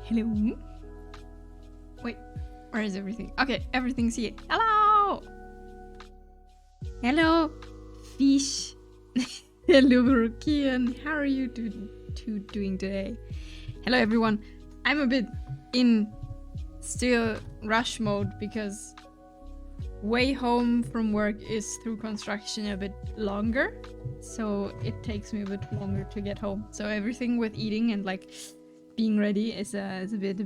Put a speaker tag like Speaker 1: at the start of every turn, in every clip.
Speaker 1: Hello? Wait, where is everything? Okay, everything's here. Hello! Hello, fish. Hello, Kian. How are you doing today? Hello, everyone. I'm a bit in still rush mode because way home from work is through construction a bit longer. So it takes me a bit longer to get home. So everything with eating and like being ready is a bit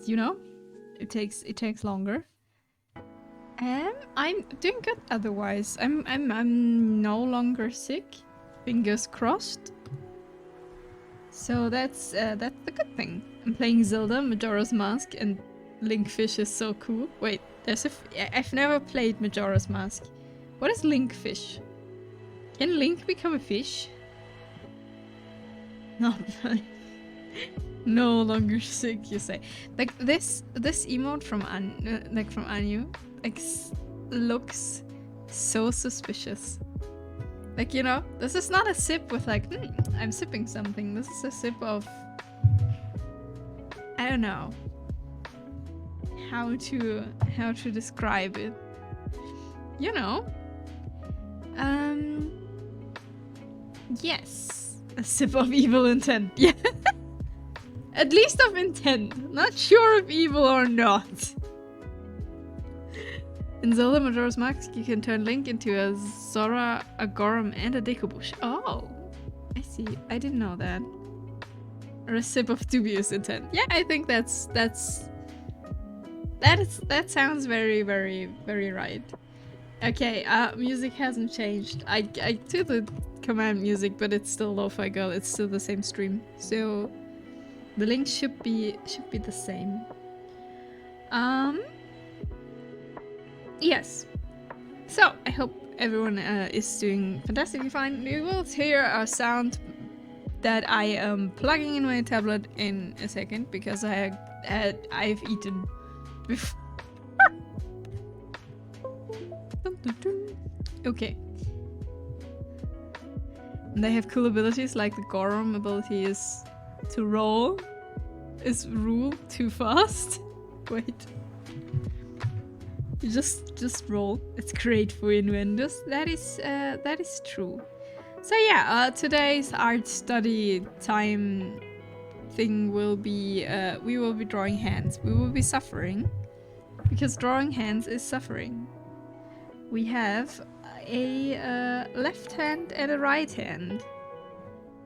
Speaker 1: you know, it takes longer. I'm doing good otherwise. I'm no longer sick. Fingers crossed. So that's the good thing. I'm playing Zelda, Majora's Mask, and Linkfish is so cool. Wait, I've never played Majora's Mask. What is Linkfish? Can Link become a fish? No, no longer sick, you say. Like this emote from Anu, like looks so suspicious. Like, you know, this is not a sip with like, I'm sipping something. This is a sip of, I don't know how to describe it. You know, yes, a sip of evil intent. Yeah, at least of intent. Not sure if evil or not. In Zelda Majora's Mask, you can turn Link into a Zora, a Gorum, and a Deku-bush. Oh, I see. I didn't know that. Or a sip of dubious intent. Yeah, I think that sounds very, very, very right. Okay, music hasn't changed. I do the command music, but it's still Lo-Fi Girl. It's still the same stream, so the link should be the same. Yes. So I hope everyone is doing fantastically fine. You will hear a sound that I am plugging in my tablet in a second because I've eaten before. Okay. And they have cool abilities, like the Gorum ability is to rule too fast. Wait. You just roll. It's great for inventors. That is true. So yeah, today's art study time thing will be we will be drawing hands. We will be suffering because drawing hands is suffering. We have a left hand and a right hand.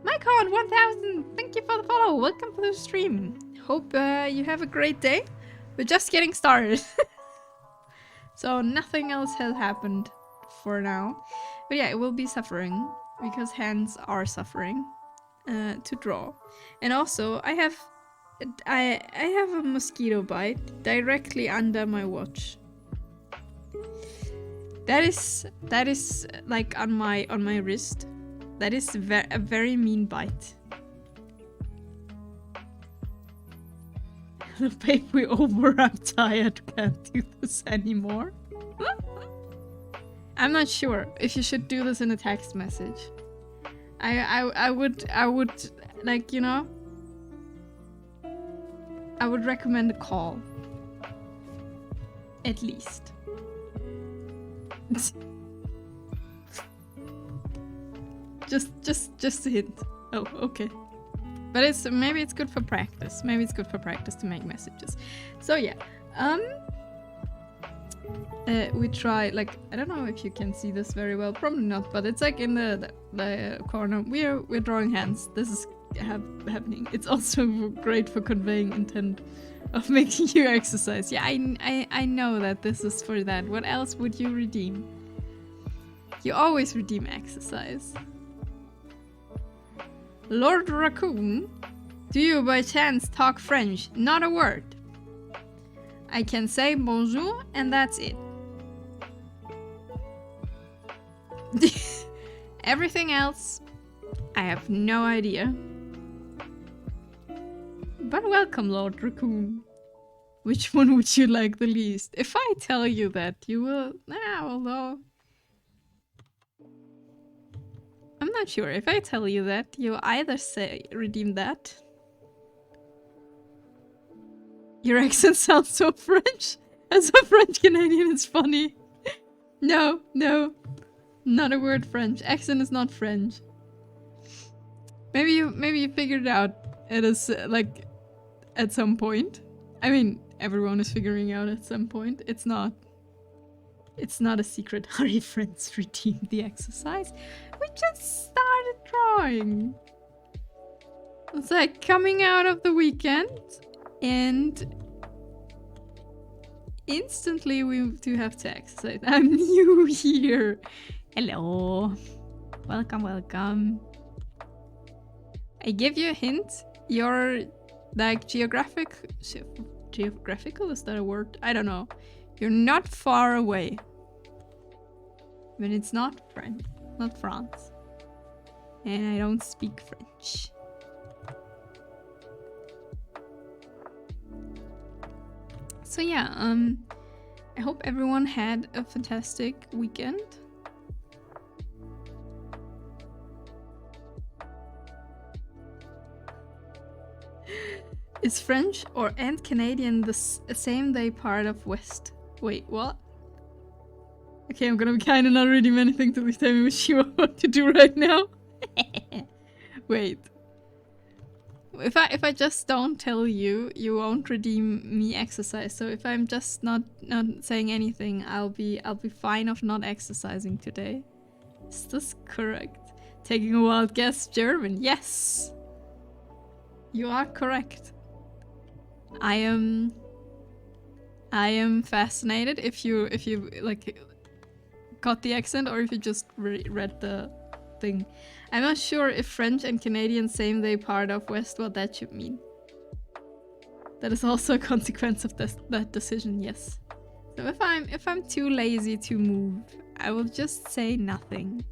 Speaker 1: Mycon 1000, thank you for the follow. Welcome to the stream. Hope you have a great day. We're just getting started. So nothing else has happened for now. But yeah, it will be suffering because hands are suffering to draw. And also I have a mosquito bite directly under my watch. That is like on my wrist. That is a very mean bite. Babe, we're over. I'm tired. Can't do this anymore. I'm not sure if you should do this in a text message. I would like, you know, I would recommend a call. At least. just a hint. Oh, okay. But maybe it's good for practice. Maybe it's good for practice to make messages. So yeah, we try, like, I don't know if you can see this very well, probably not, but it's like in the corner. We're drawing hands. This is happening. It's also great for conveying intent of making you exercise. Yeah, I know that this is for that. What else would you redeem? You always redeem exercise. Lord Raccoon, do you by chance talk French? Not a word. I can say bonjour and that's it. Everything else, I have no idea. But welcome, Lord Raccoon. Which one would you like the least? If I tell you that, you will... although... I'm not sure. If I tell you that, you either say redeem that. Your accent sounds so French. As a French Canadian, it's funny. No, not a word French. Accent is not French. Maybe you figured it out. It is like at some point. I mean, everyone is figuring out at some point. It's not a secret. Hurry, friends, redeem the exercise. We just started drawing. It's like coming out of the weekend and instantly we do have to exercise. I'm new here. Hello. Welcome. I give you a hint. You're like geographical, is that a word? I don't know. You're not far away. I mean, it's not French, not France. And I don't speak French. So yeah, I hope everyone had a fantastic weekend. Is French and Canadian the same day part of West? Wait, what? Okay, I'm gonna be kind of not reading anything till you tell me what you want to do right now. Wait. If I just don't tell you, you won't redeem me exercise. So if I'm just not saying anything, I'll be fine of not exercising today. Is this correct? Taking a wild guess, German. Yes. You are correct. I am fascinated if you like got the accent or if you just read the thing. I'm not sure if French and Canadian same day part of West, what that should mean. That is also a consequence of that decision, yes. So if I'm too lazy to move, I will just say nothing.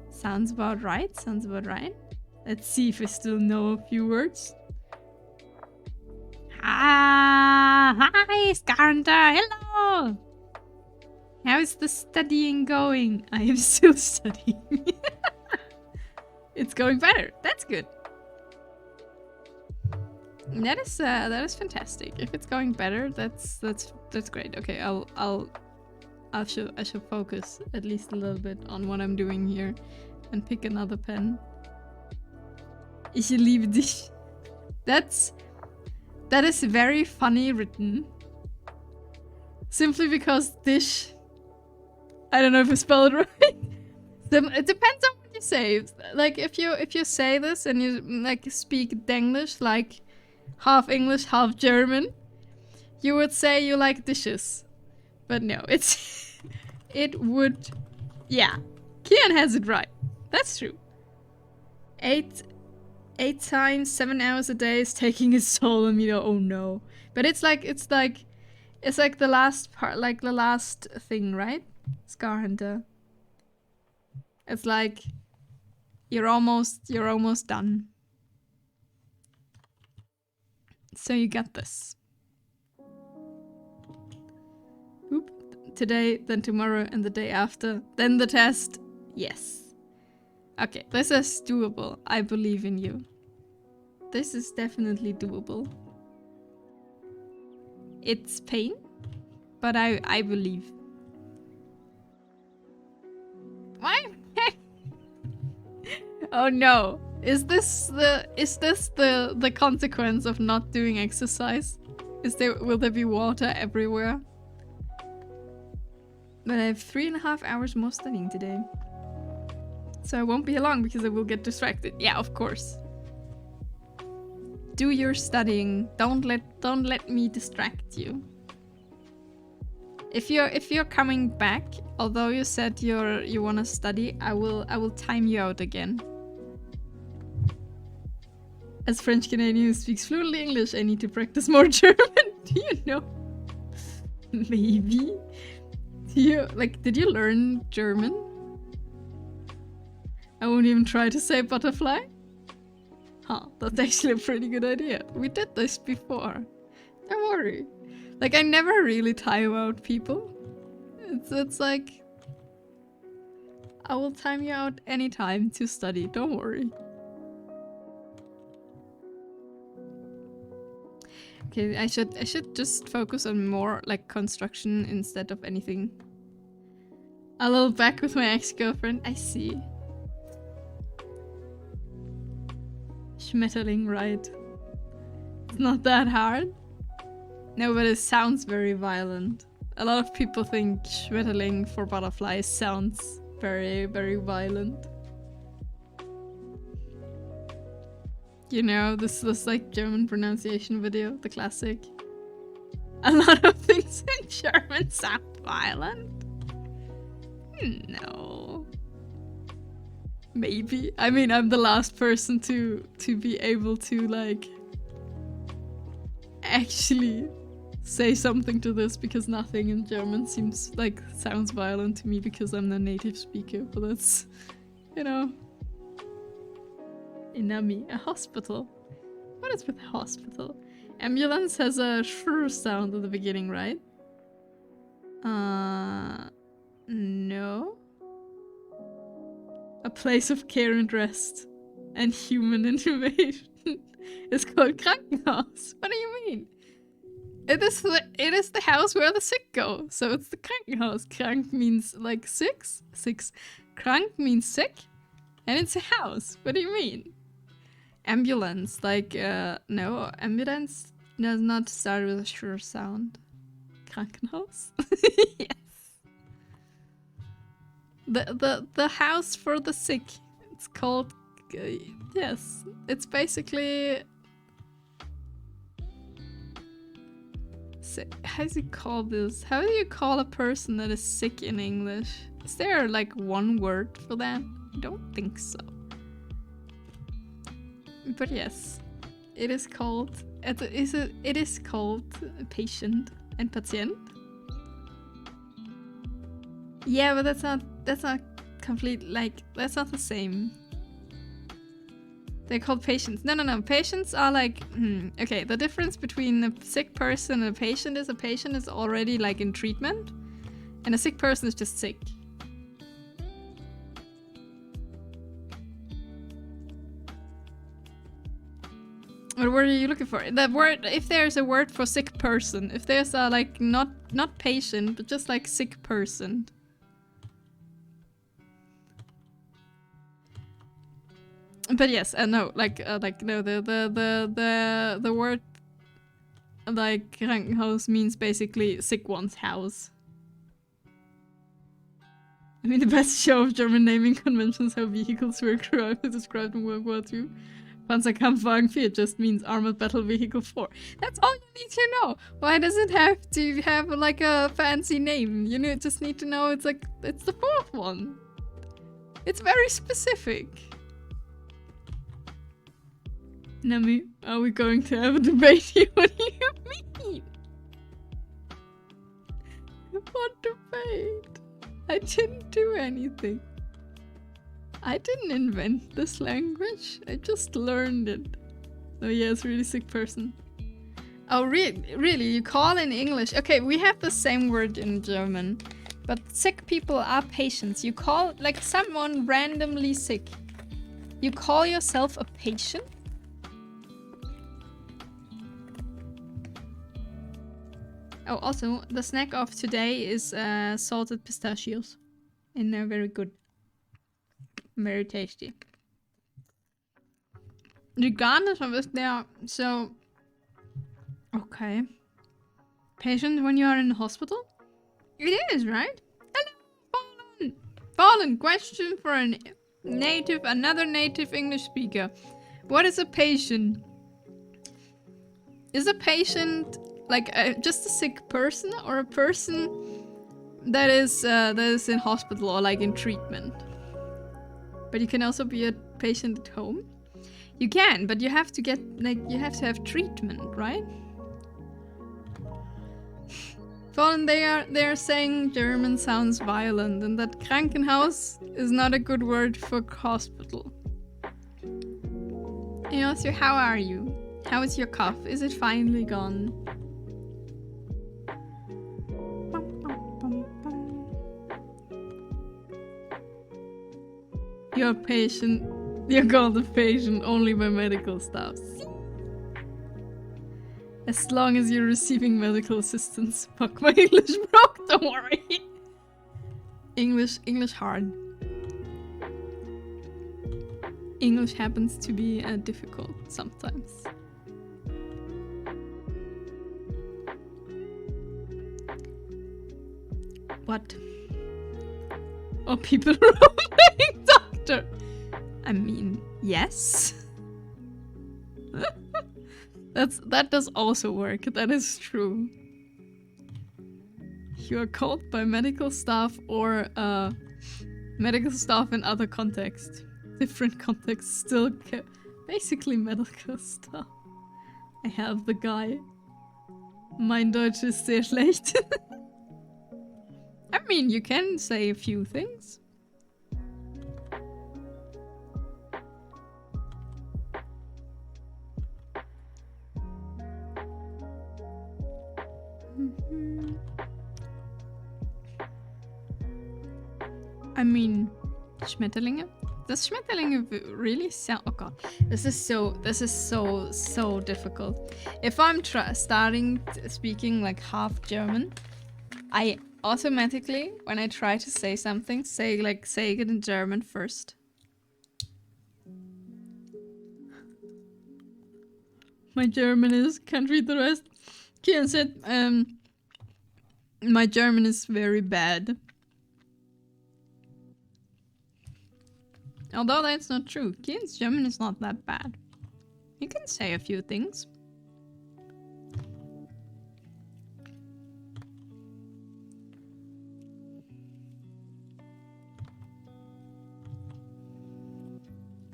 Speaker 1: Sounds about right. Let's see if I still know a few words. Hi, Skarnta, hello! How is the studying going? I am still studying. It's going better. That's good. That is fantastic. If it's going better, that's great. Okay, I should focus at least a little bit on what I'm doing here and pick another pen. Ich liebe dich. That is very funny written. Simply because dish, I don't know if I spelled it right. It depends on what you say. Like if you say this and you like speak Denglish, like half English, half German, you would say you like dishes. But no, it would, yeah. Kian has it right. That's true. 8 times 7 hours a day is taking its toll on me. Oh no. But it's like It's like the last part, like the last thing, right? Scar Hunter. It's like you're almost done. So you got this. Oop. Today, then tomorrow, and the day after. Then the test. Yes. Okay, this is doable. I believe in you. This is definitely doable. It's pain, but I believe. What? Oh no. Is this the consequence of not doing exercise? Will there be water everywhere? But I have 3.5 hours more studying today. So I won't be along because I will get distracted. Yeah, of course. Do your studying. Don't let me distract you. If you're coming back, although you said you wanna study, I will time you out again. As French Canadian who speaks fluently English, I need to practice more German. Do you know? Maybe. Did you learn German? I won't even try to say butterfly. Huh, that's actually a pretty good idea. We did this before. Don't worry. Like, I never really time out people. It's like... I will time you out anytime to study, don't worry. Okay, I should just focus on more, like, construction instead of anything. A little back with my ex-girlfriend, I see. Schmetterling, right. It's not that hard. No, but it sounds very violent. A lot of people think Schmetterling for butterflies sounds very, very violent. You know, this like German pronunciation video, the classic. A lot of things in German sound violent. No. Maybe. I mean, I'm the last person to be able to, like, actually say something to this, because nothing in German sounds violent to me because I'm the native speaker, but that's, you know. Inami, a hospital. What is with hospital? Ambulance has a shrew sound at the beginning, right? No. A place of care and rest and human innovation is called Krankenhaus. What do you mean? It is the house where the sick go. So it's the Krankenhaus. Krank means like six. Krank means sick. And it's a house. What do you mean? Ambulance. Like, no. Ambulance does not start with a sure sound. Krankenhaus? Yes. The house for the sick. It's called... yes. It's basically... How do you call this? How do you call a person that is sick in English? Is there like one word for that? I don't think so. But yes, it is called... It is called patient and patient. Yeah, but that's not complete, like, that's not the same. They're called patients. No. Patients are like, okay, the difference between a sick person and a patient is already like in treatment, and a sick person is just sick. What word are you looking for? The word, if there's a word for sick person, if there's a like not patient, but just like sick person. But yes, no, no, the word like Krankenhaus means basically sick one's house. I mean, the best show of German naming conventions how vehicles were described in World War II. Panzerkampfwagen 4 just means Armored Battle Vehicle 4. That's all you need to know. Why does it have to have like a fancy name? You just need to know it's like, it's the fourth one. It's very specific. Nami, are we going to have a debate here? What do you mean? What debate? I didn't do anything. I didn't invent this language. I just learned it. Oh yeah, it's a really sick person. Oh, really? You call in English? Okay, we have the same word in German. But sick people are patients. You call, like, someone randomly sick. You call yourself a patient? Oh, also, the snack of today is salted pistachios. And they're very good. Very tasty. Regardless of if they are so... Okay. Patient when you are in the hospital? It is, right? Hello, Fallen! Fallen, question for another native English speaker. What is a patient? Is a patient like just a sick person, or a person that is in hospital or like in treatment? But you can also be a patient at home. You can, but you have to get you have to have treatment, right? Fallen, they are saying German sounds violent, and that Krankenhaus is not a good word for hospital. And also, how are you? How is your cough? Is it finally gone? You're a patient. You're called a patient only by medical staff. As long as you're receiving medical assistance. Fuck, my English broke, don't worry. English hard. English happens to be difficult sometimes. What? Oh, people are playing doctor. I mean, yes. That does also work. That is true. You are called by medical staff or medical staff in other contexts. Different contexts, still basically medical staff. I have the guy. Mein Deutsch ist sehr schlecht. I mean, you can say a few things. I mean, Schmetterlinge? Does Schmetterlinge really sound? Oh god, this is so difficult. If I'm starting speaking like half German, I automatically, when I try to say something, say it in German first. My German is, can't read the rest. Kian said, my German is very bad. Although that's not true. Kian's German is not that bad. You can say a few things.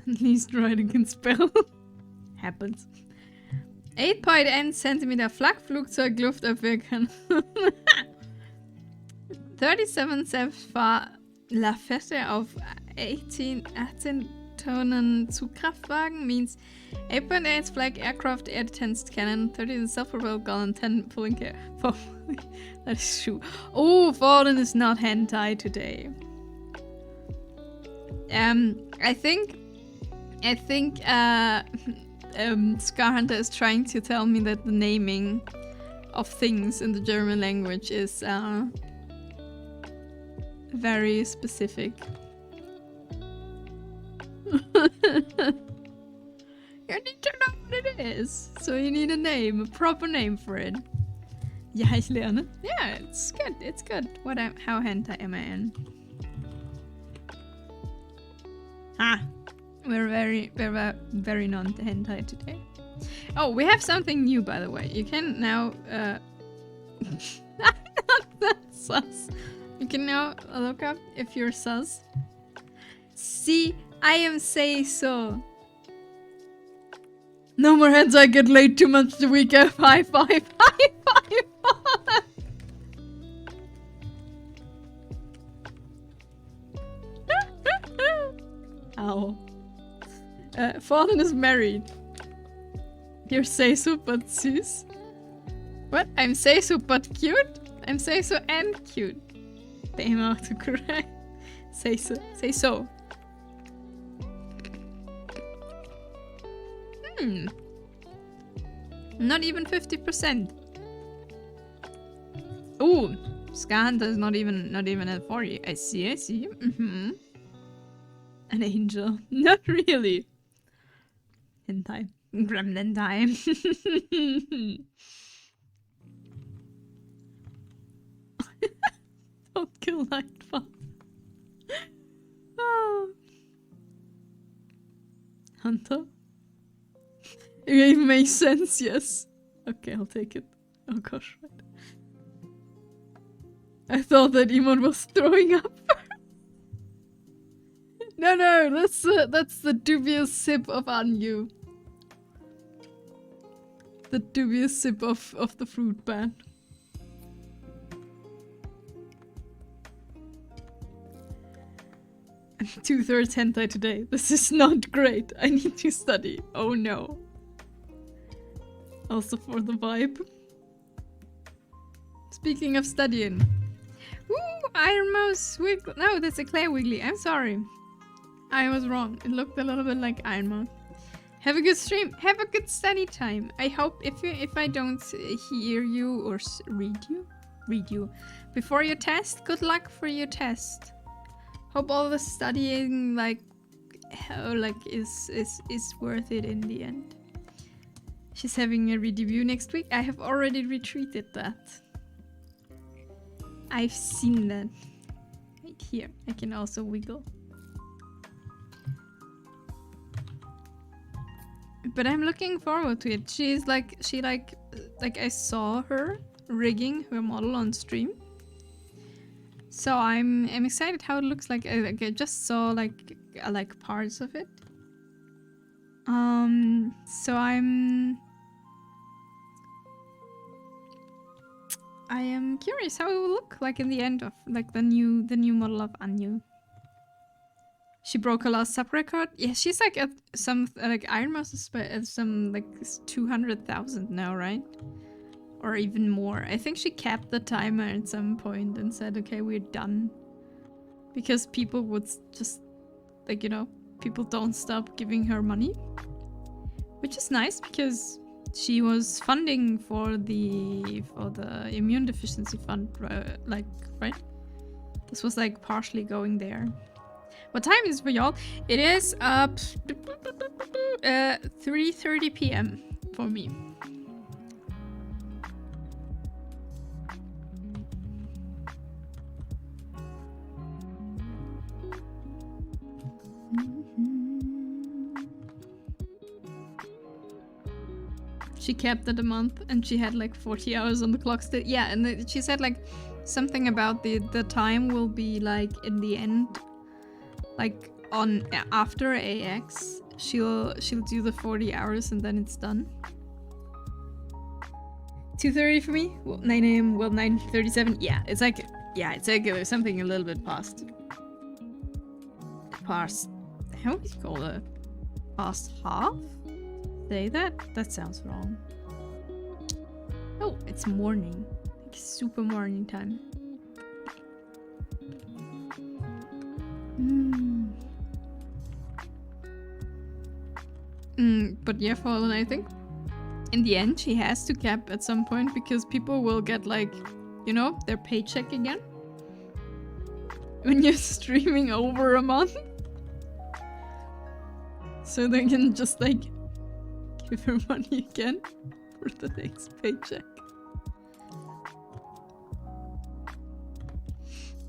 Speaker 1: At least writing can spell. Happens. 8.1 cm Flak-Flugzeug Luftabwehr kann 37 selbstfahr Lafette auf 18 Tonnen Zugkraftwagen means 8.8 flag aircraft air defense cannon, 30 self-propelled gun, and 10 pulling care. That is true. Oh, Fallen is not hentai today. I think Scar Hunter is trying to tell me that the naming of things in the German language is very specific. You need to know what it is. So you need a name, a proper name for it. Ja, ich lerne. Yeah, it's good. It's good. How hentai am I in? Ah, we're very non-hentai today. Oh, we have something new, by the way. You can now that's sus. You can now look up if you're sus. See, I am say so. No more heads, I get laid 2 months a week. High five. High five. How? Fallen is married. You're Seisu but sus. What? I'm Seisu but cute? I'm Seisu and cute. Damn autocorrect. Seisu. Seiso. Not even 50%. Ooh, Skahunter is not even at 40. I see. An angel. Not really. Hentai. Gremlin time. Don't kill Nightfall. Oh. Hunter? It even makes sense, yes. Okay, I'll take it. Oh gosh, right. I thought that Emon was throwing up. No, that's the dubious sip of Anyu. The dubious sip of the fruit band. I'm 2/3 hentai today. This is not great. I need to study. Oh no. Also for the vibe. Speaking of studying. Ooh, Iron Mouse Wiggly. No, that's a Clay Wiggly. I'm sorry. I was wrong. It looked a little bit like Iron Mouse. Have a good stream. Have a good study time. I hope if I don't hear you or read you before your test, good luck for your test. Hope all the studying is worth it in the end. She's having a re-debut next week. I have already retweeted that. I've seen that. Right here. I can also wiggle. But I'm looking forward to it. She I saw her rigging her model on stream. So I'm excited how it looks like. I just saw like parts of it. So I am curious how it will look like in the end of like the new model of Anyu. She broke her last sub record. Yeah, she's like at some like Iron Mouse is at some like 200,000 now, right? Or even more. I think she capped the timer at some point and said, "Okay, we're done," because people would just like people don't stop giving her money, which is nice because she was funding for the immune deficiency fund, right? This was like partially going there. What time is it for y'all? It is 3:30 p.m. for me. She kept it a month and she had like 40 hours on the clock still. Yeah, and she said like something about the time will be like in the end, like on after AX, she'll do the 40 hours and then it's done. 2:30 for me? Well, 9 a.m. Well, 9:37. Yeah, it's like something a little bit past. How do you call it? Past half? Say that? That sounds wrong. Oh, it's morning. Like super morning time. But yeah, Fallen, I think in the end she has to cap at some point because people will get like, their paycheck again when you're streaming over a month. So they can just like give her money again for the next paycheck.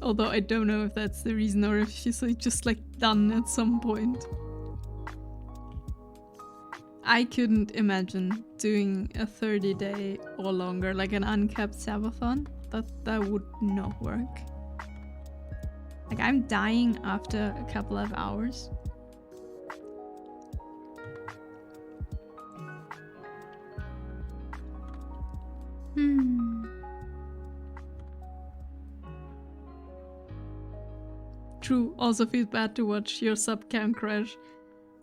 Speaker 1: Although I don't know if that's the reason or if she's like just like done at some point. I couldn't imagine doing a 30-day or longer, like an uncapped subathon. That would not work. Like I'm dying after a couple of hours. True, also feel bad to watch your sub cam crash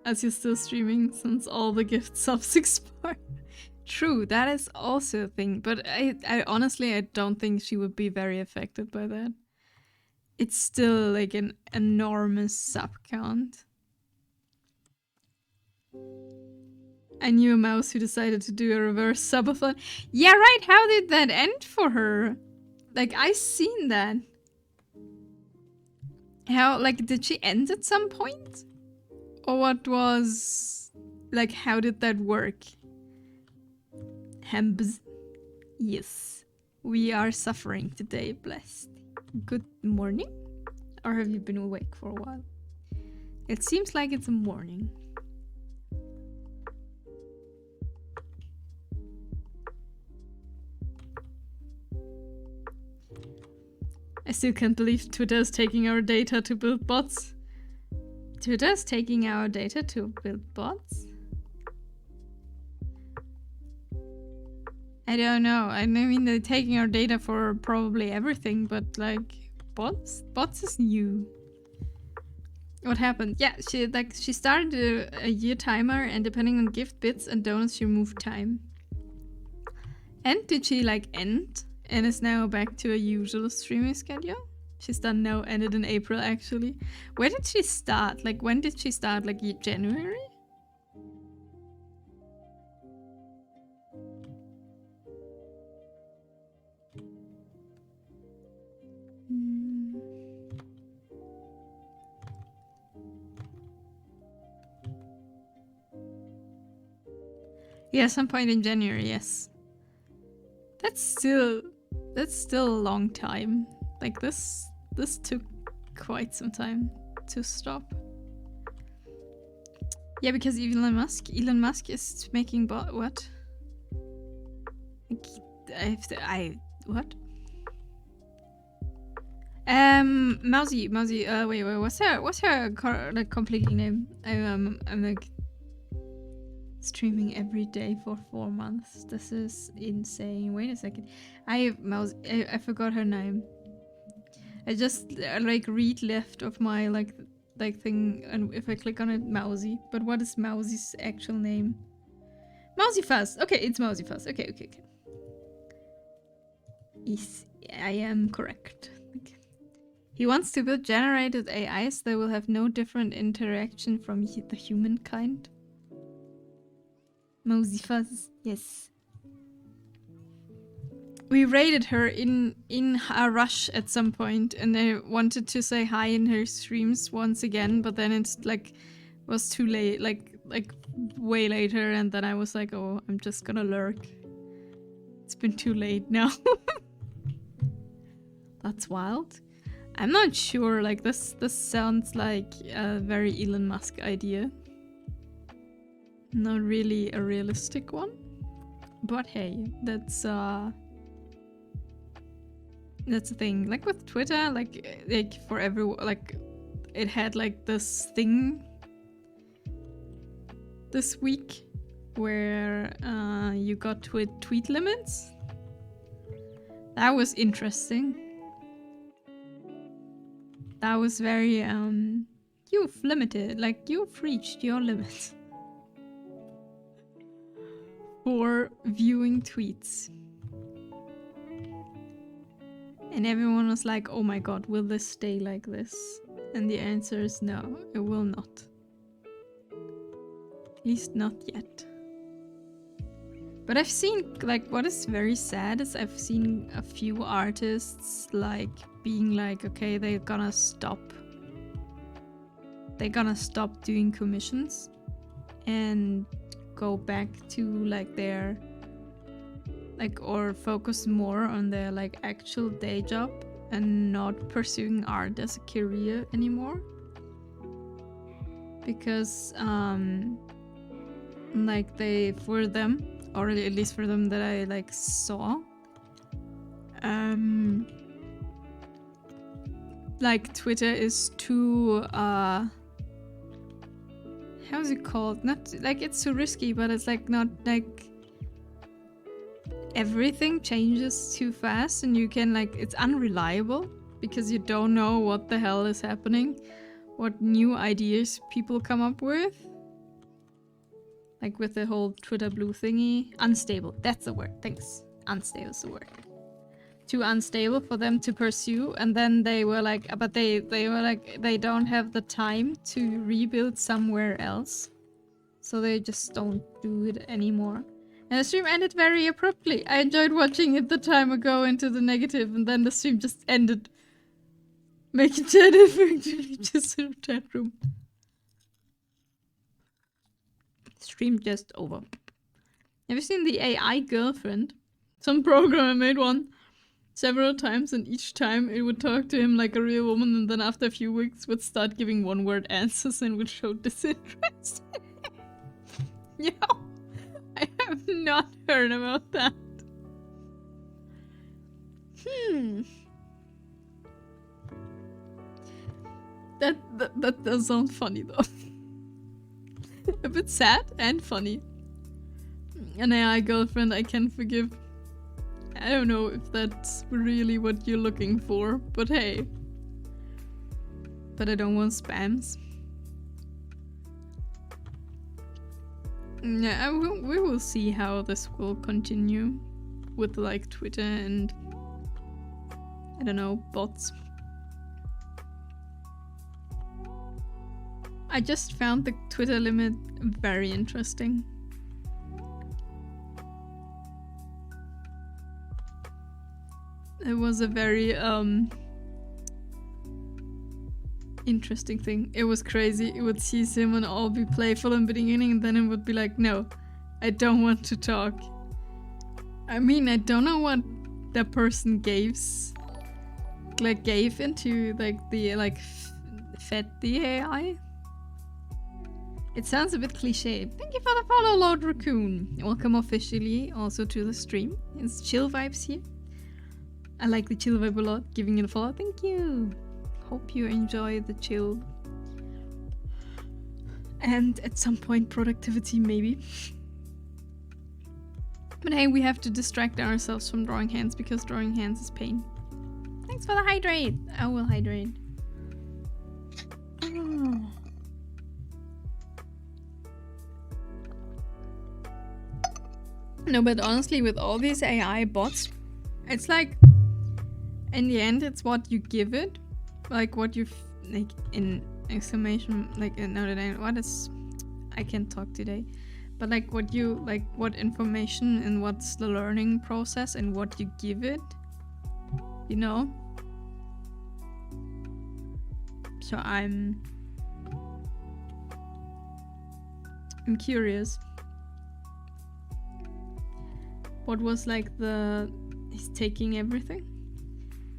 Speaker 1: as you're still streaming since all the gift subs expire. True, that is also a thing, but I honestly, I don't think she would be very affected by that. It's still like an enormous sub count. I knew a mouse who decided to do a reverse subathon. Yeah, right, how did that end for her? Like, I seen that. How, like, did she end at some point? Or what was... Like, how did that work? Hembs. Yes. We are suffering today, blessed. Good morning? Or have you been awake for a while? It seems like it's a morning. I still can't believe Twitter is taking our data to build bots. Twitter is taking our data to build bots? I don't know. I mean, they're taking our data for probably everything, but like, bots? Bots is new. What happened? Yeah, she started a year timer, and depending on gift bits and donuts, she moved time. And did she like end? And is now back to a usual streaming schedule? She's done now, ended in April actually. Where did she start? Like, when did she start? Like, January? Yeah, some point in January, yes. That's still a long time. Like, this took quite some time to stop. Yeah, because Elon Musk is making what? What? Mousy, wait, what's her like complete name? I'm like streaming every day for 4 months. This is insane. Wait a second. I forgot her name. I just like read left of my like thing, and if I click on it, Mousy. But what is Mousy's actual name? Mousy Fuzz. Okay, it's Mousy Fuzz. Okay. Yes, I am correct. Okay. He wants to build generated AIs that will have no different interaction from the humankind. Mousy Fuzz, yes. We raided her in a rush at some point, and I wanted to say hi in her streams once again, but then it's like was too late, like way later, and then I was like, oh, I'm just gonna lurk. It's been too late now. That's wild. I'm not sure, like this sounds like a very Elon Musk idea. Not really a realistic one. But hey, that's the thing. Like with Twitter, like for everyone, like it had like this thing this week where you got tweet limits. That was interesting. That was very you've limited, like you've reached your limit for viewing tweets. And everyone was like, oh my god, will this stay like this? And the answer is no, it will not. At least not yet. But I've seen, like, what is very sad is I've seen a few artists, like, being like, okay, they're gonna stop. They're gonna stop doing commissions and go back to, like, their, like, or focus more on their, like, actual day job and not pursuing art as a career anymore. Because, like, for them, or at least for them that I like saw, like Twitter is too how's it called? Not like it's too risky, but it's like not like everything changes too fast, and you can like it's unreliable. because you don't know what the hell is happening, what new ideas people come up with. Like with the whole Twitter blue thingy. Unstable, that's the word, thanks. Unstable is the word. Too unstable for them to pursue, and then they were like, but they were like, they don't have the time to rebuild somewhere else. So they just don't do it anymore. And the stream ended very abruptly. I enjoyed watching it the time ago into the negative, and then the stream just ended. Making chat effectively just in a chat room. Stream just over. Have you seen the AI girlfriend? Some programmer made one several times, and each time it would talk to him like a real woman, and then after a few weeks would start giving one-word answers and would show disinterest. Yo, I have not heard about that. That does sound funny though. A bit sad and funny. An AI girlfriend I can forgive. I don't know if that's really what you're looking for, but hey. But I don't want spams. Yeah, we will see how this will continue with like Twitter and I don't know, bots. I just found the Twitter limit very interesting. It was a very interesting thing. It was crazy. It would tease him and all be playful in the beginning, and then it would be like, no, I don't want to talk. I mean, I don't know what the person gave into the fed the AI. It sounds a bit cliche. Thank you for the follow, Lord Raccoon. Welcome officially also to the stream. It's chill vibes here. I like the chill vibe a lot. Giving it a follow. Thank you. Hope you enjoy the chill. And at some point productivity maybe. But hey, we have to distract ourselves from drawing hands because drawing hands is pain. Thanks for the hydrate. I will hydrate. Oh. No, but honestly, with all these AI bots, it's like, in the end, it's what you give it, like what you like in exclamation, like what is, I can't talk today, but like what you like, what information and what's the learning process and what you give it, you know. So I'm curious. What was like he's taking everything?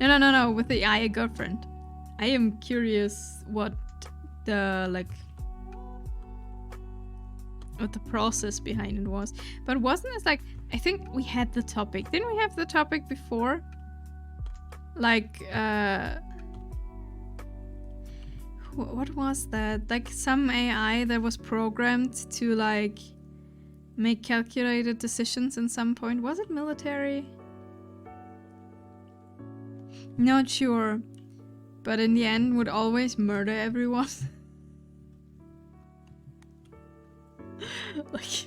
Speaker 1: No, with the AI girlfriend. I am curious what the what the process behind it was. But wasn't it like, I think we had the topic. Didn't we have the topic before? Like, what was that? Like some AI that was programmed to like make calculated decisions in some point. Was it military? Not sure. But in the end would always murder everyone. Like,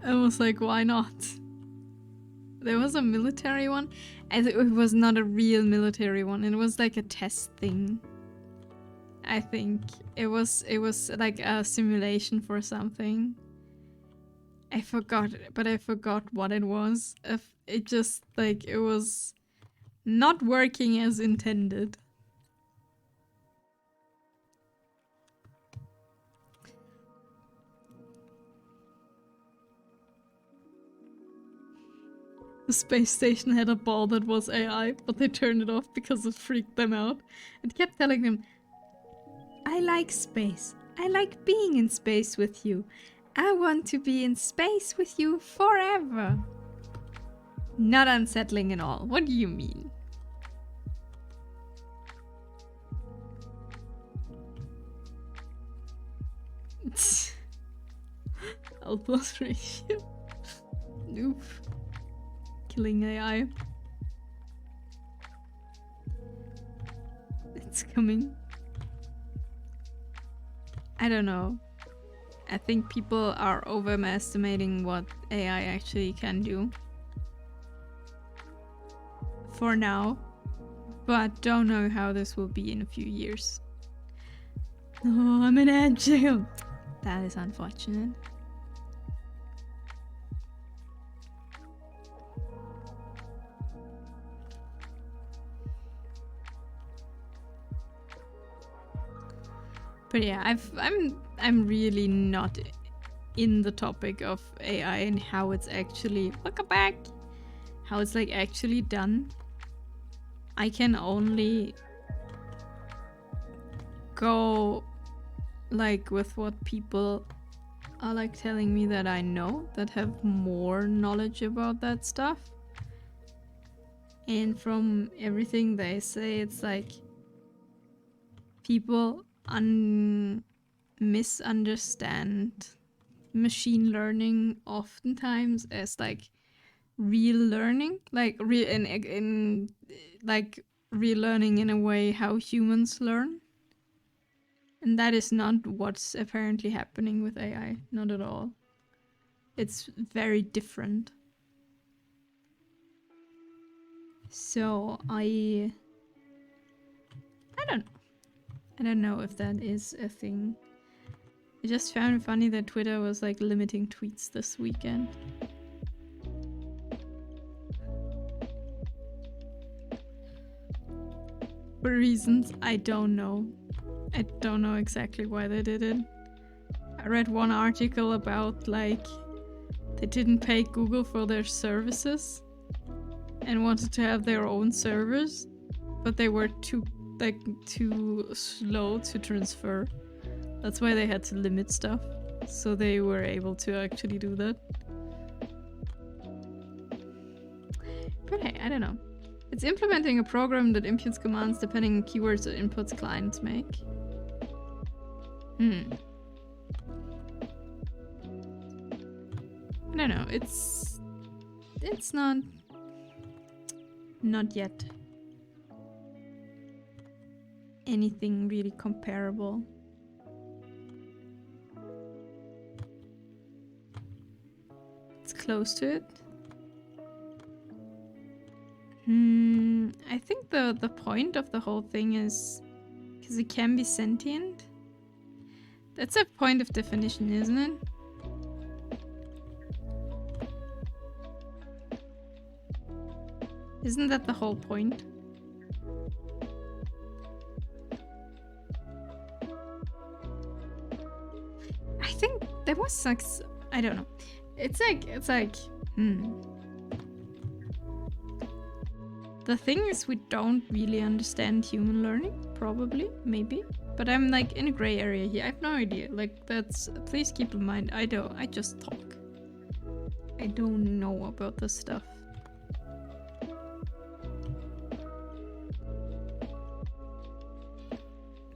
Speaker 1: I was like, why not? There was a military one. And it was not a real military one. It was like a test thing. I think it was like a simulation for something. I forgot what it was. It just like it was not working as intended. The space station had a ball that was AI, but they turned it off because it freaked them out. It kept telling them, I like space. I like being in space with you. I want to be in space with you forever. Not unsettling at all. What do you mean? Outloss ratio. Oof. Killing AI. It's coming. I don't know. I think people are overestimating what AI actually can do. For now. But don't know how this will be in a few years. Oh, I'm an angel. That is unfortunate. But yeah, I'm really not in the topic of AI and how it's actually welcome back. How it's like actually done. I can only go like with what people are like telling me that I know that have more knowledge about that stuff. And from everything they say, it's like people misunderstand machine learning oftentimes as like real learning, like like real learning in a way how humans learn. And that is not what's apparently happening with AI, not at all. It's very different. So I don't know if that is a thing. I just found it funny that Twitter was like limiting tweets this weekend. For reasons I don't know. I don't know exactly why they did it. I read one article about like they didn't pay Google for their services and wanted to have their own servers, but they were too slow to transfer. That's why they had to limit stuff. So they were able to actually do that. But hey, I don't know. It's implementing a program that imputes commands depending on keywords or inputs clients make. I don't know. It's not yet anything really comparable. It's close to it. I think the point of the whole thing is because it can be sentient. That's a point of definition, isn't it? Isn't that the whole point? I think there was like, I don't know. It's like, The thing is, we don't really understand human learning, probably, maybe. But I'm like in a gray area here. I have no idea. Like please keep in mind, I just talk. I don't know about this stuff.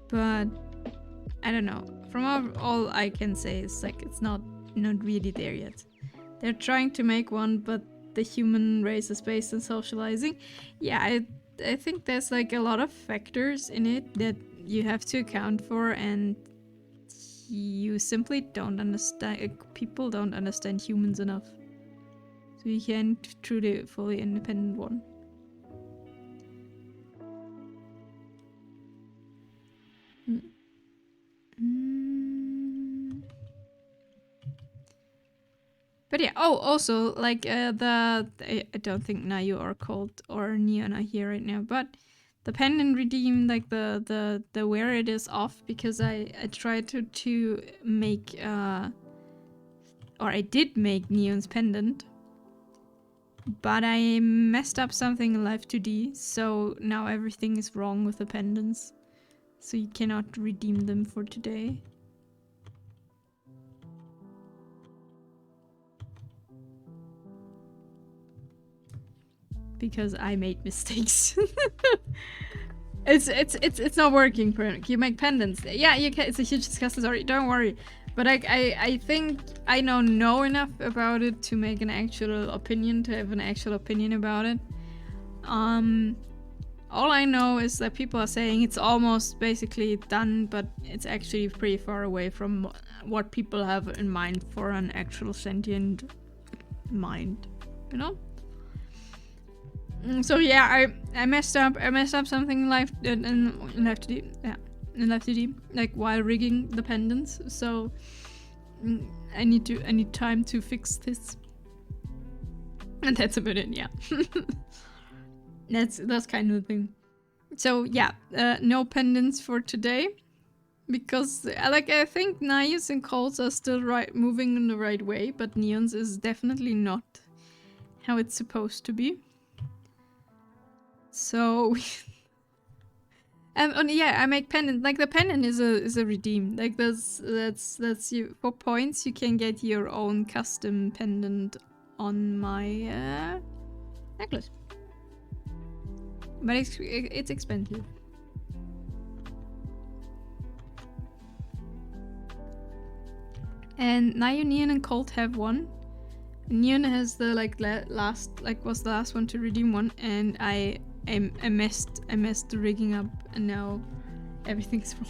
Speaker 1: But I don't know. From all I can say is like it's not really there yet. They're trying to make one, but the human race is based on socializing. Yeah, I think there's like a lot of factors in it that you have to account for, and you simply don't understand. People don't understand humans enough, so you can't truly fully independent one. But yeah, also, like, I don't think Nayu or Colt or Neon are here right now, but the pendant redeem, like, the where it is off, because I tried to make, or I did make Neon's pendant, but I messed up something in Live 2D, so now everything is wrong with the pendants, so you cannot redeem them for today. Because I made mistakes. It's not working, Prank. You make pendants. Yeah, you can. It's a huge discussion. Sorry, don't worry. But I think I know enough about it to make an actual opinion, to have an actual opinion about it. All I know is that people are saying it's almost basically done, but it's actually pretty far away from what people have in mind for an actual sentient mind, you know? So yeah, I messed up. I messed up something in Live in Live 2D. Yeah, in Live 2D, like while rigging the pendants. So I need time to fix this. And that's about it. Yeah, that's kind of the thing. So yeah, no pendants for today, because like I think Naius and Coles are still moving in the right way, but Neon's is definitely not how it's supposed to be. So and yeah, I make pendant. Like the pendant is a redeem. Like that's you for points. You can get your own custom pendant on my necklace, but it's expensive. And now Neon and Colt have one. Neon has the was the last one to redeem one, and I messed the rigging up, and now everything's wrong.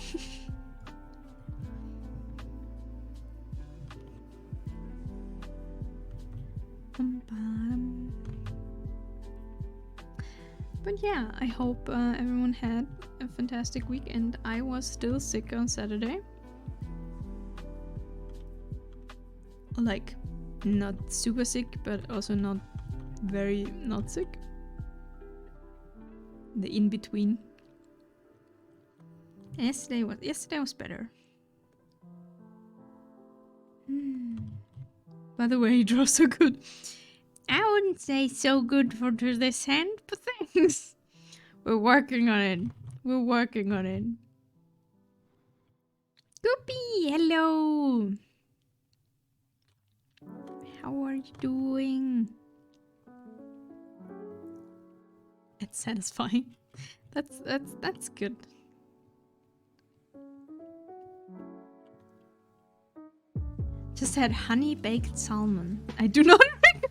Speaker 1: But yeah, I hope everyone had a fantastic week, and I was still sick on Saturday. Like, not super sick, but also not very not sick. The in-between. Yesterday was better. By the way, you draw so good. I wouldn't say so good for this hand, but thanks. We're working on it. We're working on it. Goopy, hello. How are you doing? It's satisfying. That's good. Just had honey baked salmon. I do not remember.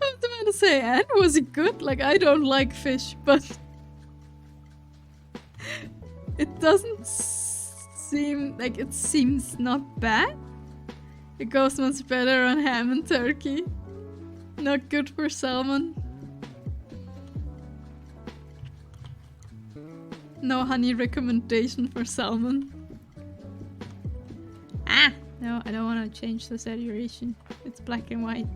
Speaker 1: I was about to say, and was it good? Like, I don't like fish, but it doesn't seem like it seems not bad. It goes much better on ham and turkey. Not good for salmon. No honey recommendation for salmon. Ah! No, I don't want to change the saturation. It's black and white.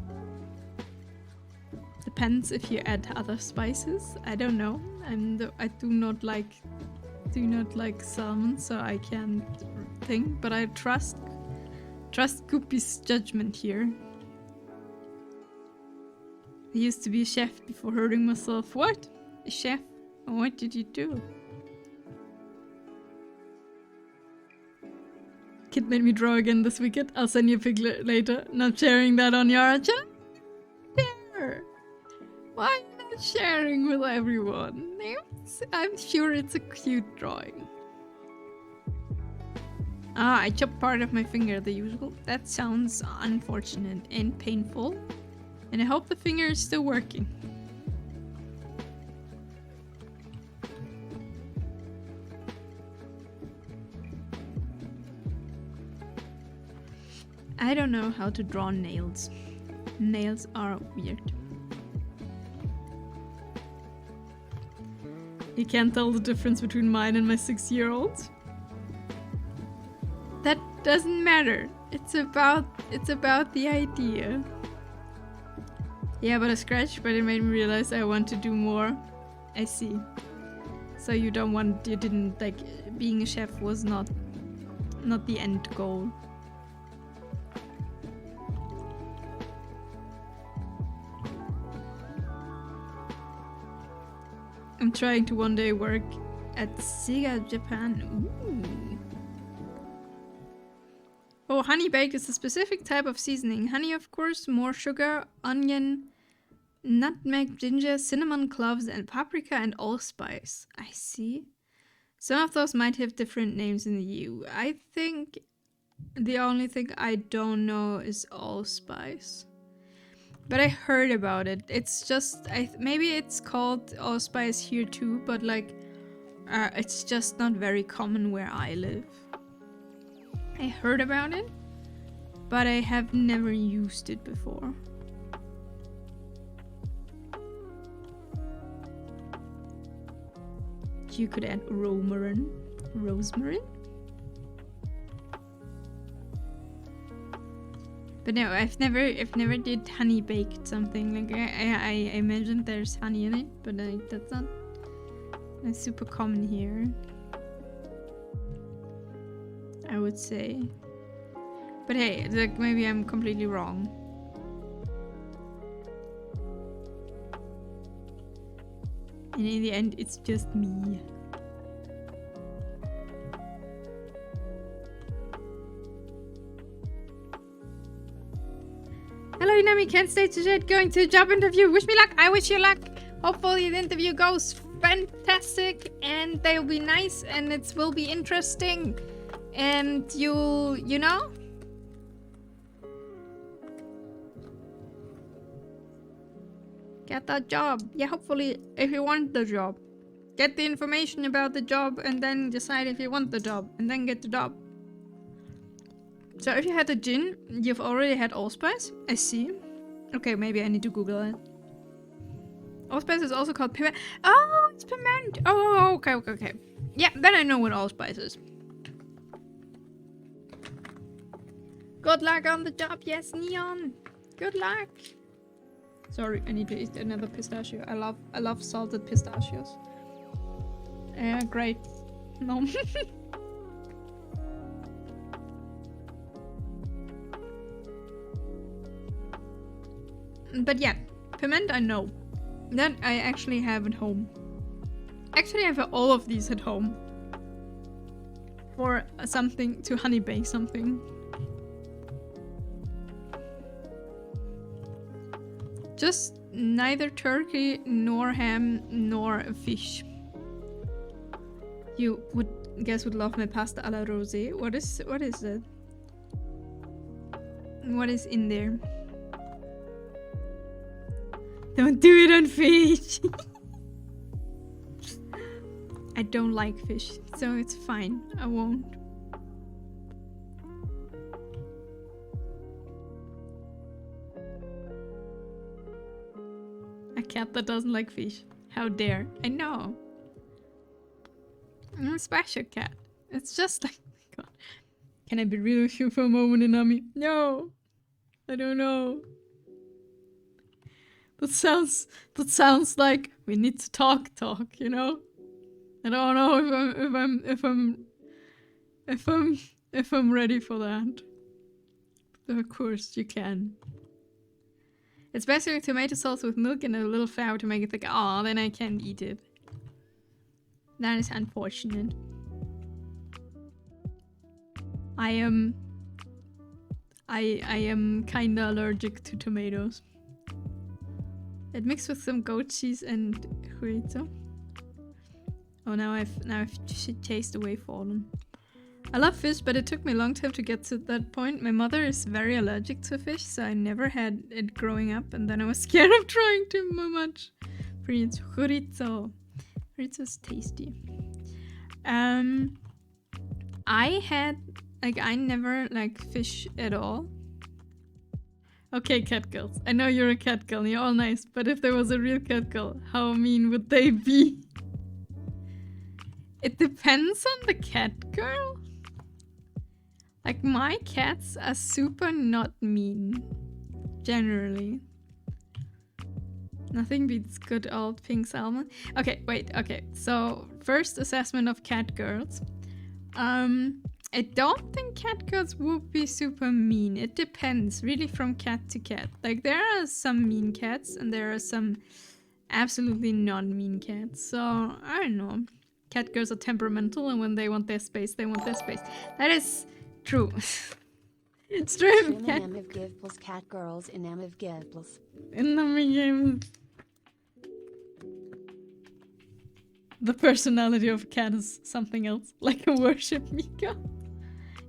Speaker 1: Depends if you add other spices. I don't know. I do not like salmon, so I can't think. But I trust Goopy's judgment here. I used to be a chef before hurting myself. What? A chef? What did you do? Kid made me draw again this weekend. I'll send you a pic later. Not sharing that on your channel? There. Why are you not sharing with everyone? I'm sure it's a cute drawing. Ah, I chopped part of my finger, the usual. That sounds unfortunate and painful. And I hope the finger is still working. I don't know how to draw nails. Nails are weird. You can't tell the difference between mine and my 6-year-old? That doesn't matter. It's about the idea. Yeah, but I scratched, but it made me realize I want to do more. I see. So you didn't like, being a chef was not the end goal. I'm trying to one day work at Sega Japan. Ooh. Oh, honey baked is a specific type of seasoning. Honey, of course, more sugar, onion, nutmeg, ginger, cinnamon, cloves, and paprika, and allspice. I see. Some of those might have different names in the EU. I think the only thing I don't know is allspice. But I heard about it. It's just, maybe it's called allspice here too, but like, it's just not very common where I live. I heard about it, but I have never used it before. You could add rosemary. But no, I've never did honey baked something. Like I imagine there's honey in it, but that's not super common here, I would say. But hey, like maybe I'm completely wrong. And in the end, it's just me. Hello, Inami. Can't stay to chat. Going to a job interview. Wish me luck. I wish you luck. Hopefully the interview goes fantastic and they'll be nice and it will be interesting. And you know? Get that job. Yeah, hopefully, if you want the job. Get the information about the job and then decide if you want the job. And then get the job. So if you had a gin, you've already had allspice? I see. Okay, maybe I need to Google it. Allspice is also called piment. Oh, it's piment! Oh, okay. Yeah, then I know what allspice is. Good luck on the job, yes, Neon! Good luck! Sorry, I need to eat another pistachio. I love salted pistachios. Great. No. But yeah, piment I know. That I actually have at home. Actually, I have all of these at home. For something, to honey bake something. Just neither turkey, nor ham, nor fish. You would would love my pasta alla rosé. What is it? What is in there? Don't do it on fish! I don't like fish, so it's fine. I won't. A cat that doesn't like fish. How dare. I know. I'm a special cat. It's just like... God. Can I be real with you for a moment, Inami? No! I don't know. That sounds like we need to talk, you know? I don't know if I'm ready for that. But of course you can. It's basically tomato sauce with milk and a little flour to make it thick. Aw, then I can't eat it. That is unfortunate. I am kinda allergic to tomatoes. It mixed with some goat cheese and chorizo. Oh, now I've chased away fallen. I love fish, but it took me a long time to get to that point. My mother is very allergic to fish, so I never had it growing up, and then I was scared of trying too much. Chorizo. Chorizo is tasty. I never liked fish at all. Okay, cat girls. I know you're a cat girl, you're all nice, but if there was a real cat girl, how mean would they be? It depends on the cat girl. Like, my cats are super not mean. Generally. Nothing beats good old pink salmon. Okay, wait, okay. So, first assessment of cat girls. I don't think cat girls would be super mean. It depends really from cat to cat. Like, there are some mean cats and there are some absolutely non-mean cats. So, I don't know. Cat girls are temperamental and when they want their space, they want their space. That is true. It's true.
Speaker 2: Cat girls in games.
Speaker 1: The personality of a cat is something else. Like a worship Mika.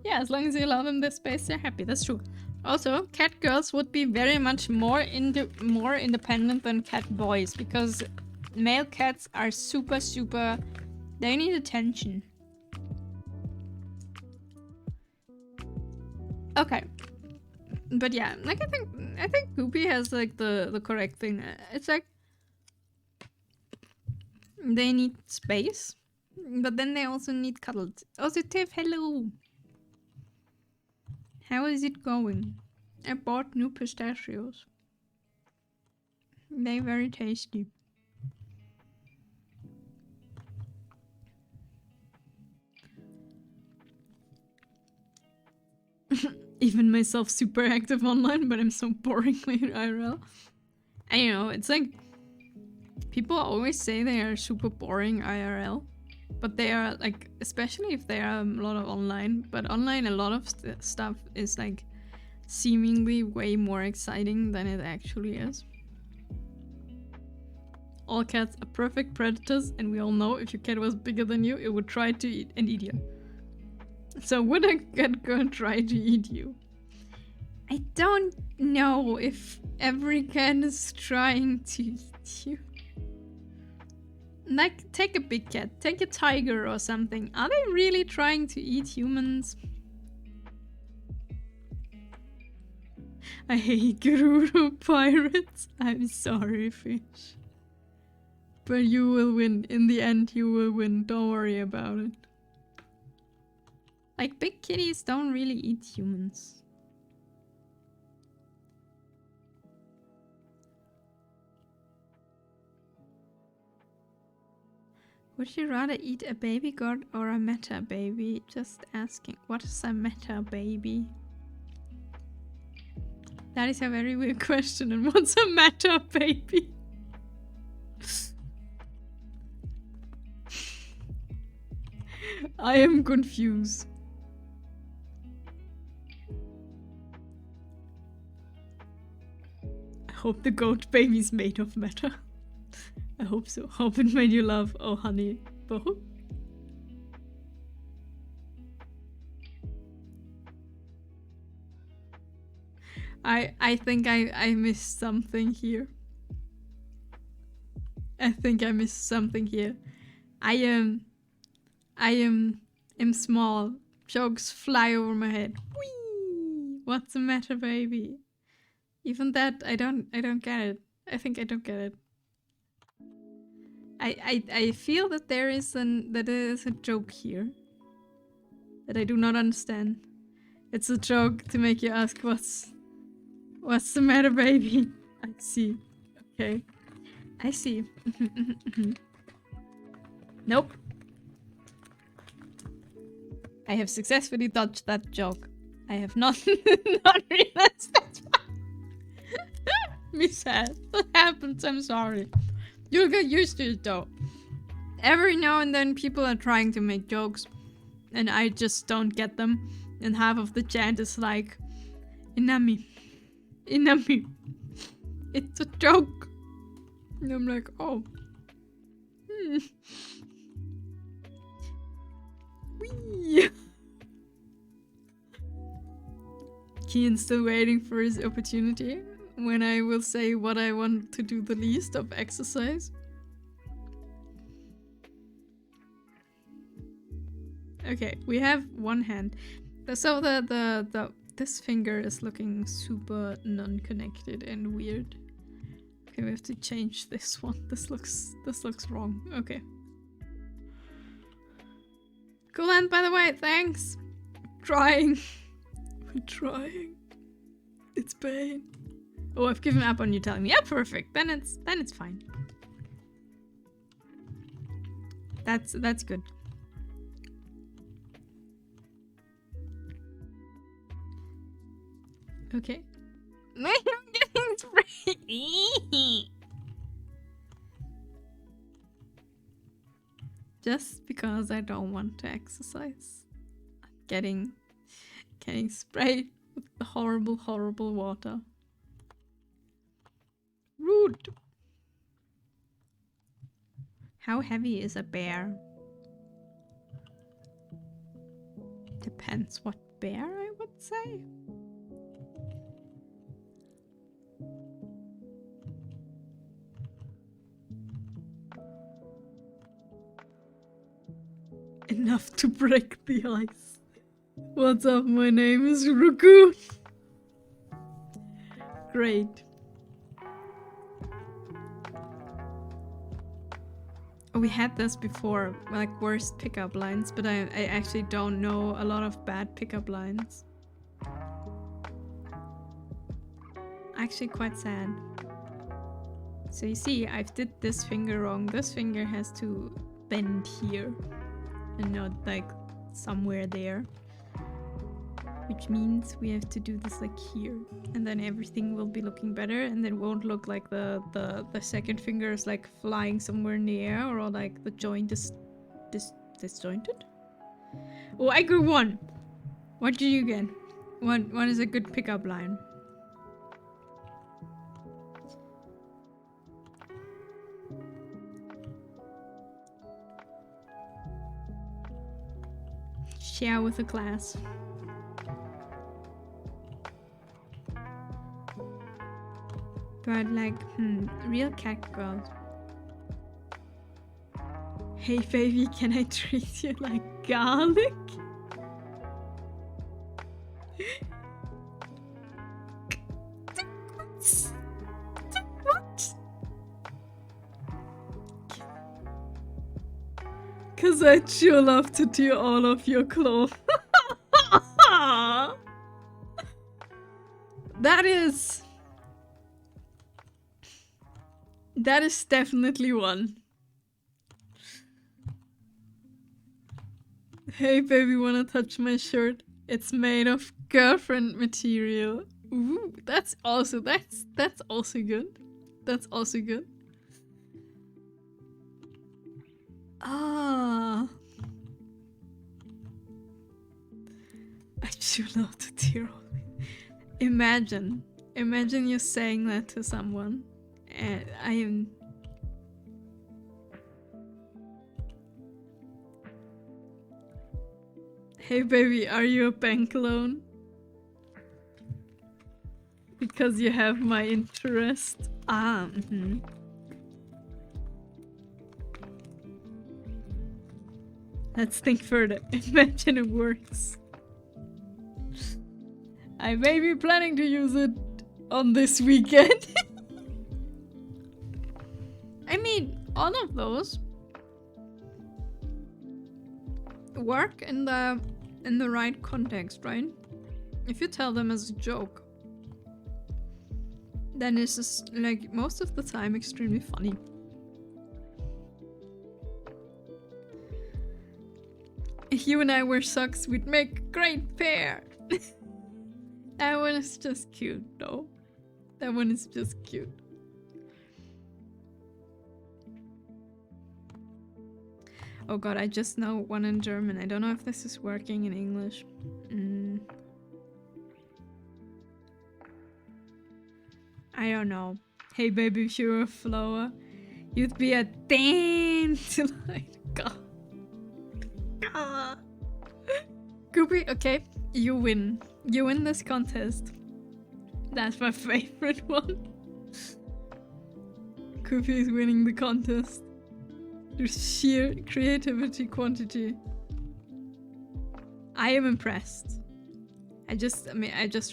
Speaker 1: Yeah, as long as you allow them their space, they're happy. That's true. Also, cat girls would be very much more independent than cat boys because male cats are super. They need attention. Okay, but yeah, like I think Poopy has like the correct thing. It's like they need space, but then they also need cuddles. Also, Tiff, hello. How is it going? I bought new pistachios. They're very tasty. Even myself super active online, but I'm so boringly in IRL. I know, it's like people always say they are super boring IRL, but they are like, especially if they are a lot of online, but online a lot of stuff is like seemingly way more exciting than it actually is. All cats are perfect predators, and we all know if your cat was bigger than you, it would try to eat you. So would a cat go and try to eat you? I don't know if every cat is trying to eat you. Like, take a big cat, take a tiger or something. Are they really trying to eat humans? I hate Gerudo pirates. I'm sorry, fish. But you will win. In the end, you will win. Don't worry about it. Like, big kitties don't really eat humans. Would you rather eat a baby god or a meta baby? Just asking. What is a meta baby? That is a very weird question. And what's a meta baby? I am confused. I hope the goat baby's made of meta. I hope so. Hope it made you laugh. Oh, honey. Bo? I think I missed something here. I think I missed something here. I am small. Jokes fly over my head. Whee! What's the matter, baby? Even that I don't get it. I think I don't get it. I feel that there is a joke here that I do not understand. It's a joke to make you ask what's the matter, baby? I see. Okay. I see. Nope. I have successfully dodged that joke. I have not not realized that. Me sad. That happens, I'm sorry. You'll get used to it though. Every now and then people are trying to make jokes and I just don't get them. And half of the chat is like, Inami. Inami. It's a joke. And I'm like, oh. Whee. Kian's still waiting for his opportunity when I will say what I want to do the least of exercise. Okay, we have one hand. So this finger is looking super non-connected and weird. Okay, we have to change this one. This looks wrong. Okay. Cool hand, by the way, thanks. Trying. We're trying. It's pain. Oh, I've given up on you telling me. Yeah, perfect. Then it's fine. That's good. Okay. I'm getting sprayed. Just because I don't want to exercise. I'm getting sprayed with the horrible, horrible water. Rude. How heavy is a bear? Depends what bear, I would say. Enough to break the ice. What's up? My name is Ruku. Great. We had this before, like worst pickup lines, but I actually don't know a lot of bad pickup lines. Actually quite sad. So you see, I've did this finger wrong. This finger has to bend here and not like somewhere there. Which means we have to do this like here. And then everything will be looking better, and it won't look like the second finger is like flying somewhere in the air, or like the joint is disjointed. Oh, I got one! What did you get? One is a good pickup line. Share with the class. But like, real cat girls. Hey baby, can I treat you like garlic? What? Cause I'd sure love to do all of your clothes. That is definitely one. Hey baby, wanna touch my shirt? It's made of girlfriend material. Ooh, that's also good. That's also good. Ah. I sure love to tear all. Imagine you saying that to someone. And I am. Hey baby, are you a bank loan? Because you have my interest. Ah, Let's think further. Imagine it works. I may be planning to use it on this weekend. I mean, all of those work in the right context, right? If you tell them as a joke, then it's just like most of the time extremely funny. If you and I wear socks, we'd make a great pair. That one is just cute, though. That one is just cute. Oh god, I just know one in German. I don't know if this is working in English. I don't know. Hey baby, if you were a flower, you'd be a dandelion. God. Goopy, okay, you win. You win this contest. That's my favorite one. Goopy is winning the contest. There's sheer creativity quantity. I am impressed. I just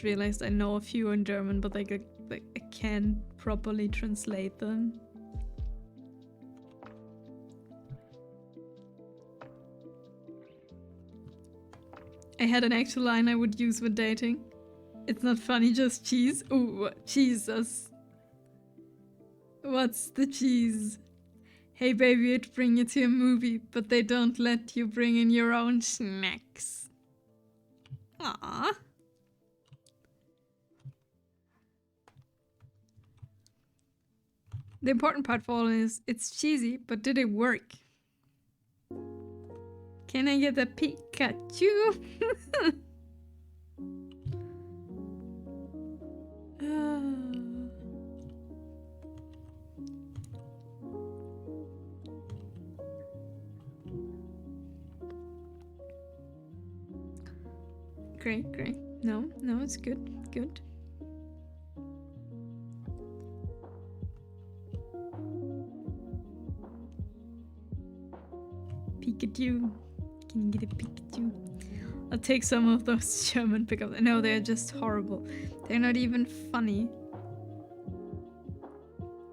Speaker 1: realized I know a few in German, but like I can't properly translate them. I had an actual line I would use when dating. It's not funny, just cheese. Ooh, Jesus. What's the cheese? Hey baby, I'd bring you to a movie, but they don't let you bring in your own snacks. Aww. The important part for all is, it's cheesy, but did it work? Can I get a Pikachu? Great, great. No, it's good, good. Pikachu. Can you get a Pikachu? I'll take some of those German pickups. No, they're just horrible. They're not even funny.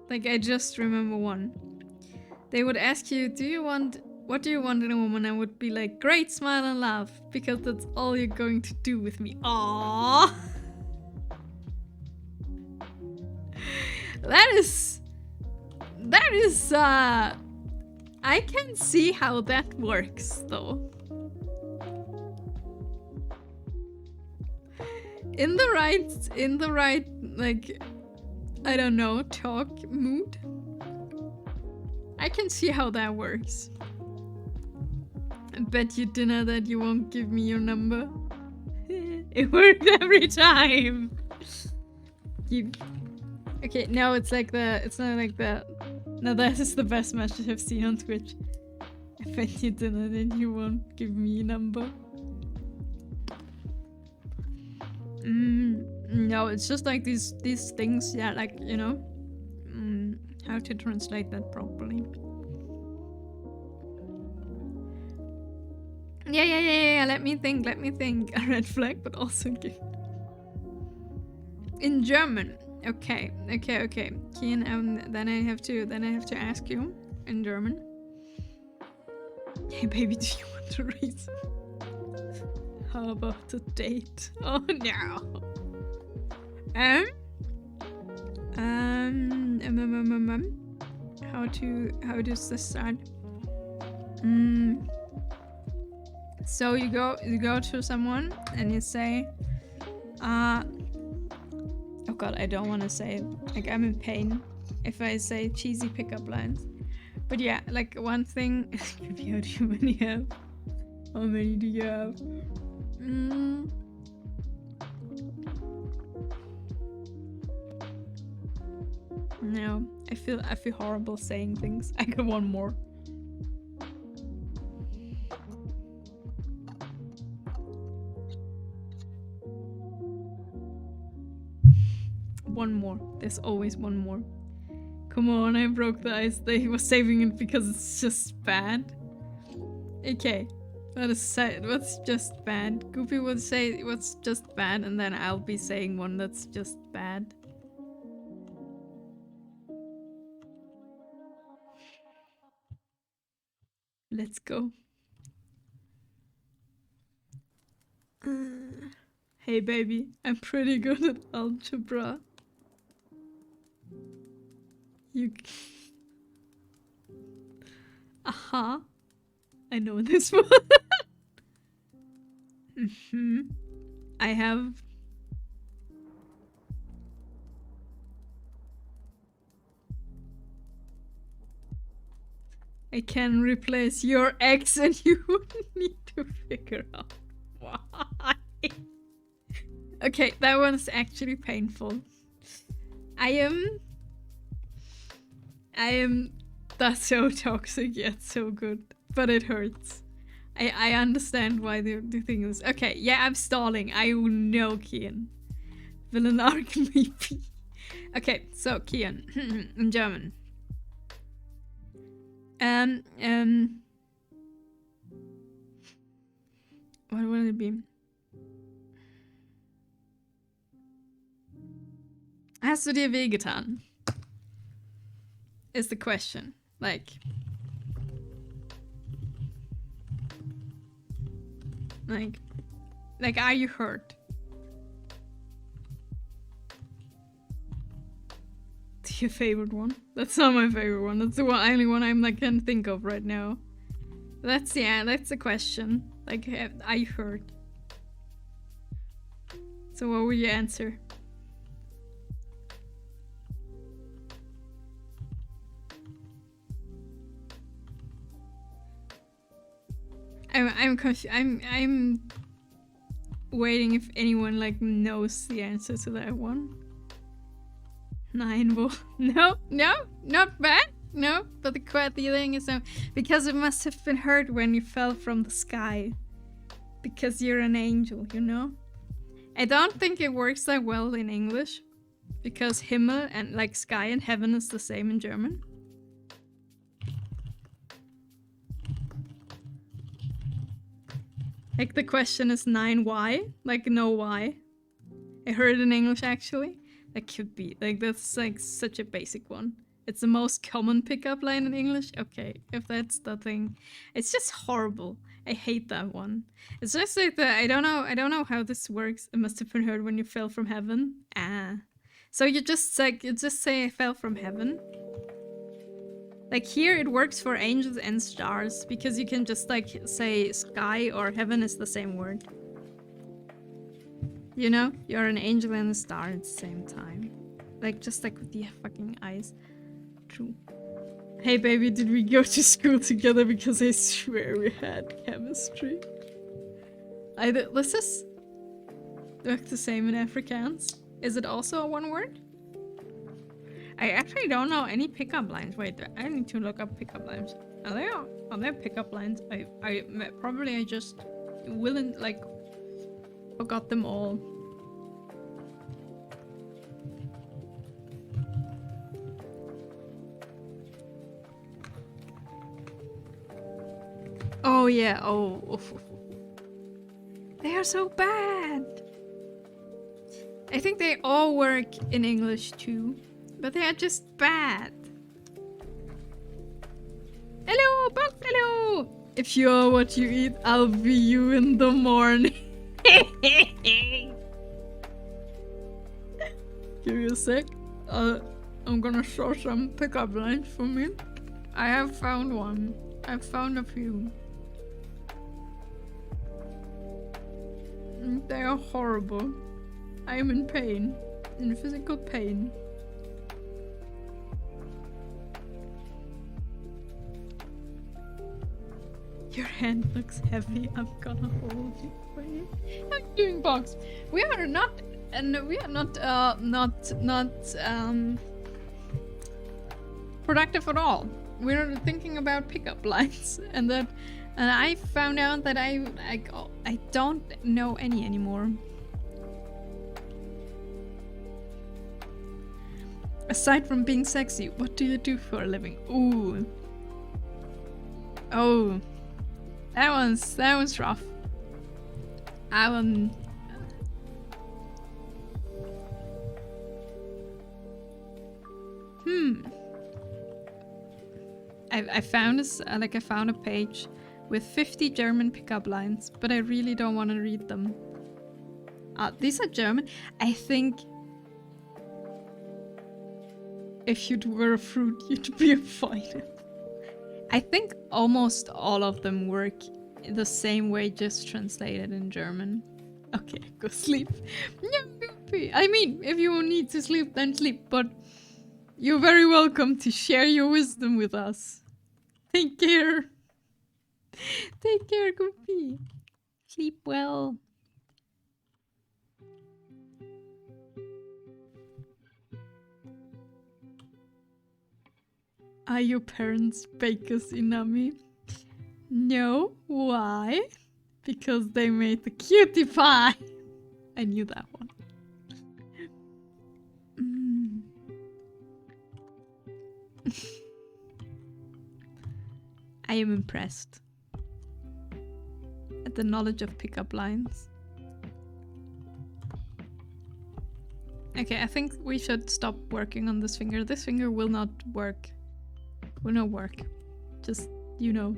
Speaker 1: Like, I just remember one. They would ask you, what do you want in a woman? I would be like, great smile and laugh, because that's all you're going to do with me. Aww. That is, I can see how that works, though. In the right, like, I don't know, talk mood, I can see how that works. I bet you dinner that you won't give me your number. It worked every time. Okay, no, it's not like that. No, that is the best message I've seen on Twitch. I bet you dinner that you won't give me your number. No, it's just like these things, yeah, like, you know, how to translate that properly. Yeah, let me think. A red flag, but also good. In German. Okay. Kian, then I have to ask you in German. Hey baby, do you want to read? How about a date? Oh no. How does this start? So you go to someone and you say, oh god, I don't want to say it. Like, I'm in pain if I say cheesy pickup lines. But yeah, like one thing. How many have? How many do you have? No, I feel horrible saying things. I got one more. One more. There's always one more. Come on, I broke the ice. They were saving it because it's just bad. Okay. What's just bad? Goopy would say what's just bad, and then I'll be saying one that's just bad. Let's go. Hey baby, I'm pretty good at algebra. You... Aha. I know this one. I have... I can replace your ex and you wouldn't need to figure out why. Okay, that one's actually painful. I am that's so toxic yet so good, but it hurts. I understand why the thing is. Okay, yeah, I'm stalling. I know Kian. Villain arc maybe. Okay, so Kian in German. What would it be? Hast du dir wehgetan? Is the question. Like, are you hurt? Your favorite one? That's not my favorite one. That's the only one I'm like can think of right now. That's the question. Like, are you hurt? So what will you answer? I'm confused. I'm waiting if anyone like knows the answer to that one. No, not bad. No, but the thing is because it must have been hurt when you fell from the sky. Because you're an angel, you know? I don't think it works that well in English. Because Himmel and like sky and heaven is the same in German. Like the question is 9 why? Like no why. I heard it in English actually. That could be. Like that's like such a basic one. It's the most common pickup line in English. Okay, if that's the thing. It's just horrible. I hate that one. It's just like the I don't know how this works. It must have been heard when you fell from heaven. Ah. So you just say I fell from heaven. Like here it works for angels and stars because you can just like say sky or heaven is the same word. You know, you're an angel and a star at the same time. Like just like with the fucking eyes. True. Hey baby, did we go to school together? Because I swear we had chemistry. This is look the same in Afrikaans. Is it also a one word? I actually don't know any pickup lines. Wait, I need to look up pickup lines. Are there pickup lines? I just willing like forgot them all. Oh yeah. Oh. They are so bad. I think they all work in English too. But they are just bad. Hello, hello! If you're what you eat, I'll be you in the morning. Give me a sec. I'm gonna show some pickup lines for me. I have found one. I've found a few. They are horrible. I am in pain. In physical pain. Your hand looks heavy. I'm gonna hold you for you. I'm doing box. We are not productive at all. We're thinking about pickup lines, and I found out that I don't know any anymore. Aside from being sexy, what do you do for a living? Ooh. Oh. That one's rough. I found this I found a page with 50 German pickup lines, but I really don't want to read them. These are German. I think if you were a fruit, you'd be a vine. I think almost all of them work the same way, just translated in German. Okay, go sleep. I mean, if you need to sleep, then sleep, but you're very welcome to share your wisdom with us. Take care. Take care, Goofy. Sleep well. Are your parents bakers, Inami? No. Why? Because they made the cutie pie. I knew that one. I am impressed at the knowledge of pickup lines. Okay, I think we should stop working on this finger. This finger will not work. Will not work. Just, you know,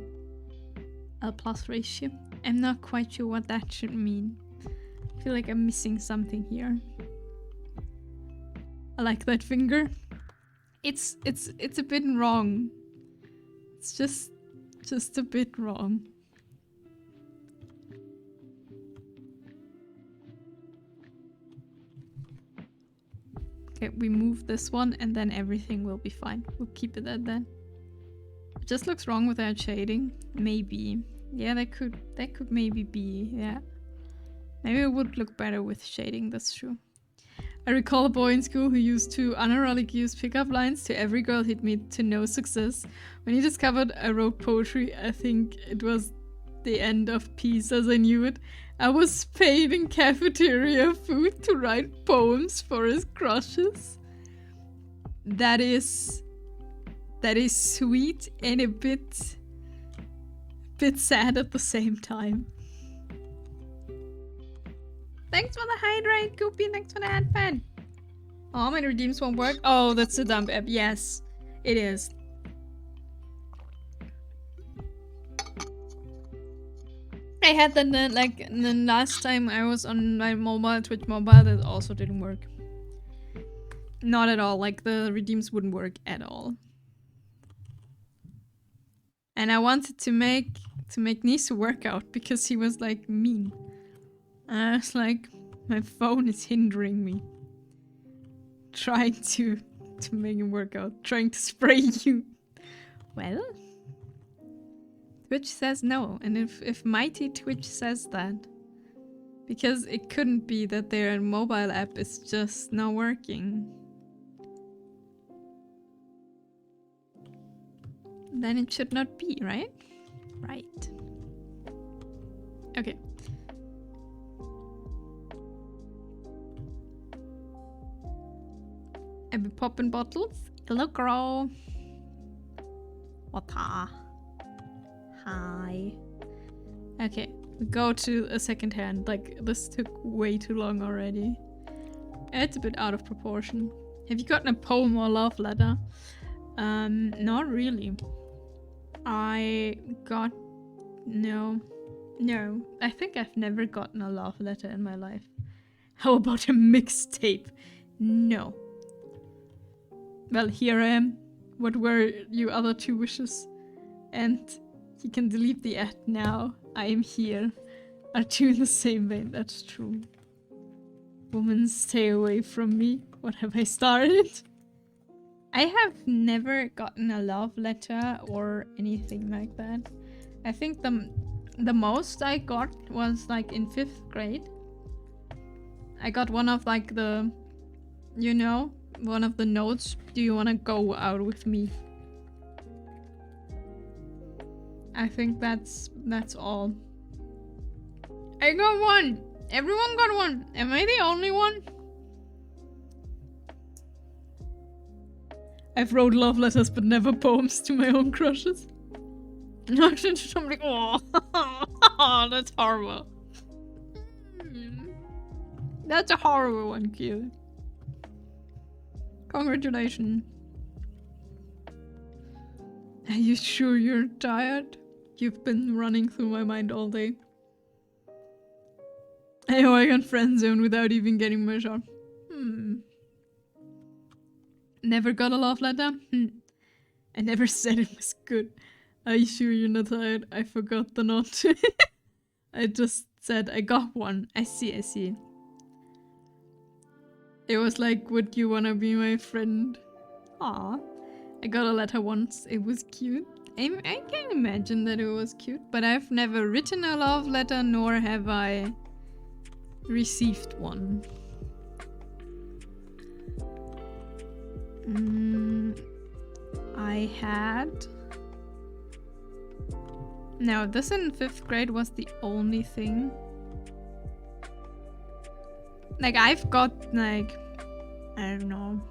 Speaker 1: a plus ratio. I'm not quite sure what that should mean. I feel like I'm missing something here. I like that finger. It's a bit wrong. It's just a bit wrong. Okay, we move this one and then everything will be fine. We'll keep it at that. It just looks wrong without shading. Maybe. Yeah, that could maybe be, yeah. Maybe it would look better with shading, that's true. I recall a boy in school who used to unironically use pickup lines to every girl he'd meet to no success. When he discovered I wrote poetry, I think it was the end of peace as I knew it. I was paid in cafeteria food to write poems for his crushes. That is sweet and a bit sad at the same time. Thanks for the hydrate, Goopy. Thanks for the advent. Oh, my redeems won't work. Oh, that's the dump app. Yes, it is. I had that like the last time I was on my mobile, Twitch mobile, that also didn't work. Not at all. Like the redeems wouldn't work at all. And I wanted to make Nisu work out because he was like mean. And I was like, my phone is hindering me. Trying to make him work out. Trying to spray you. Well, Twitch says no. And if Mighty Twitch says that, because it couldn't be that their mobile app is just not working, then it should not be, right? Right. Okay. I be popping bottles. Hello, girl. Water. Hi. Okay, we go to a second hand. Like, this took way too long already. It's a bit out of proportion. Have you gotten a poem or love letter? Not really. I got... No. No. I think I've never gotten a love letter in my life. How about a mixtape? No. Well, here I am. What were your other two wishes? And you can delete the ad now. I am here. Are two in the same vein, that's true. Woman, stay away from me. What have I started? I have never gotten a love letter or anything like that. I think the most I got was like in 5th grade. I got one of like the, you know, one of the notes. Do you want to go out with me? I think that's all. I got one. Everyone got one. Am I the only one? I've wrote love letters but never poems to my own crushes. Not to somebody. Oh, that's horrible. That's a horrible one, cute. Congratulations. Are you sure you're tired? You've been running through my mind all day. I know I got friend zone without even getting my shot. Never got a love letter? I never said it was good. Are you sure you're not tired? I forgot the note. I just said I got one. I see. It was like, would you wanna be my friend? Aw. I got a letter once. It was cute. I can imagine that it was cute, but I've never written a love letter, nor have I received one. I had... No, this in 5th grade was the only thing. Like, I've got, like... I don't know.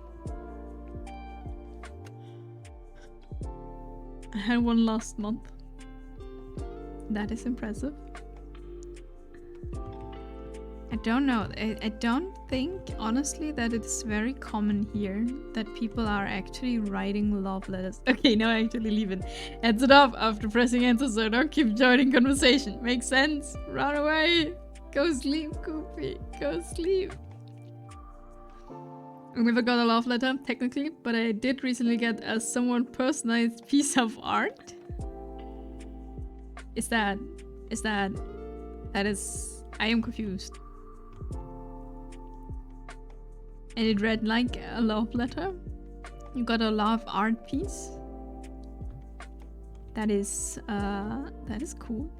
Speaker 1: I had one last month. That is impressive. I don't know. I don't think, honestly, that it's very common here that people are actually writing love letters. Okay, now I actually leave it. Ends it off after pressing enter, so don't keep joining conversation. Makes sense? Run away! Go sleep, Goofy. Go sleep. I never got a love letter, technically, but I did recently get a somewhat personalized piece of art. That is... I am confused. And it read like a love letter. You got a love art piece. That is cool.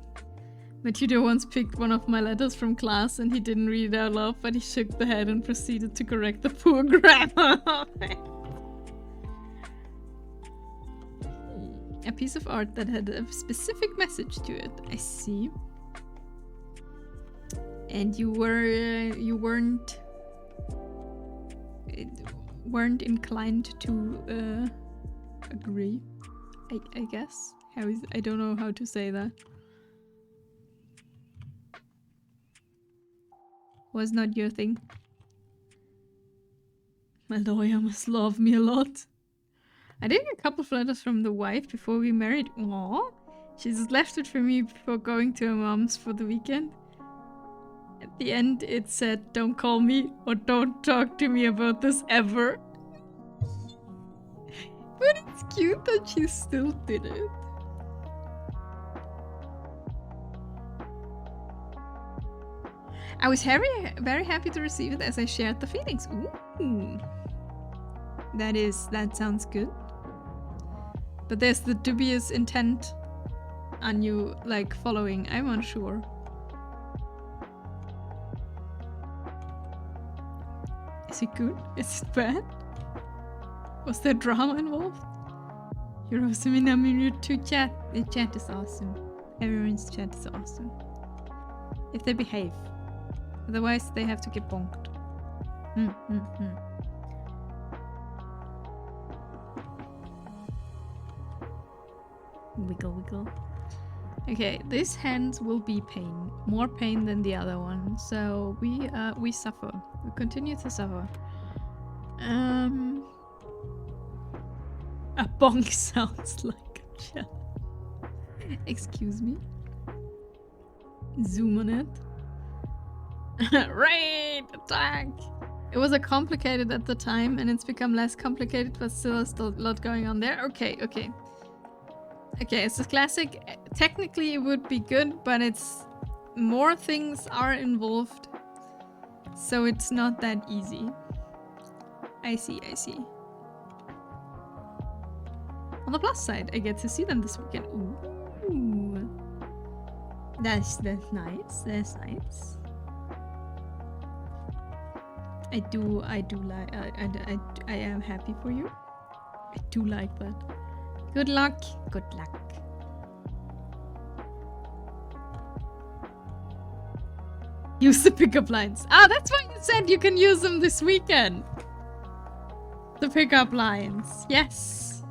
Speaker 1: Matilda once picked one of my letters from class and he didn't read it out loud, but he shook the head and proceeded to correct the poor grammar. A piece of art that had a specific message to it. I see. And you weren't inclined to agree. I guess. I don't know how to say that. Was not your thing. My lawyer must love me a lot. I did get a couple of letters from the wife before we married. Aww. She just left it for me before going to her mom's for the weekend. At the end, it said, "Don't call me or don't talk to me about this ever." But it's cute that she still did it. I was very happy to receive it as I shared the feelings. Ooh. That sounds good. But there's the dubious intent on you, like, following. I'm unsure. Is it good? Is it bad? Was there drama involved? You're awesome in a minute to chat. The chat is awesome. Everyone's chat is awesome. If they behave. Otherwise, they have to get bonked. Wiggle, wiggle. Okay, this hand will be pain. More pain than the other one. So we suffer. We continue to suffer. A bonk sounds like a chat. Excuse me. Zoom on it. Raid! Attack! It was a complicated at the time and it's become less complicated, but still a lot going on there. Okay, okay. Okay, it's a classic. Technically it would be good, but it's more things are involved. So it's not that easy. I see, I see. On the plus side, I get to see them this weekend. Ooh. That's nice. That's nice. I am happy for you. I do like that. Good luck. Good luck. Use the pickup lines. Ah, that's why you said you can use them this weekend. The pickup lines. Yes.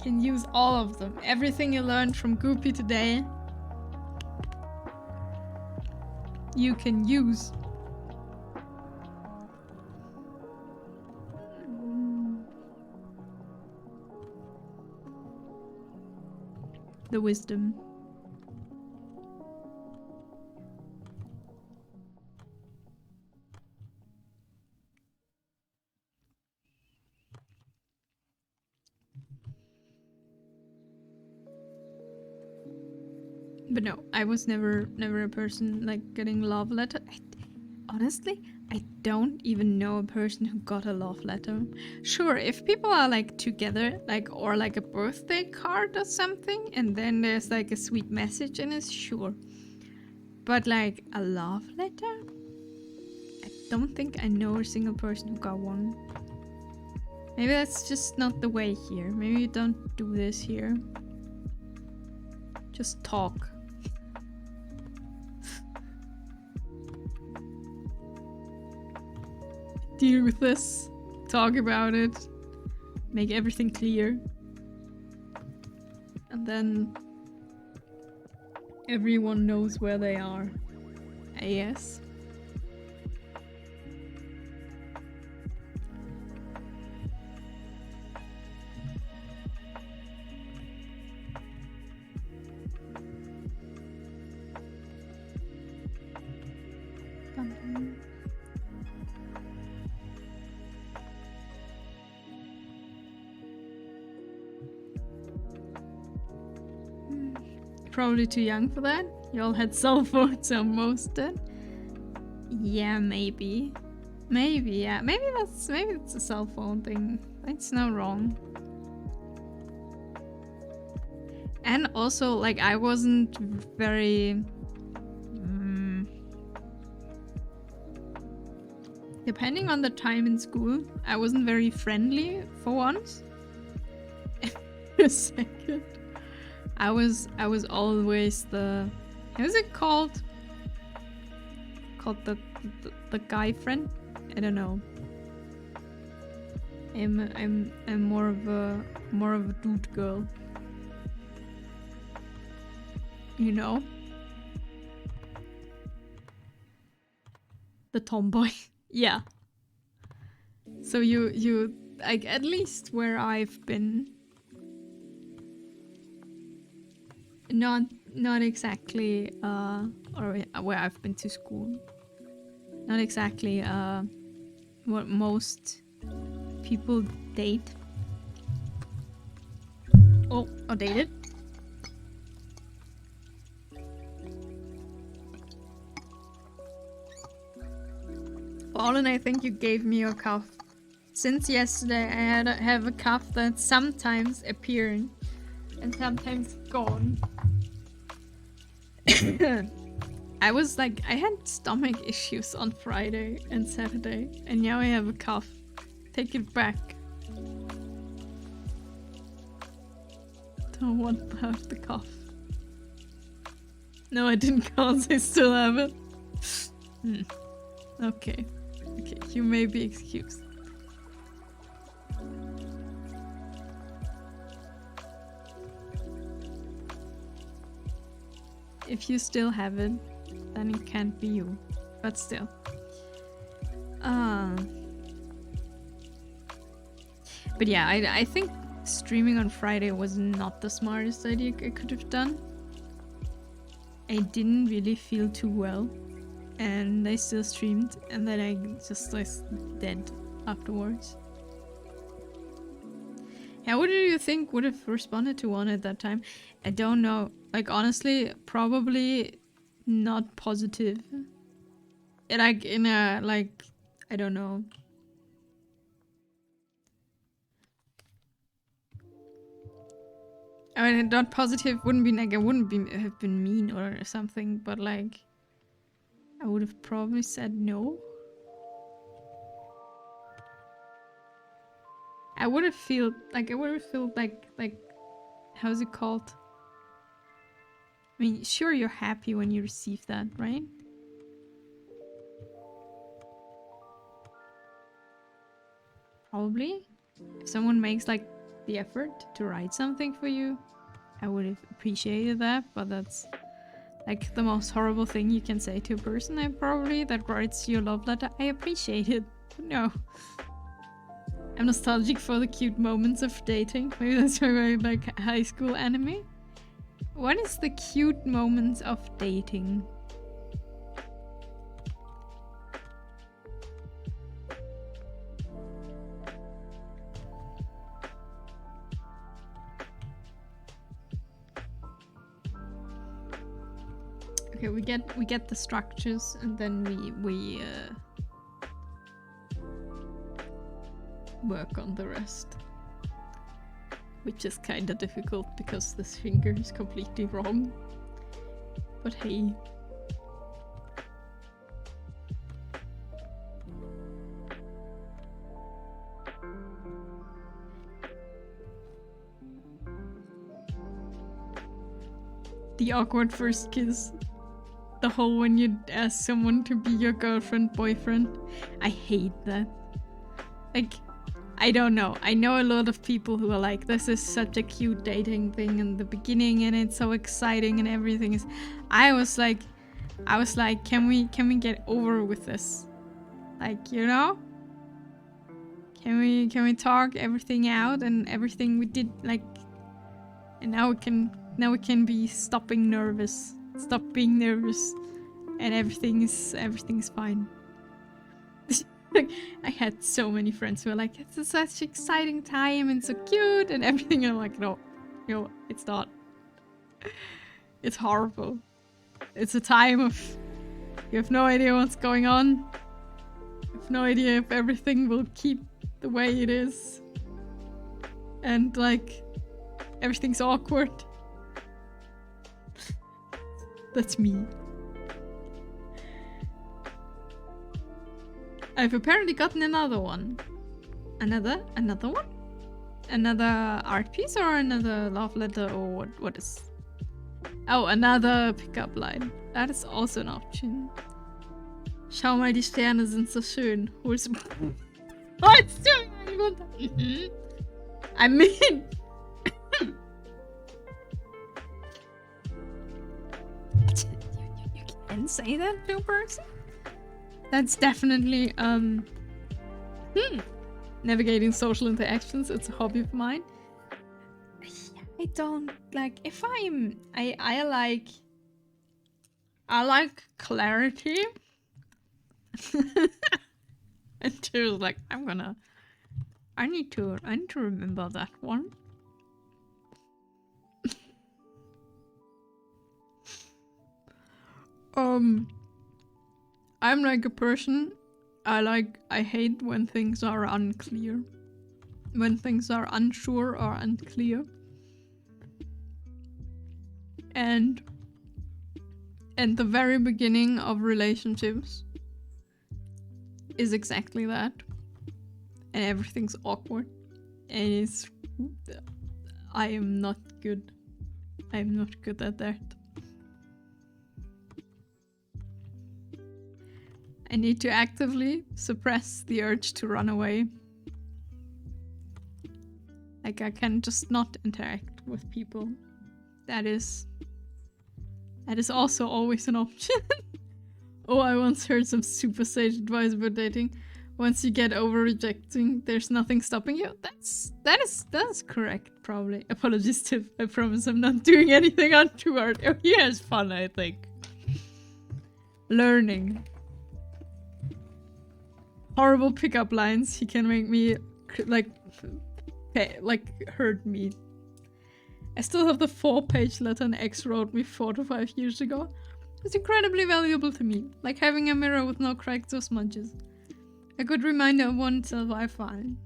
Speaker 1: Can use all of them. Everything you learned from Goopy today, you can use. The wisdom. But no, I was never a person like getting love letter. Honestly, I don't even know a person who got a love letter. Sure, if people are like together, like, or like a birthday card or something, and then there's like a sweet message in it, sure. But like a love letter? I don't think I know a single person who got one. Maybe that's just not the way here. Maybe you don't do this here. Just talk. Deal with this. Talk about it. Make everything clear. And then everyone knows where they are. Yes. Probably too young for that. You all had cell phones almost then. Yeah, maybe. Maybe, yeah. Maybe it's a cell phone thing. It's not wrong. And also, like, I wasn't very... depending on the time in school, I wasn't very friendly for once. A second. I was always the... how is it called? Called the guy friend? I don't know. I'm more of a dude girl. You know? The tomboy. Yeah. So you like, at least where I've been, not exactly or where I've been to school, not exactly what most people date. Or dated. Fallen, I think you gave me your cough. Since yesterday, I have a cough that's sometimes appearing and sometimes gone. I was like, I had stomach issues on Friday and Saturday, and now I have a cough. Take it back. Don't want to have the cough. No, I didn't cause, I still have it. Okay. Okay, you may be excused. If you still have it, then it can't be you. But still. But yeah, I think streaming on Friday was not the smartest idea I could have done. I didn't really feel too well. And I still streamed, and then I just was dead afterwards. Yeah, what do you think would have responded to one at that time? I don't know. Like, honestly, probably not positive. Like, in a, like, I don't know. I mean, not positive wouldn't be like, I wouldn't have been mean or something, but like, I would have probably said no. I would have felt like, how's it called? I mean, sure, you're happy when you receive that, right? Probably. If someone makes like the effort to write something for you, I would have appreciated that, but that's like the most horrible thing you can say to a person, that writes you a love letter. I appreciate it. No. I'm nostalgic for the cute moments of dating. Maybe that's why I like high school anime. What is the cute moments of dating? Okay, we get the structures, and then we work on the rest. Which is kinda difficult because this finger is completely wrong. But hey. The awkward first kiss. The whole when you ask someone to be your girlfriend, boyfriend. I hate that. Like, I don't know. I know a lot of people who are like, this is such a cute dating thing in the beginning and it's so exciting and everything is. I was like, can we get over with this? Like, you know? Can we talk everything out and everything we did, like, and now we can be stop being nervous, and everything's fine. I had so many friends who were like, it's such an exciting time and so cute and everything, and I'm like, no, it's not. It's horrible. It's a time of, you have no idea what's going on. You have no idea if everything will keep the way it is. And like, everything's awkward. That's me. I've apparently gotten another one. Another one? Another art piece or another love letter or what is? Oh, another pickup line. That is also an option. Schau mal, die Sterne sind so schön. Hol's. Oh, it's doing it. I mean. You can say that to a person? That's definitely navigating social interactions. It's a hobby of mine. I don't like if I like clarity. And she was like, I need to remember that one. I'm like a person, I hate when things are unclear. When things are unsure or unclear. And the very beginning of relationships is exactly that. And everything's awkward. And I am not good. I'm not good at that. I need to actively suppress the urge to run away. Like, I can just not interact with people. That is also always an option. Oh, I once heard some super sage advice about dating. Once you get over rejecting, there's nothing stopping you. That's correct, probably. Apologies, Tiff. I promise I'm not doing anything untoward. Oh, he has fun, I think. Learning. Horrible pickup lines. He can make me like hurt me. I still have the 4-page letter an ex wrote me 4 to 5 years ago. It's incredibly valuable to me, like having a mirror with no cracks or smudges. A good reminder of oneself, I find.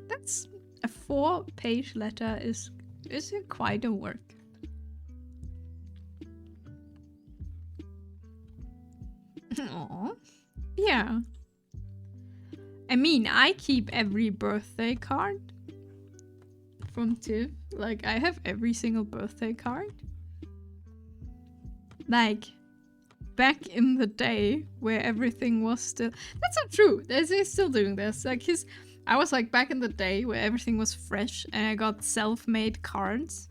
Speaker 1: That's a 4-page letter is quite a work. Aww. Yeah. I mean, I keep every birthday card from Tiff. Like, I have every single birthday card. Like, back in the day where everything was still... That's not true. He's still doing this. Like, I was like back in the day where everything was fresh and I got self-made cards.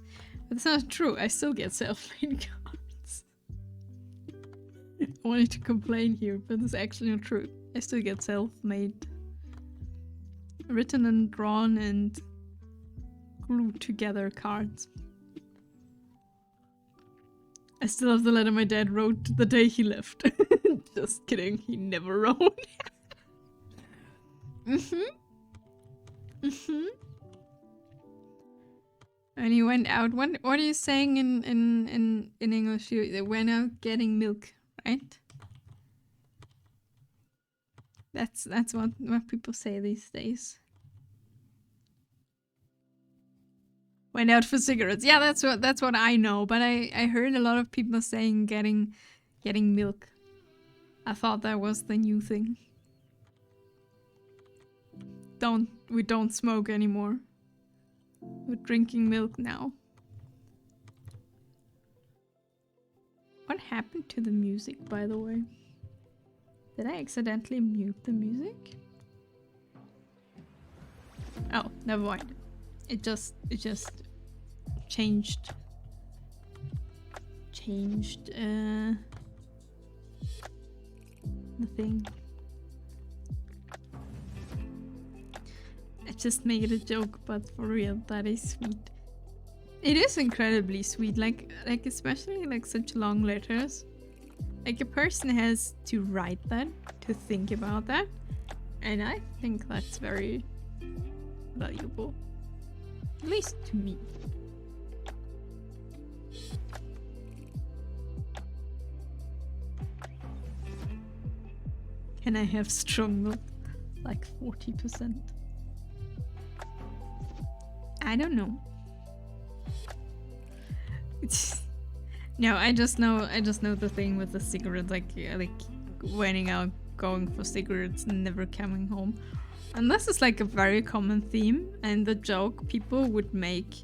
Speaker 1: But that's not true. I still get self-made cards. I wanted to complain here, but it's actually not true. I still get self-made, written and drawn and glued together cards. I still have the letter my dad wrote the day he left. Just kidding, he never wrote. And he went out. What are you saying in English? They went out getting milk, right? That's what people say these days. Went out for cigarettes. Yeah, that's what I know. But I heard a lot of people saying getting milk. I thought that was the new thing. We don't smoke anymore. We're drinking milk now. What happened to the music, by the way? Did I accidentally mute the music? Oh, never mind. It just changed the thing. I just made it a joke, but for real, that is sweet. It is incredibly sweet, like especially like such long letters. Like a person has to write that, to think about that, and I think that's very valuable. At least to me. Can I have strong milk? Like 40%? I don't know. No, I just know the thing with the cigarettes, like went out, going for cigarettes, and never coming home. And this is like a very common theme, and the joke people would make,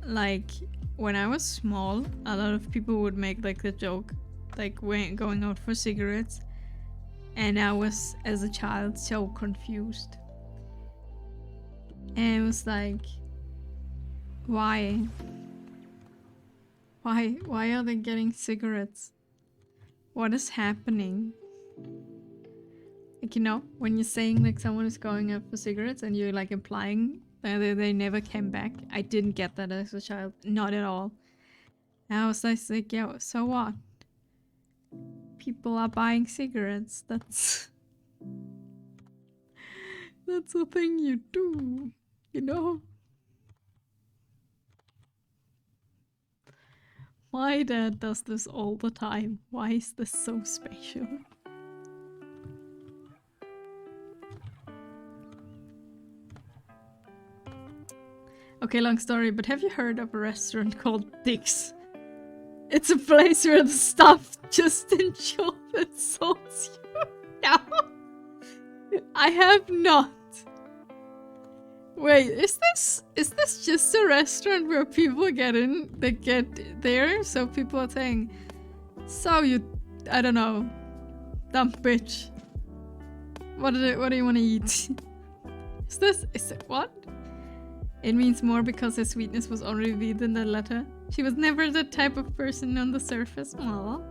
Speaker 1: like when I was small, a lot of people would make like the joke, like when going out for cigarettes, and I was as a child so confused. And it was like, why are they getting cigarettes? What is happening? Like, you know, when you're saying like someone is going up for cigarettes and you're like implying that they never came back. I didn't get that as a child. Not at all. And I was like, yeah, so what? People are buying cigarettes. That's a thing you do, you know? My dad does this all the time. Why is this so special? Okay, long story, but have you heard of a restaurant called Dick's? It's a place where the staff just enjoy insults you. No! I have not. Wait, is this just a restaurant where people get in, they get there, so people are saying, so you, I don't know, dumb bitch. What do you want to eat? Is it what? It means more because her sweetness was already revealed in the letter. She was never that type of person on the surface. Aww.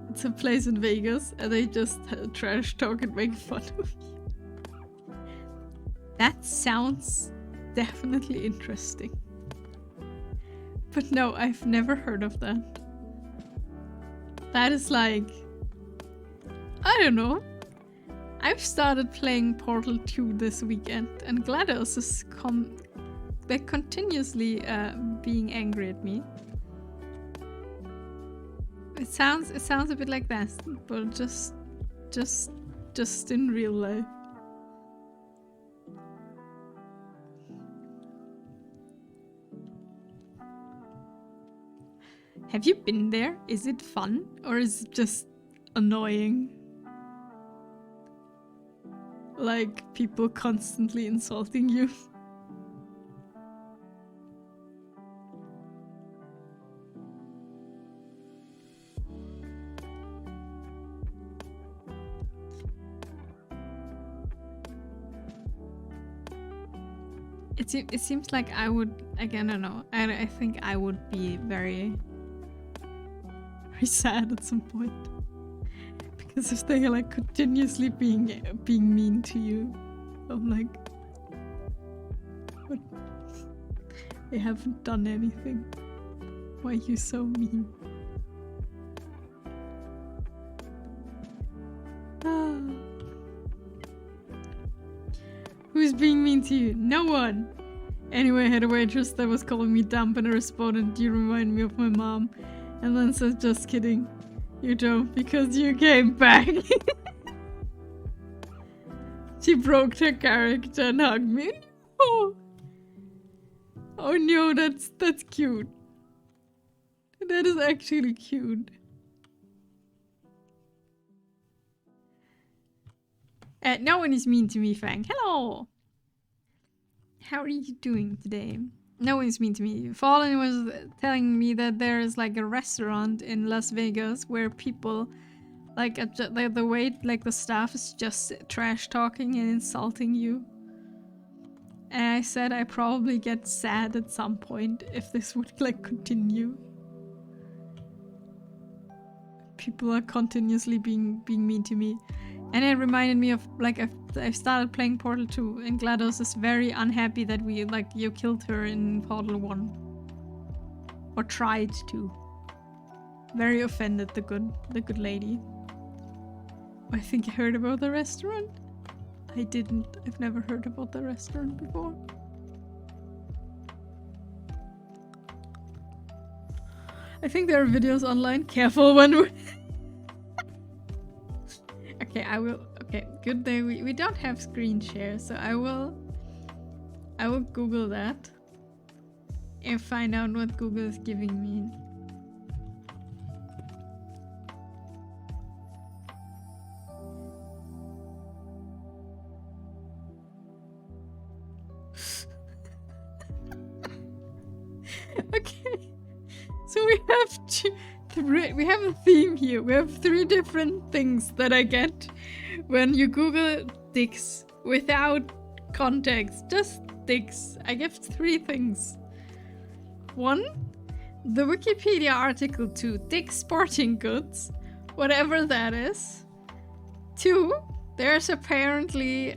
Speaker 1: It's a place in Vegas, and they just trash talk and make fun of you. That sounds definitely interesting. But no, I've never heard of that. That is like... I don't know. I've started playing Portal 2 this weekend, and GLaDOS is continuously being angry at me. It sounds a bit like that, but just in real life. Have you been there? Is it fun or is it just annoying? Like people constantly insulting you. It seems like I would, again, I don't know, I think I would be very sad at some point. Because if they are like continuously being mean to you, I'm like, what? They haven't done anything. Why are you so mean? Ah. Who's being mean to you? No one! Anyway, I had a waitress that was calling me dumb and I responded, you remind me of my mom. And then said, just kidding. You don't, because you came back. She broke her character and hugged me. Oh, oh no, that's cute. That is actually cute. No one is mean to me, Fang. Hello! How are you doing today? No one is mean to me. Fallen was telling me that there is like a restaurant in Las Vegas where people, like the way like the staff is just trash talking and insulting you. And I said I probably get sad at some point if this would like continue. People are continuously being mean to me. And it reminded me of like I started playing Portal 2 and GLaDOS is very unhappy that you killed her in Portal 1. Or tried to. Very offended, the good lady. I think you heard about the restaurant? I didn't. I've never heard about the restaurant before. I think there are videos online. Careful when we... Okay, I will. Okay, good day. We don't have screen share, so I will Google that and find out what Google is giving me. Okay, so we have a theme here. We have 3 different things that I get when you Google dicks without context. Just dicks. I get 3 things. 1, the Wikipedia article 2, dick sporting goods, whatever that is. 2, there's apparently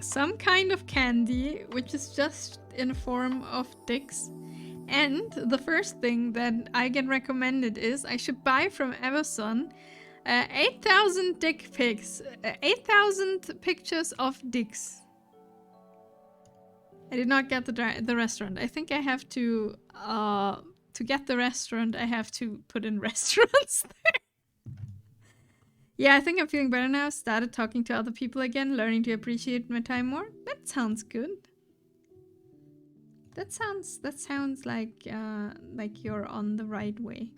Speaker 1: some kind of candy which is just in form of dicks. And the first thing that I get recommended is I should buy from Amazon 8,000 dick pics, 8,000 pictures of dicks. I did not get the restaurant. I think I have to get the restaurant, I have to put in restaurants there. Yeah, I think I'm feeling better now. Started talking to other people again, learning to appreciate my time more. That sounds good. That sounds like you're on the right way.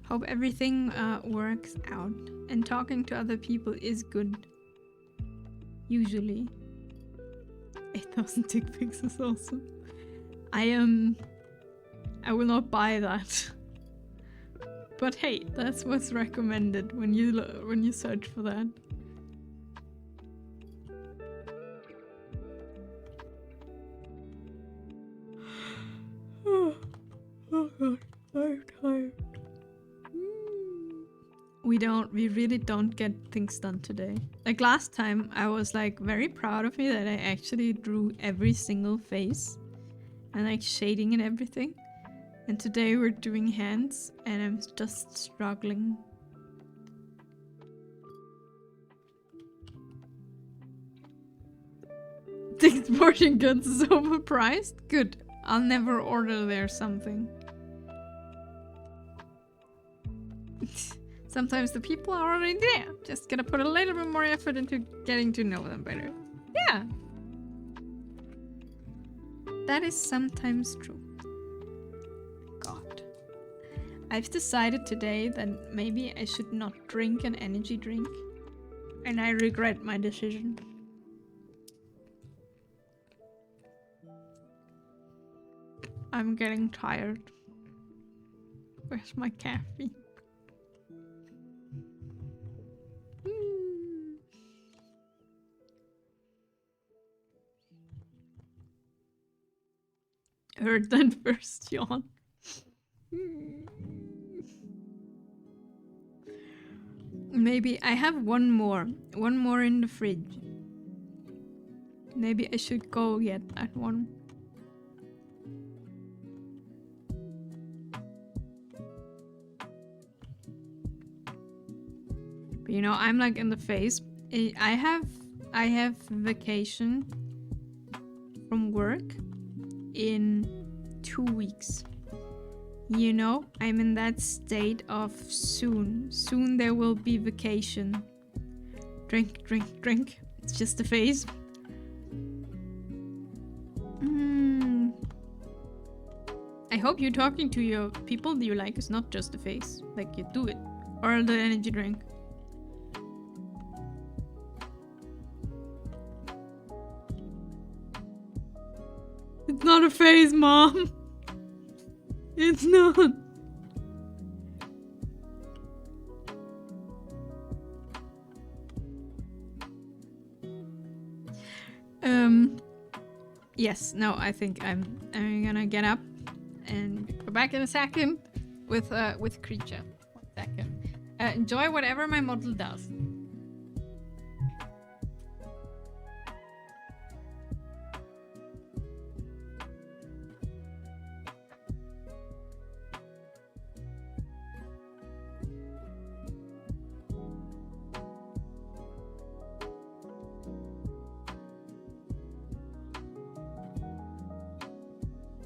Speaker 1: Hope everything works out. And talking to other people is good. Usually. 8,000 dick pics is awesome. I will not buy that. But hey, that's what's recommended when you search for that. Oh god, I'm tired. We really don't get things done today. Like last time, I was like very proud of me that I actually drew every single face and like shading and everything. And today we're doing hands and I'm just struggling. Think sporting goods is overpriced? Good. I'll never order there something. Sometimes the people are already there. Just gotta put a little bit more effort into getting to know them better. Yeah. That is sometimes true. God. I've decided today that maybe I should not drink an energy drink. And I regret my decision. I'm getting tired. Where's my caffeine? Heard that first yawn. Maybe I have one more in the fridge. Maybe I should go get that one. But you know, I'm like in the phase. I have vacation from work in 2 weeks. You know, I'm in that state of soon. Soon there will be vacation. Drink, drink, drink. It's just a phase. I hope you're talking to your people that you like is not just a phase. Like you do it. Or the energy drink. It's not a phase, Mom. It's not. Yes, no, I think I'm gonna get up and go back in a second with Creature. 1 second. Enjoy whatever my model does.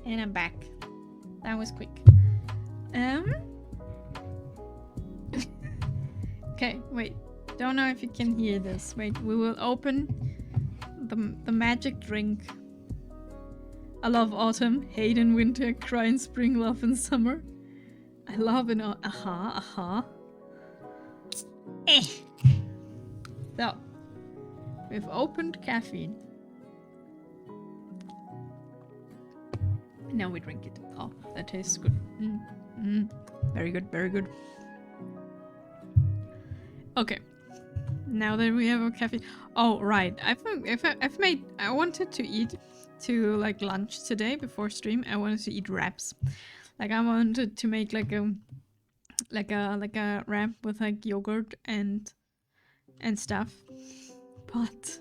Speaker 1: And I'm back. That was quick. Okay, wait. Don't know if you can hear this. Wait, we will open the magic drink. I love autumn, hate in winter, cry in spring, love in summer. I love in So, we've opened caffeine. Now we drink it. Oh, that tastes good. Very good, very good. Okay. Now that we have our caffeine. Oh, right. I wanted to eat like lunch today before stream. I wanted to eat wraps. Like I wanted to make like like a wrap with like yogurt and stuff. But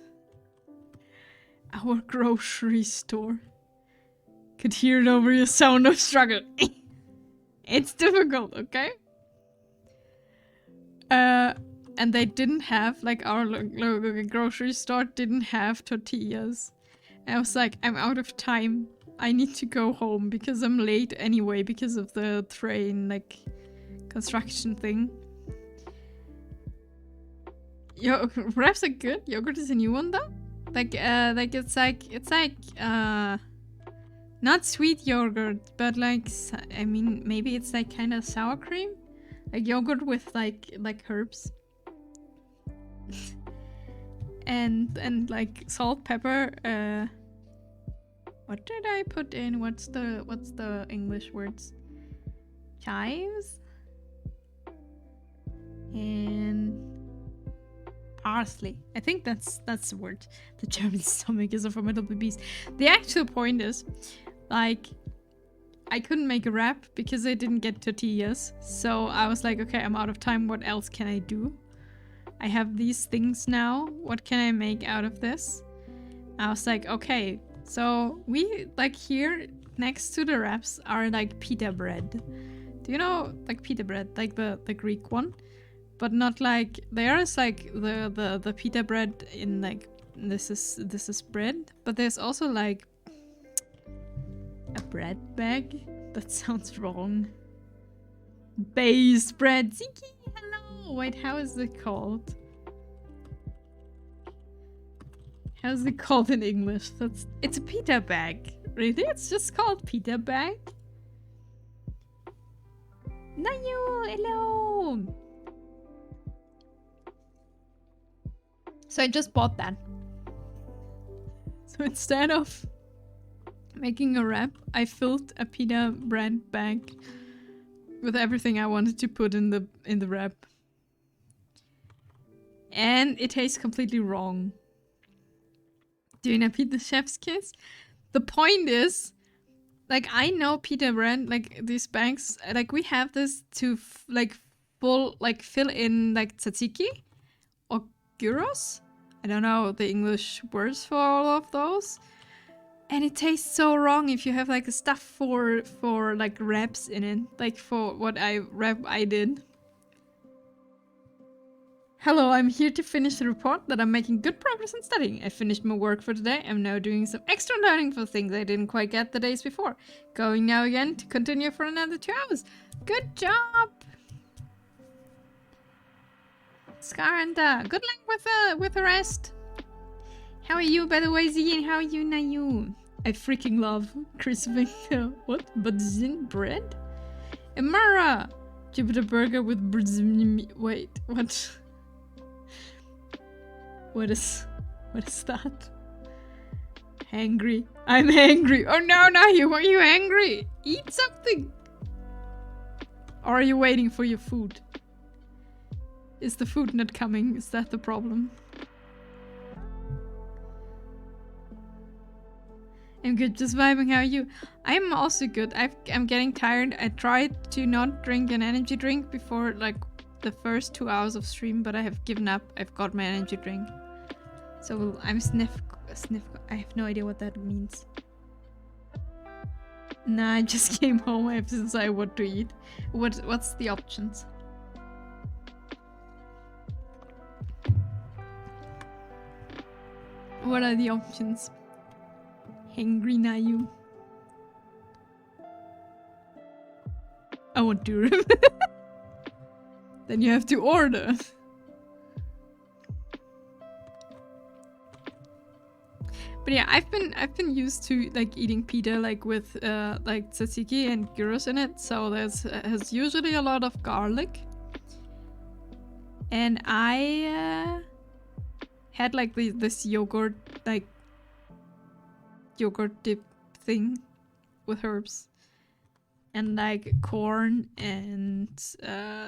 Speaker 1: our grocery store could hear it over your sound of struggle. It's difficult, okay? And they didn't have, like, our grocery store didn't have tortillas. And I was like, I'm out of time. I need to go home because I'm late anyway because of the train, like, construction thing. Wraps are good. Yogurt is a new one though. Like it's like not sweet yogurt, but like, I mean, maybe it's like kind of sour cream, like yogurt with like herbs, and like salt, pepper. What did I put in? What's the English words? Chives and parsley. I think that's the word. The German stomach is a formidable beast. The actual point is, like, I couldn't make a wrap because I didn't get tortillas. So I was like, okay, I'm out of time. What else can I do? I have these things now. What can I make out of this? I was like, okay. So we, like, here next to the wraps are like pita bread. Do you know, like, pita bread, like the Greek one? But not like, there is like the pita bread in like, this is bread, but there's also like a bread bag. That sounds wrong. Base bread. Ziki, hello. Wait, how is it called? How's it called in English? It's a pita bag. Really? It's just called pita bag? Nayu, hello. So I just bought that. So instead of making a wrap, I filled a pita bread bag with everything I wanted to put in the wrap. And it tastes completely wrong. Doing a pita chef's kiss? The point is, like, I know pita bread, like these bags, like we have this to fill in like tzatziki or gyros. I don't know the English words for all of those. And it tastes so wrong if you have like a stuff for like wraps in it. Like for what wrap I did. Hello, I'm here to finish the report that I'm making good progress in studying. I finished my work for today. I'm now doing some extra learning for things I didn't quite get the days before. Going now again to continue for another 2 hours. Good job! Skaranda, good luck with the rest. How are you, by the way, Zian? How are you, Nayu? I freaking love crisping. What? Badzin bread? Amara! Jupiter burger with brzim. Wait, what? What is that? Hangry. I'm angry. Oh no, Nayu, are you angry? Eat something! Or are you waiting for your food? Is the food not coming? Is that the problem? I'm good, just vibing. How are you? I'm also good. I'm getting tired. I tried to not drink an energy drink before like the first 2 hours of stream, but I have given up. I've got my energy drink. So I'm sniff. I have no idea what that means. Nah, I just came home. I have to decide what to eat. What's the options? What are the options? Hungry Nayu. I want durum. Then you have to order. But yeah, I've been used to like eating pita like with like tzatziki and gyros in it, so has usually a lot of garlic. And I had like this yogurt dip thing with herbs and like corn and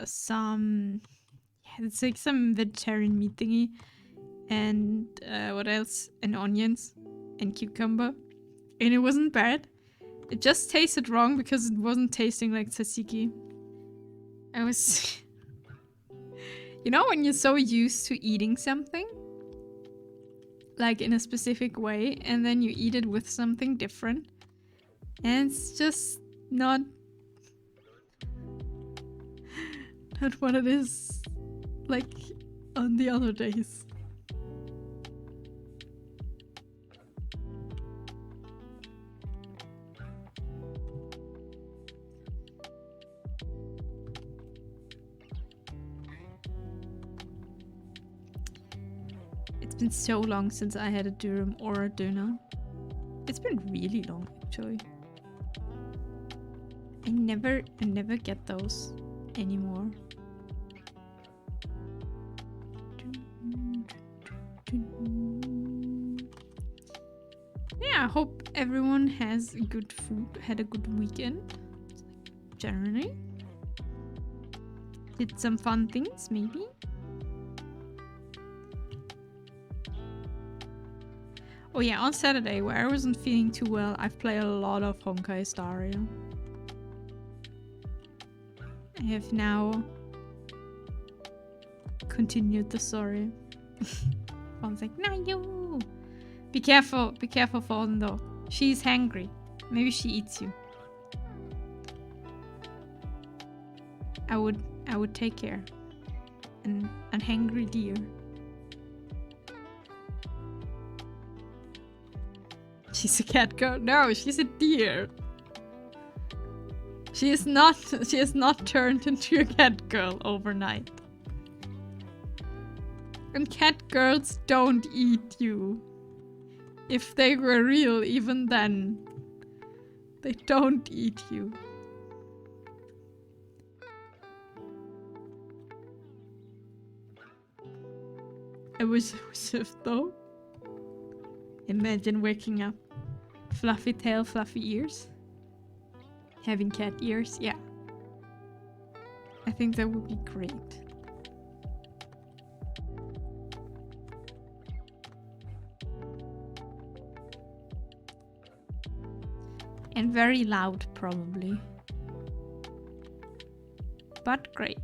Speaker 1: some, yeah, it's like some vegetarian meat thingy, and what else, and onions and cucumber, and it wasn't bad. It just tasted wrong because it wasn't tasting like tzatziki. I was... You know when you're so used to eating something? Like in a specific way, and then you eat it with something different. And it's just not what it is like on the other days. It's been so long since I had a durum or a döner. It's been really long, actually. I never get those anymore. Yeah, I hope everyone has good food, had a good weekend. Generally. Did some fun things, maybe. Oh yeah, on Saturday, where I wasn't feeling too well, I've played a lot of Honkai Star Rail. I have now continued the story. I was like, no, you! Be careful, Fawn though. She's hungry. Maybe she eats you. I would take care. An hungry deer. She's a cat girl. No, she's a deer. She is not turned into a cat girl overnight. And cat girls don't eat you. If they were real, even then, they don't eat you. I wish I was shift though. Imagine waking up. Fluffy tail, fluffy ears. Having cat ears, yeah. I think that would be great. And very loud, probably. But great.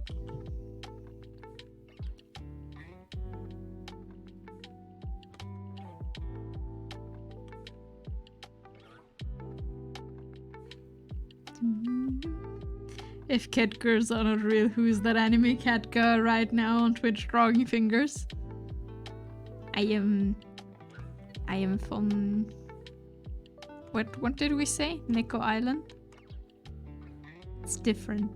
Speaker 1: If cat girls are not real, who is that anime cat girl right now on Twitch drawing fingers? I am from... What did we say? Neko Island? It's different.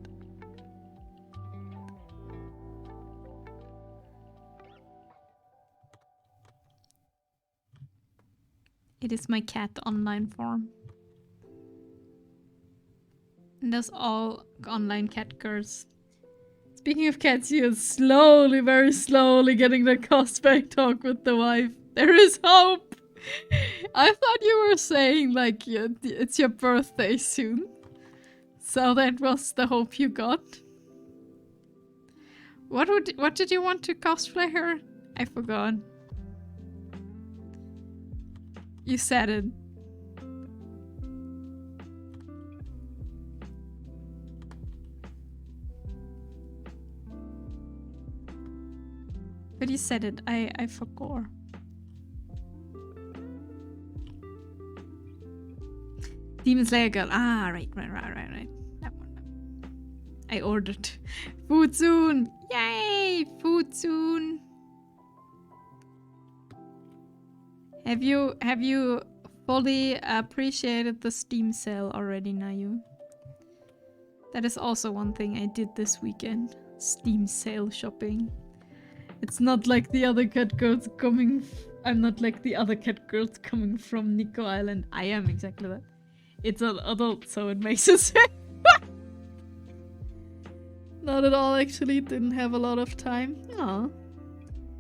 Speaker 1: It is my cat online form. And that's all online cat girls. Speaking of cats, you're slowly, very slowly getting the cosplay talk with the wife. There is hope! I thought you were saying, like, it's your birthday soon. So that was the hope you got. What did you want to cosplay her? I forgot. You said it. But you said it, I forgot. Demon Slayer girl. Ah, right. That one. I ordered food soon. Yay! Food soon. Have you fully appreciated the Steam sale already, Nayu? That is also one thing I did this weekend. Steam sale shopping. It's not like the other cat girls coming... I'm not like the other cat girls coming from Nico Island. I am exactly that. It's an adult, so it makes sense. Not at all, actually. Didn't have a lot of time. Aw.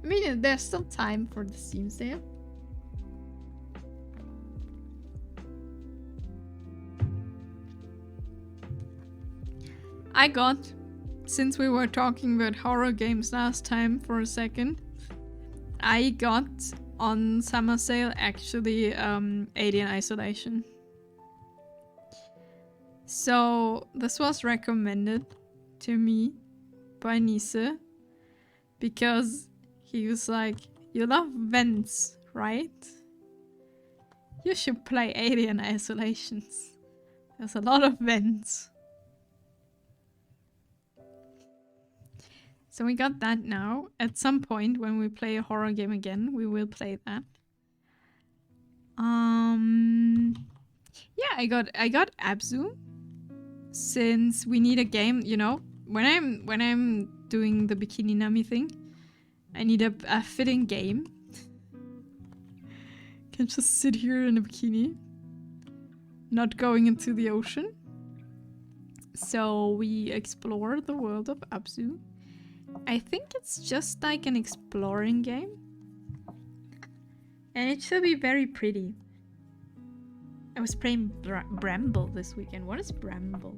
Speaker 1: I mean, there's still time for the Steam sale. I got... Since we were talking about horror games last time for a second, I got on summer sale actually Alien Isolation. So this was recommended to me by Nise because he was like, you love vents, right? You should play Alien Isolations. There's a lot of vents. So we got that now. At some point when we play a horror game again, we will play that. Yeah, I got Abzu. Since we need a game, you know, when I'm doing the Bikini Nami thing, I need a fitting game. Can't just sit here in a bikini, not going into the ocean. So we explore the world of Abzu. I think it's just like an exploring game. And it should be very pretty. I was playing Bramble this weekend. What is Bramble?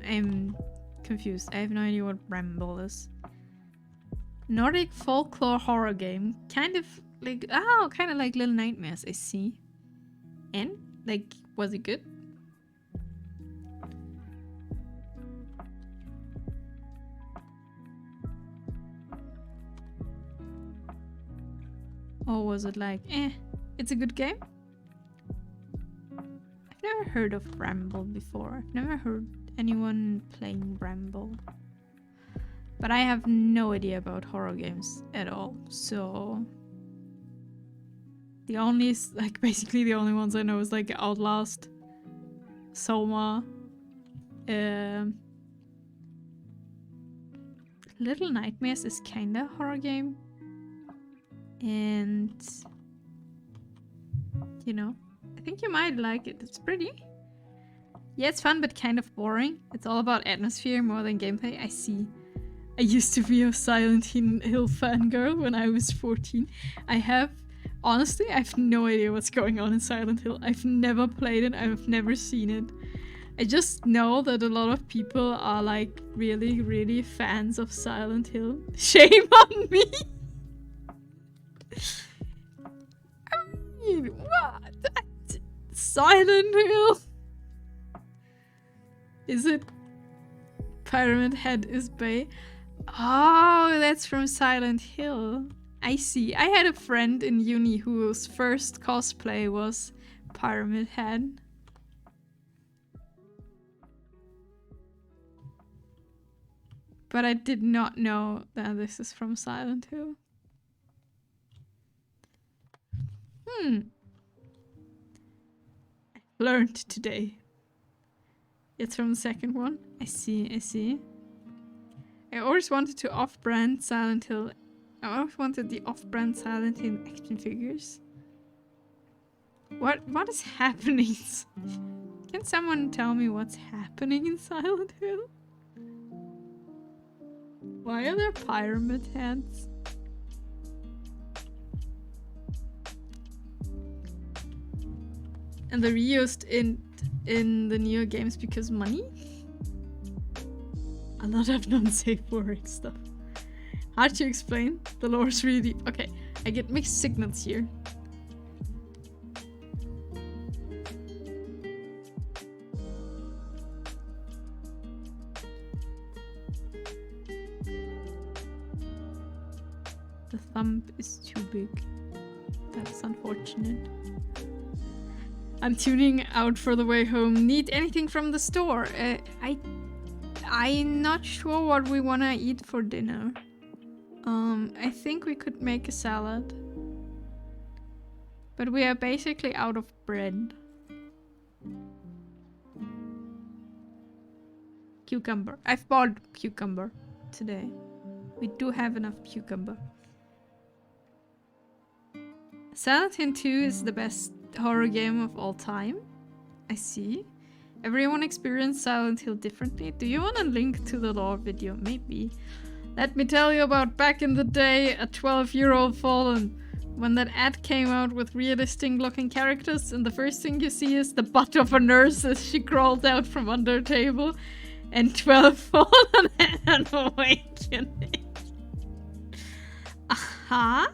Speaker 1: I'm confused. I have no idea what Bramble is. Nordic folklore horror game. Kind of like Little Nightmares, I see. And like, was it good? Or was it like, it's a good game? I've never heard of Bramble before. I've never heard anyone playing Bramble. But I have no idea about horror games at all, so... The only, like, basically the only ones I know is, like, Outlast, Soma, Little Nightmares is kinda a horror game. And... You know, I think you might like it. It's pretty. Yeah, it's fun, but kind of boring. It's all about atmosphere more than gameplay. I see. I used to be a Silent Hill fangirl when I was 14. Honestly, I have no idea what's going on in Silent Hill. I've never played it, I've never seen it. I just know that a lot of people are like really, really fans of Silent Hill. Shame on me! I mean, what? Silent Hill? Is it Pyramid Head is Bay? Oh, that's from Silent Hill. I see. I had a friend in uni whose first cosplay was Pyramid Head. But I did not know that this is from Silent Hill. I learned today. It's from the second one. I see, I see. I always wanted to off-brand Silent Hill. I always wanted the off-brand Silent Hill action figures. What is happening? Can someone tell me what's happening in Silent Hill? Why are there pyramid heads? And they're reused in the newer games because money? A lot of non-safe word stuff. Hard to explain. The lore is really deep. Okay, I get mixed signals here. The thumb is too big. That's unfortunate. I'm tuning out for the way home. Need anything from the store? I'm not sure what we wanna eat for dinner. I think we could make a salad. But we are basically out of bread. Cucumber. I've bought cucumber today. We do have enough cucumber. Silent Hill 2 is the best horror game of all time. I see. Everyone experienced Silent Hill differently. Do you want a link to the lore video? Maybe. Let me tell you about back in the day, a 12-year-old fallen when that ad came out with realistic looking characters, and the first thing you see is the butt of a nurse as she crawls out from under a table, and 12 fallen and awakening. Aha.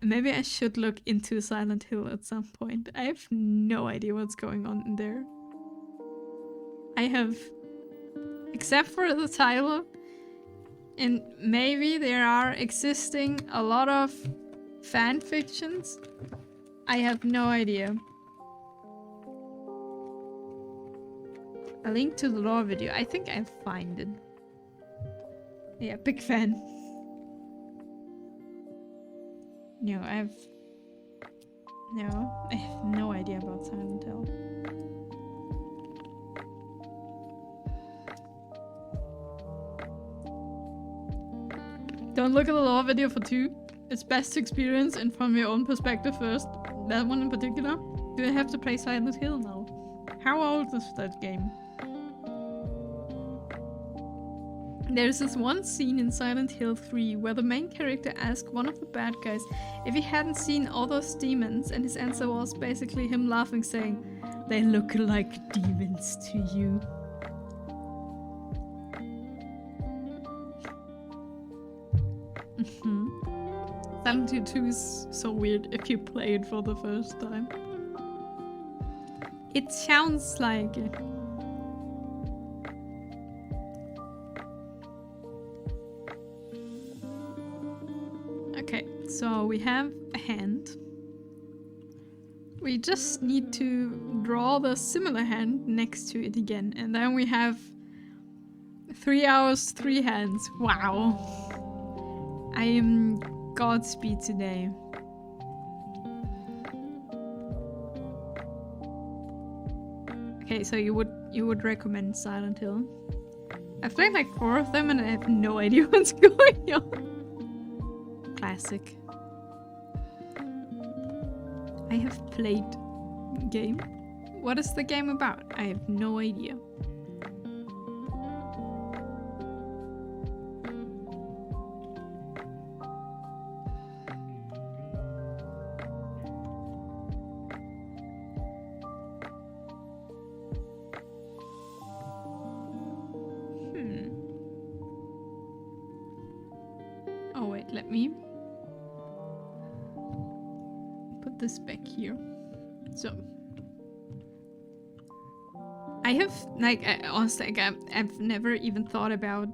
Speaker 1: Maybe I should look into Silent Hill at some point. I have no idea what's going on in there. I have, except for the title, and maybe there are existing a lot of fan fictions. I have no idea. A link to the lore video. I think I find it. Yeah, big fan. No, I have no idea about Silent Hill. Don't look at the lore video for 2. It's best to experience and from your own perspective first. That one in particular. Do I have to play Silent Hill now? How old is that game? There's this one scene in Silent Hill 3 where the main character asked one of the bad guys if he hadn't seen all those demons, and his answer was basically him laughing, saying, "They look like demons to you." Silent Hill 2 is so weird if you play it for the first time. It sounds like it. Okay, so we have a hand. We just need to draw the similar hand next to it again, and then we have 3 hours, 3 hands. Wow. I am Godspeed today. Okay, so you would recommend Silent Hill? I've played like 4 of them and I have no idea what's going on. Classic. I have played game. What is the game about? I have no idea. Oh wait, let me put this back here. So I have honestly, I've never even thought about.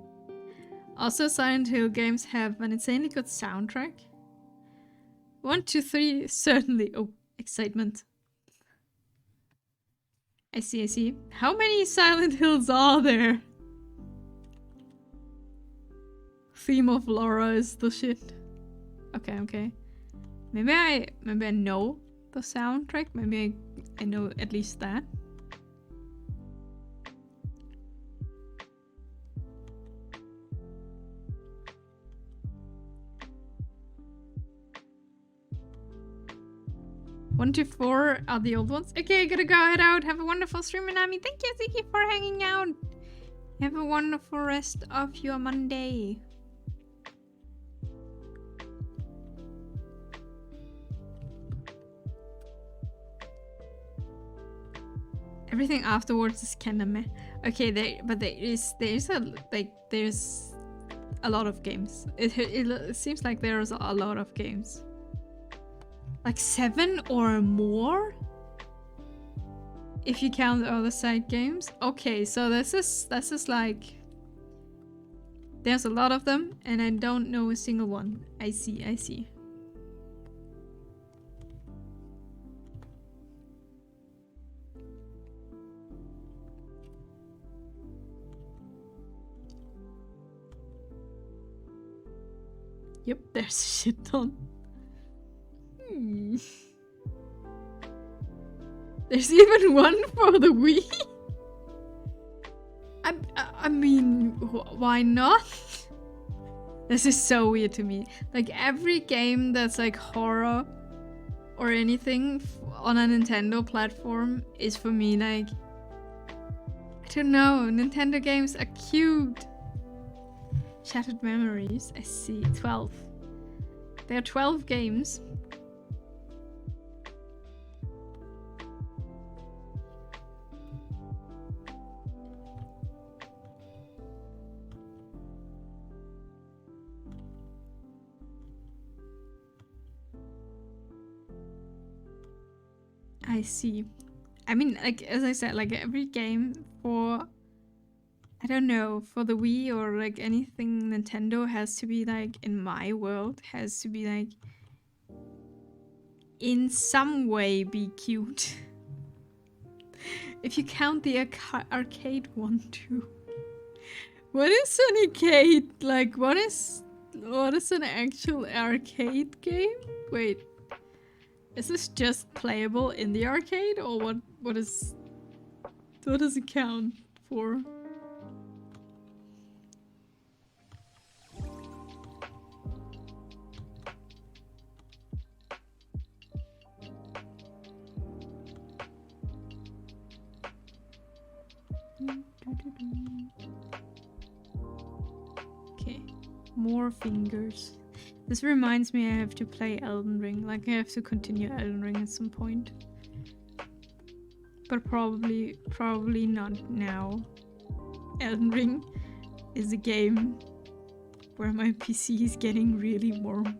Speaker 1: Also, Silent Hill games have an insanely good soundtrack. 1, 2, 3, certainly. Oh, excitement. I see. How many Silent Hills are there? Theme of Laura is the shit. Okay. Maybe I know the soundtrack. Maybe I know at least that. One to 4 are the old ones. Okay, I gotta go head out. Have a wonderful stream, Minami. Thank you, Ziki, for hanging out. Have a wonderful rest of your Monday. Everything afterwards is kinda meh. Okay, there's a lot of games. It seems like there's a lot of games. Like 7 or more? If you count all the side games. Okay, so this is like... There's a lot of them, and I don't know a single one. I see. Yep, there's a shit ton. There's even one for the Wii. I mean, why not? This is so weird to me. Like every game that's like horror or anything on a Nintendo platform is for me like, I don't know, Nintendo games are cute. Shattered Memories. I see. 12. There are 12 games. I see. I mean, like, as I said, like, every game for, I don't know, for the Wii or, like, anything Nintendo has to be, like, in my world, has to be, like, in some way be cute. If you count the arcade one, too. What is an arcade? Like, what is an actual arcade game? Wait. Is this just playable in the arcade, or what does it count for? Okay, more fingers. This reminds me I have to play Elden Ring. Like, I have to continue Elden Ring at some point. But probably not now. Elden Ring is a game where my PC is getting really warm.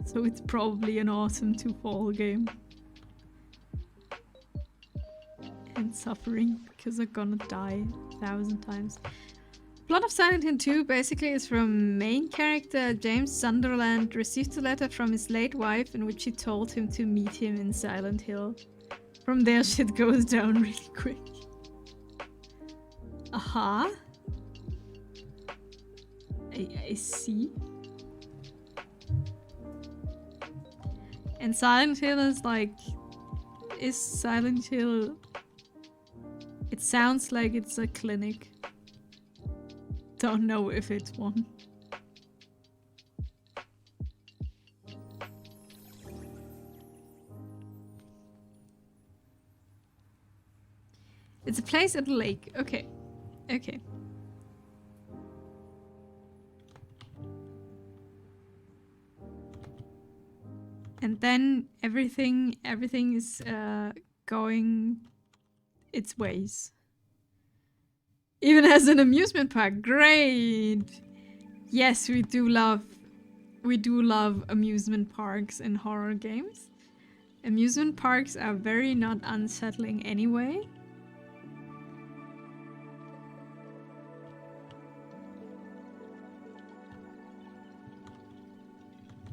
Speaker 1: So it's probably an autumn to fall game. And suffering because I'm gonna die 1,000 times. Plot of Silent Hill 2 basically is from main character James Sunderland received a letter from his late wife in which she told him to meet him in Silent Hill. From there shit goes down really quick. Aha. I see. And Silent Hill is like... Is Silent Hill... It sounds like it's a clinic. Don't know if it's one. It's a place at the lake. Okay. Okay. And then everything is going its ways. Even as an amusement park. Great! Yes, we do love amusement parks in horror games. Amusement parks are very not unsettling anyway.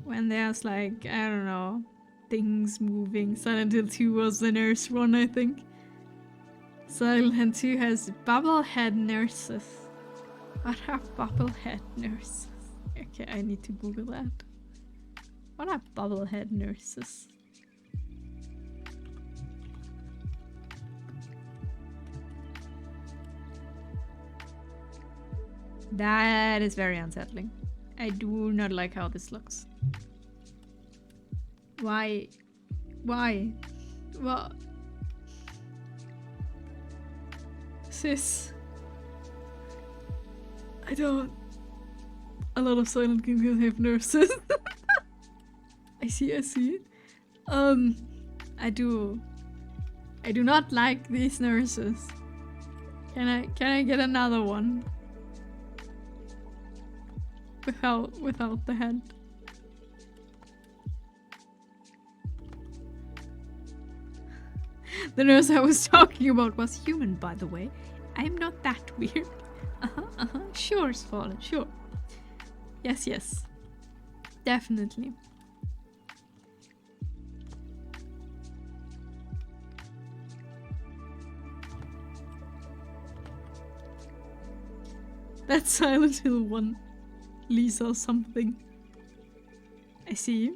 Speaker 1: When there's like, I don't know, things moving. Silent Hill 2 was the nurse one, I think. Silent Hill 2 has bubblehead nurses. What are bubblehead nurses? Okay, I need to Google that. What are bubblehead nurses? That is very unsettling. I do not like how this looks. Why? Why? Well... Sis... I don't... A lot of silent games have nurses. I see. I do not like these nurses. Can I get another one? Without the head. The nurse I was talking about was human, by the way. I'm not that weird. Sure, Fallen, sure. Yes. Definitely. That's Silent Hill 1. Lisa something. I see.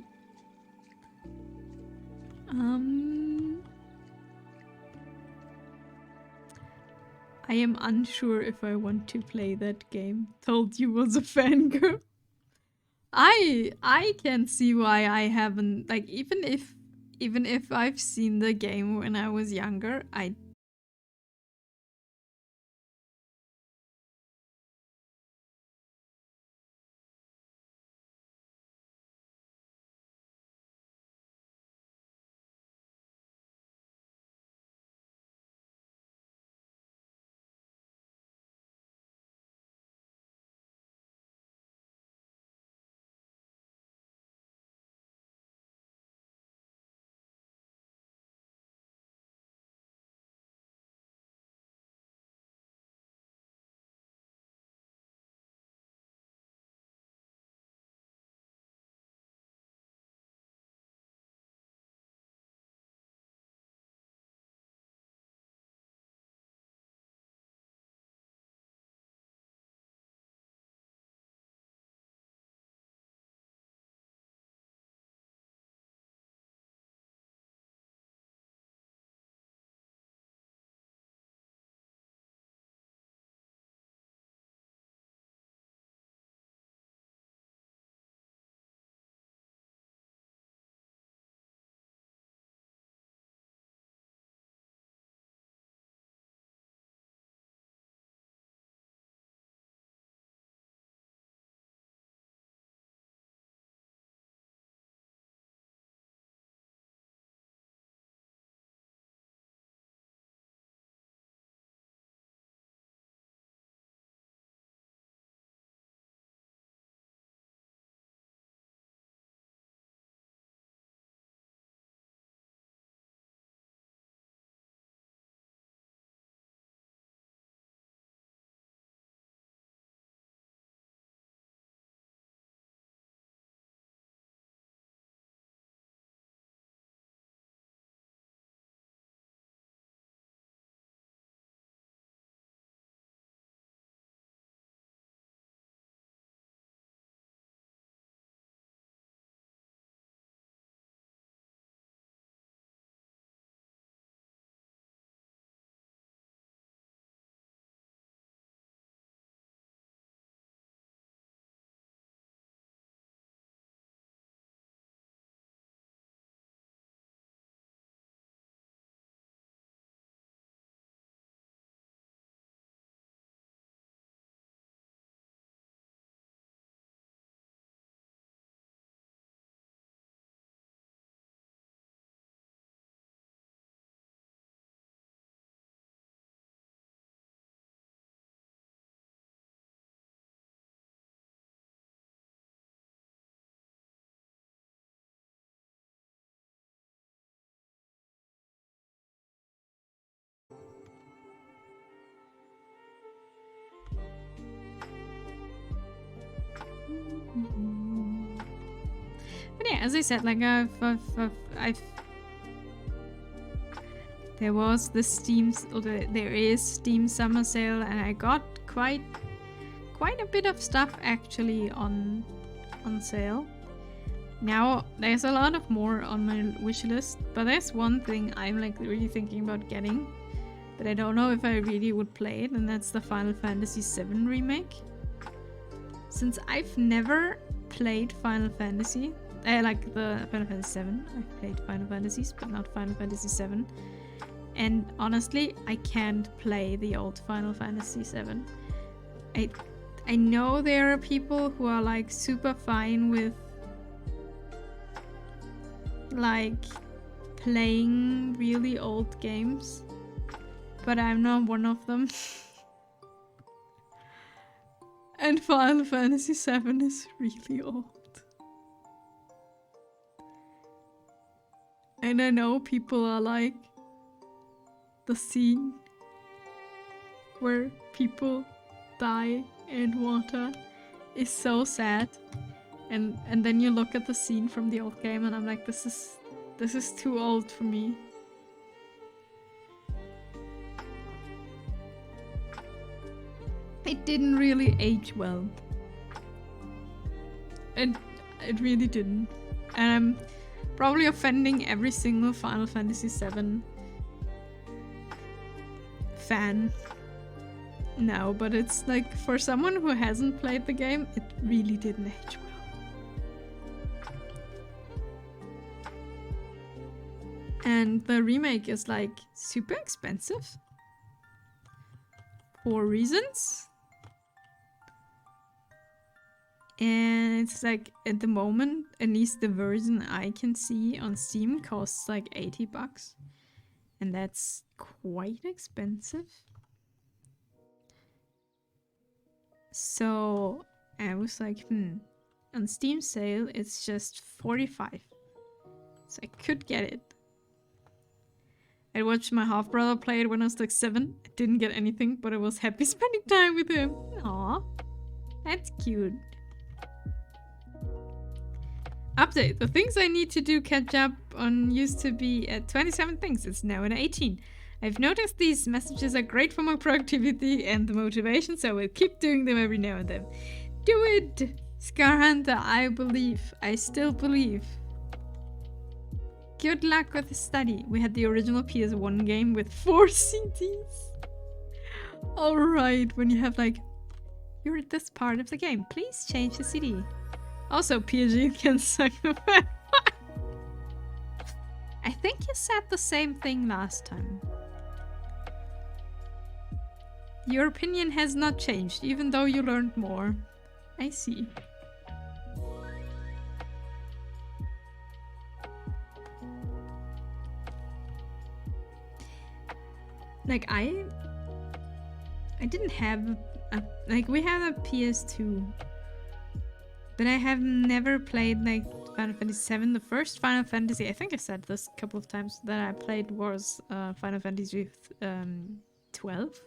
Speaker 1: I am unsure if I want to play that game. Told you was a fangirl. I can see why I haven't, like, even if I've seen the game when I was younger, I yeah, as I said, like I've there was the there is Steam summer sale, and I got quite a bit of stuff actually on sale. Now there's a lot of more on my wish list, but there's one thing I'm like really thinking about getting, but I don't know if I really would play it, and that's the Final Fantasy VII remake. Since I've never played Final Fantasy, like the Final Fantasy VII, I've played Final Fantasies, but not Final Fantasy VII. And honestly, I can't play the old Final Fantasy VII. I know there are people who are like super fine with like playing really old games, but I'm not one of them. And Final Fantasy VII is really old. And I know people are like, the scene where people die in water is so sad. And then you look at the scene from the old game and I'm like, this is too old for me. It didn't really age well. It really didn't. And I'm probably offending every single Final Fantasy VII fan now, but it's like, for someone who hasn't played the game, it really didn't age well. And the remake is like super expensive for reasons. And it's like, at the moment, at least the version I can see on Steam costs like $80. And that's quite expensive. So I was like, on Steam sale it's just $45. So I could get it. I watched my half brother play it when I was like 7. I didn't get anything, but I was happy spending time with him. Aww. That's cute. Update. The things I need to do catch up on used to be at 27 things. It's now at 18. I've noticed these messages are great for my productivity and the motivation, so I will keep doing them every now and then. Do it! Scar Hunter, I believe. I still believe. Good luck with the study. We had the original PS1 game with 4 CDs. Alright, when you have like, you're at this part of the game, please change the CD. Also, PG can suck the fat. I think you said the same thing last time. Your opinion has not changed, even though you learned more. I see. Like, I didn't have a, like, we had a PS2. But I have never played like Final Fantasy VII. The first Final Fantasy, I think I said this a couple of times, that I played was Final Fantasy 12.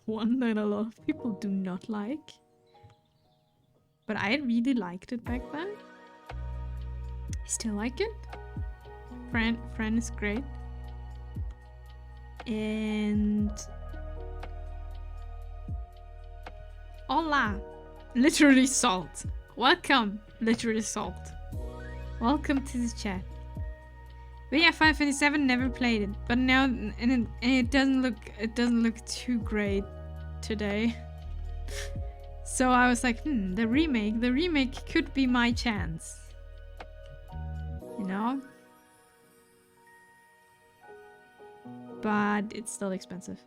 Speaker 1: One that a lot of people do not like. But I really liked it back then. I still like it. Fran is great. And hola! Literally salt. Welcome, literally salt. Welcome to the chat. But yeah, 557 never played it, but now and it doesn't look too great today. So I was like, the remake could be my chance. You know? But it's still expensive.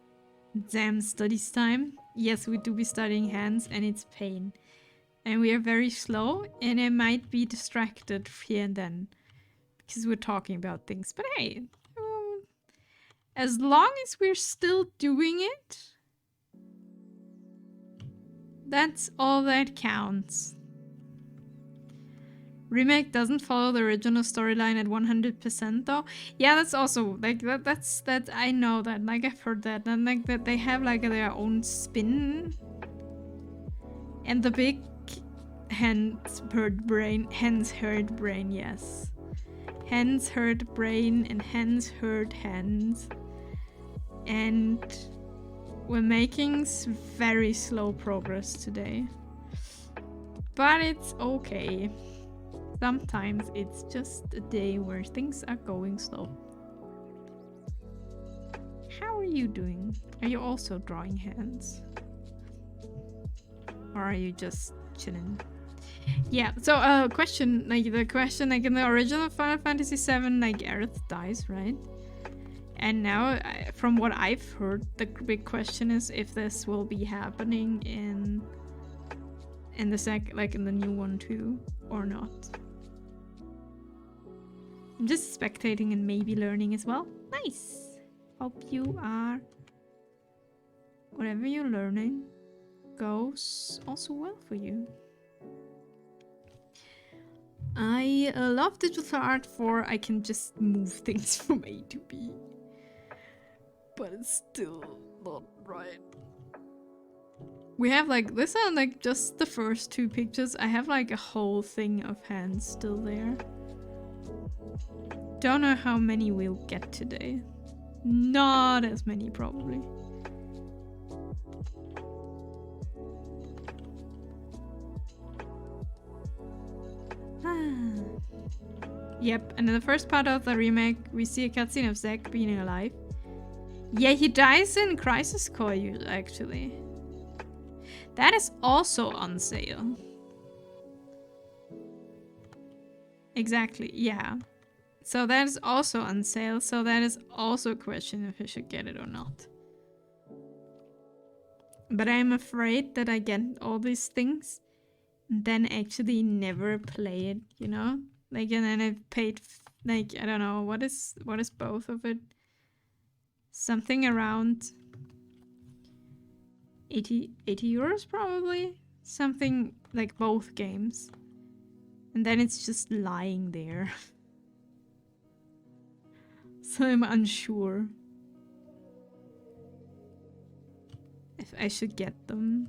Speaker 1: Damn studies time. Yes, we do be studying hands and it's pain. And we are very slow and I might be distracted here and then. Because we're talking about things. But hey, as long as we're still doing it, that's all that counts. Remake doesn't follow the original storyline at 100% though. Yeah, that's also like that's I know that, like I've heard that, and like that they have like their own spin. And the big hence hurt brain, yes. Hence hurt brain and hence hurt hands. And we're making very slow progress today. But it's okay. Sometimes it's just a day where things are going slow. How are you doing? Are you also drawing hands? Or are you just chilling? Yeah, so question, like the question, like in the original Final Fantasy VII, like Aerith dies, right? And now, from what I've heard, the big question is if this will be happening in the like in the new one too, or not. I'm just spectating and maybe learning as well. Nice! Hope you are, whatever you're learning goes also well for you. I love digital art for I can just move things from A to B. But it's still not right. We have like, this are like just the first 2 pictures. I have like a whole thing of hands still there. Don't know how many we'll get today. Not as many probably. Yep, and in the first part of the remake, we see a cutscene of Zack being alive. Yeah, he dies in Crisis Core, actually. That is also on sale. Exactly, yeah. So that is also on sale, so that is also a question if I should get it or not. But I'm afraid that I get all these things and then actually never play it, you know? Like, and then I've paid, like, I don't know, what is both of it? Something around 80 euros probably? Something like both games. And then it's just lying there. So I'm unsure if I should get them.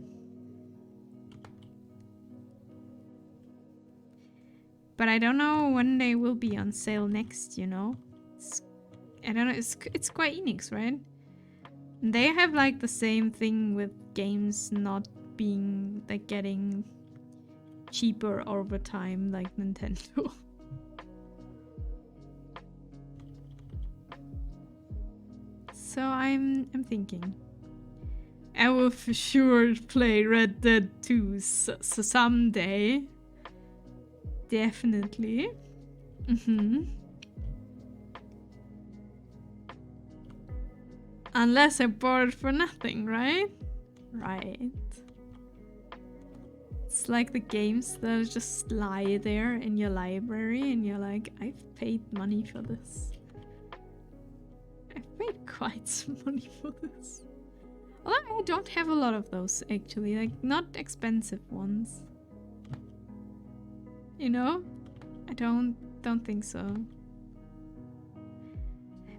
Speaker 1: But I don't know when they will be on sale next, you know? I don't know, it's Square Enix, right? And they have like the same thing with games not being like getting cheaper over time like Nintendo. So I'm thinking I will for sure play Red Dead 2 someday. Definitely. Unless I bought it for nothing, right? Right. It's like the games that just lie there in your library and you're like, I've paid money for this. I've paid quite some money for this. Although I don't have a lot of those actually, like not expensive ones. You know? I don't think so.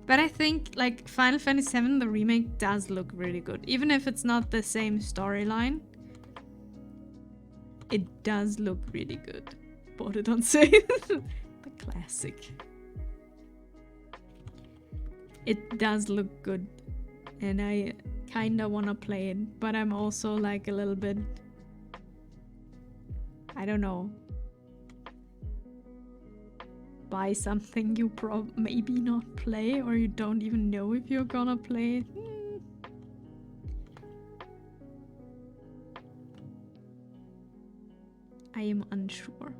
Speaker 1: But I think like Final Fantasy VII, the remake does look really good. Even if it's not the same storyline, it does look really good. Bought it on sale. The classic. It does look good. And I kinda wanna play it. But I'm also like a little bit... I don't know. Buy something you maybe not play, or you don't even know if you're gonna play it. I am unsure.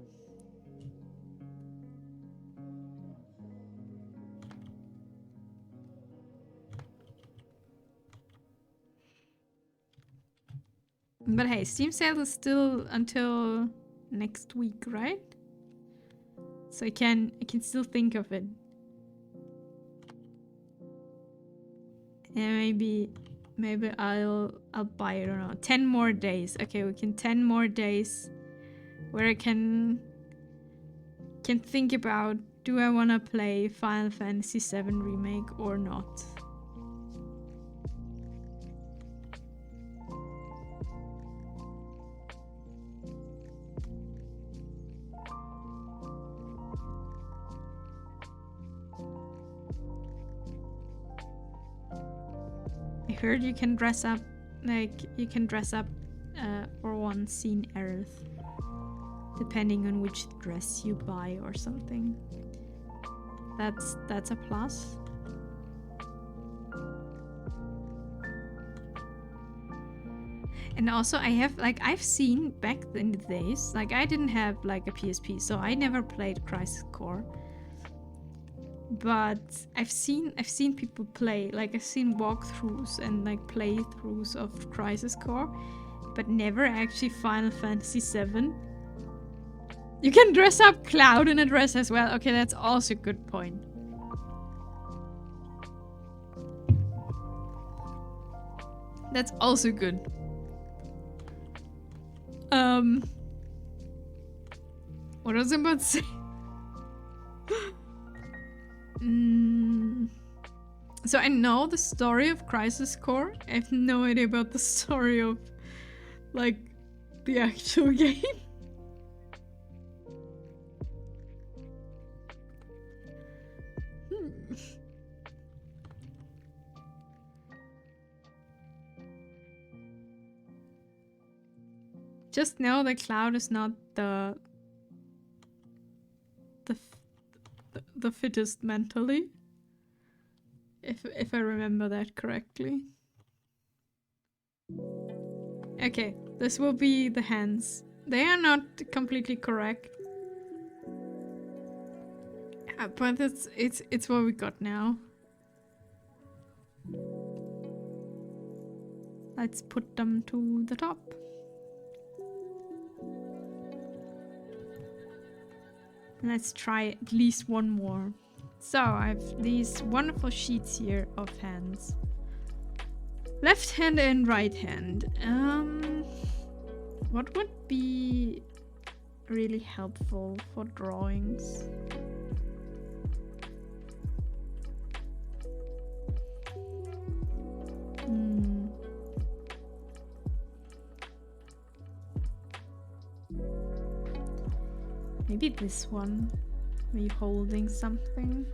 Speaker 1: But hey, Steam sale is still until next week, right? So I can still think of it. And maybe I'll buy it or not. 10 more days. Okay, we can 10 more days where I can think about, do I want to play Final Fantasy VII Remake or not? I heard you can dress up, like, you can dress up for one scene Earth, depending on which dress you buy or something. That's a plus. And also I've seen back in the days, like I didn't have like a PSP, so I never played Crisis Core. But I've seen people play, like I've seen walkthroughs and like playthroughs of Crisis Core, but never actually Final Fantasy VII. You can dress up Cloud in a dress as well. Okay, that's also a good point. That's also good. What was I about to say? So I know the story of Crisis Core. I have no idea about the story of, like, the actual game. Just know that Cloud is not the fittest mentally, if I remember that correctly. Okay, this will be the hands. They are not completely correct, but it's what we got now. Let's put them to the top. Let's try at least one more. So I have these wonderful sheets here of hands. Left hand and right hand. What would be really helpful for drawings? Maybe this one. Are you holding something?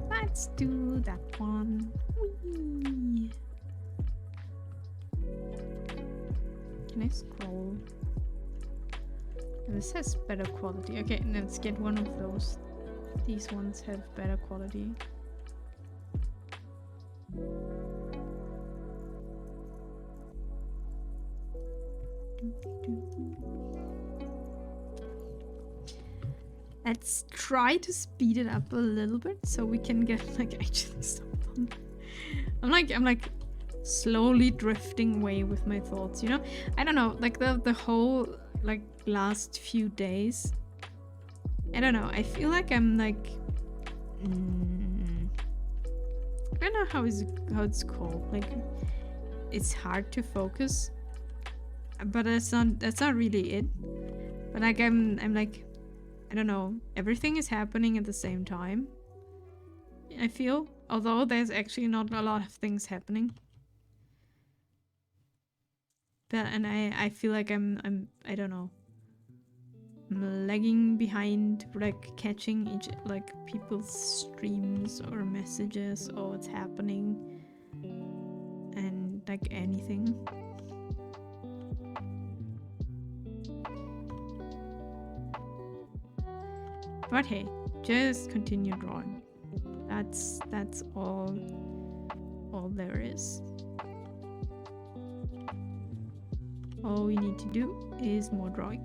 Speaker 1: Let's do that one. Whee! Can I scroll? This has better quality. Okay, let's get one of those. These ones have better quality. Let's try to speed it up a little bit so we can get like actually stop them. I'm like slowly drifting away with my thoughts, you know? I don't know, like the whole like last few days. I don't know, I feel like I'm like I don't know how it's called. Like it's hard to focus. But that's not really it. But like I'm like, I don't know, everything is happening at the same time, I feel, although there's actually not a lot of things happening. But and I feel like I'm I don't know, I'm lagging behind, like catching each like people's streams or messages or what's happening and like anything. But hey, just continue drawing. That's all there is. All we need to do is more drawing.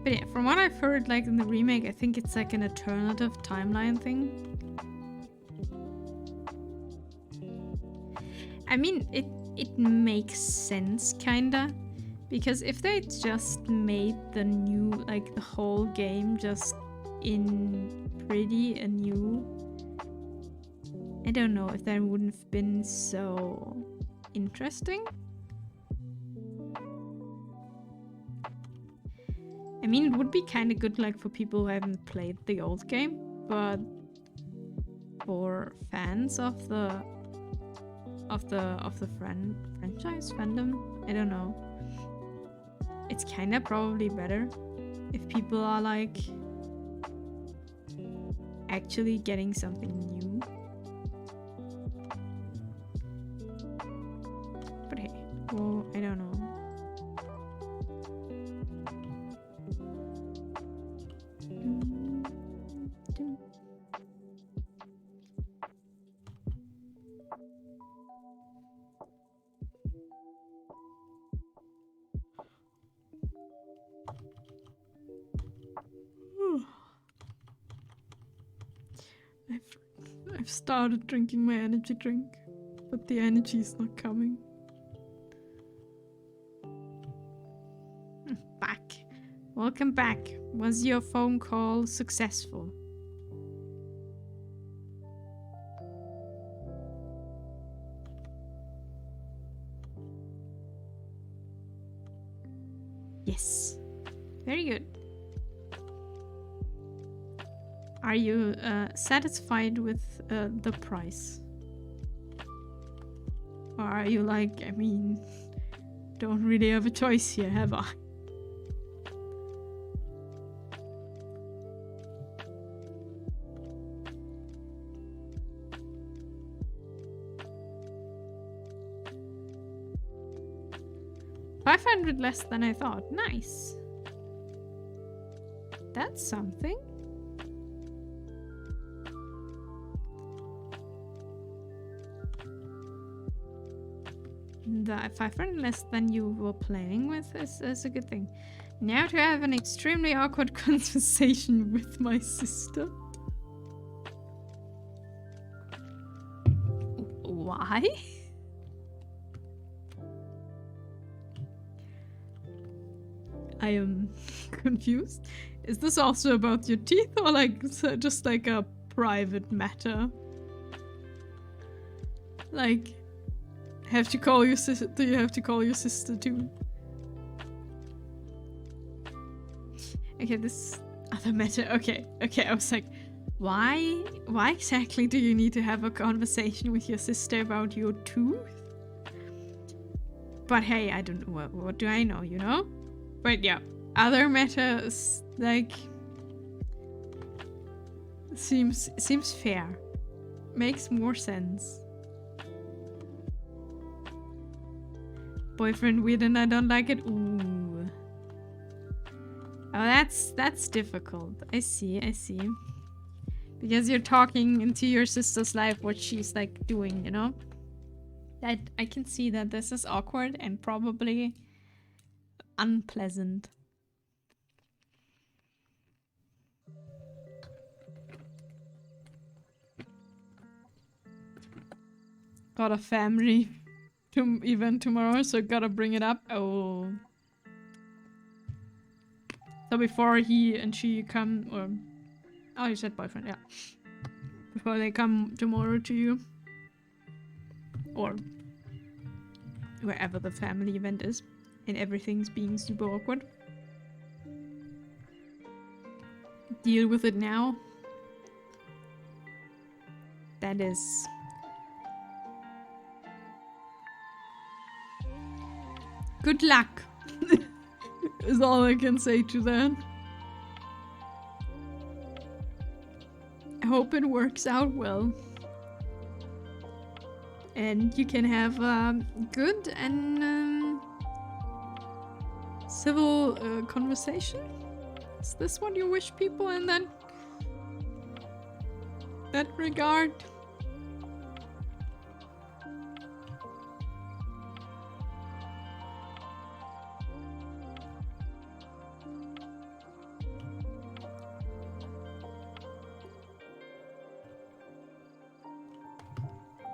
Speaker 1: But yeah, from what I've heard, like in the remake, I think it's like an alternative timeline thing. I mean, it makes sense, kinda. Because if they just made the new, like the whole game just in pretty and new, I don't know if that wouldn't have been so interesting. I mean, it would be kind of good, like for people who haven't played the old game, but for fans of the franchise fandom, I don't know. it's kind of probably better if people are like actually getting something new. But hey, well, I don't know. I've started drinking my energy drink, but the energy is not coming. Back. Welcome back. Was your phone call successful? Yes. Very good. Are you satisfied with the price? Or are you like, I mean, don't really have a choice here, have I? $500 less than I thought. Nice. That's something. The 500 less than you were planning with is a good thing. Now to have an extremely awkward conversation with my sister. Why? I am confused. Is this also about your teeth or like just like a private matter? Like, have to call your sister? Do you have to call your sister too? Okay, this other matter. Okay, I was like, why exactly do you need to have a conversation with your sister about your tooth? But hey, I don't know. What do I know, you know? But yeah, other matters like seems fair. Makes more sense. Boyfriend weird and I don't like it. Ooh. Oh, that's difficult. I see. Because you're talking into your sister's life, what she's like doing, you know? I can see that this is awkward and probably unpleasant. Got a family event tomorrow, so gotta bring it up. Oh. So before he and she come, or... Oh, you said boyfriend, yeah. Before they come tomorrow to you. Or wherever the family event is. And everything's being super awkward. Deal with it now. That is... Good luck! Is all I can say to that. I hope it works out well. And you can have a good and civil conversation. Is this what you wish people in that regard?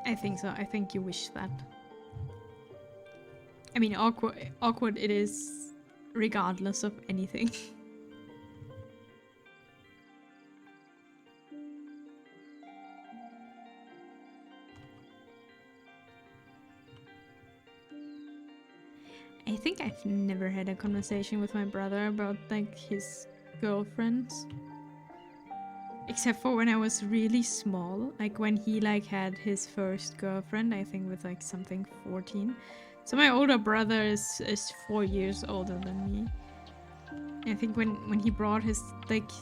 Speaker 1: I think so. I think you wish that. I mean, awkward it is regardless of anything. I think I've never had a conversation with my brother about like his girlfriends. Except for when I was really small, like when he like had his first girlfriend, I think with like something 14. So my older brother is 4 years older than me. I think when he brought his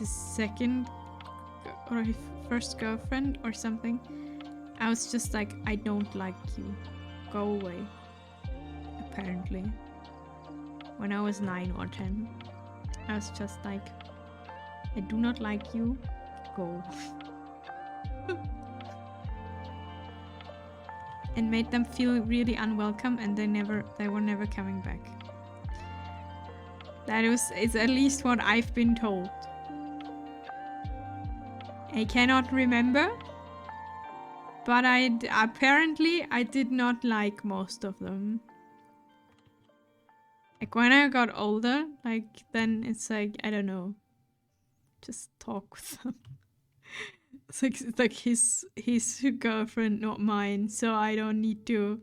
Speaker 1: second or his first girlfriend or something, I was just like, I don't like you. Go away. Apparently. When I was 9 or 10. I was just like, I do not like you. Go. And made them feel really unwelcome, and they were never coming back. That is at least what I've been told. I cannot remember, but apparently I did not like most of them. Like when I got older, like then it's like, I don't know, just talk with them. It's like his girlfriend, not mine, so I don't need to,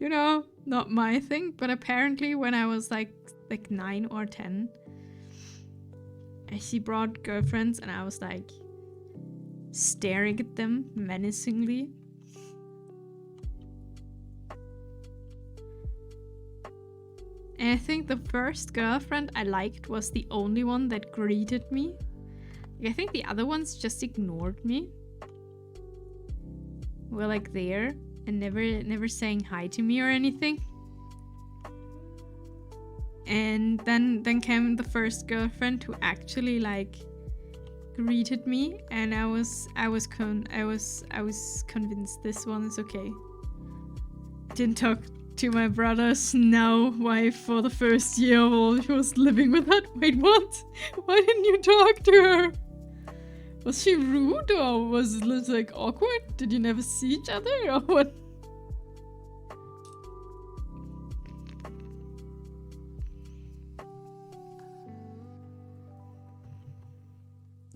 Speaker 1: you know, not my thing. But apparently when I was like 9 or 10, she brought girlfriends and I was like staring at them menacingly. And I think the first girlfriend I liked was the only one that greeted me. I think the other ones just ignored me. Were like there and never saying hi to me or anything. And then came the first girlfriend who actually like greeted me, and I was convinced this one is okay. Didn't talk to my brother's now wife for the first year while he was living with her. Wait, what? Why didn't you talk to her? Was she rude or was it like awkward? Did you never see each other or what?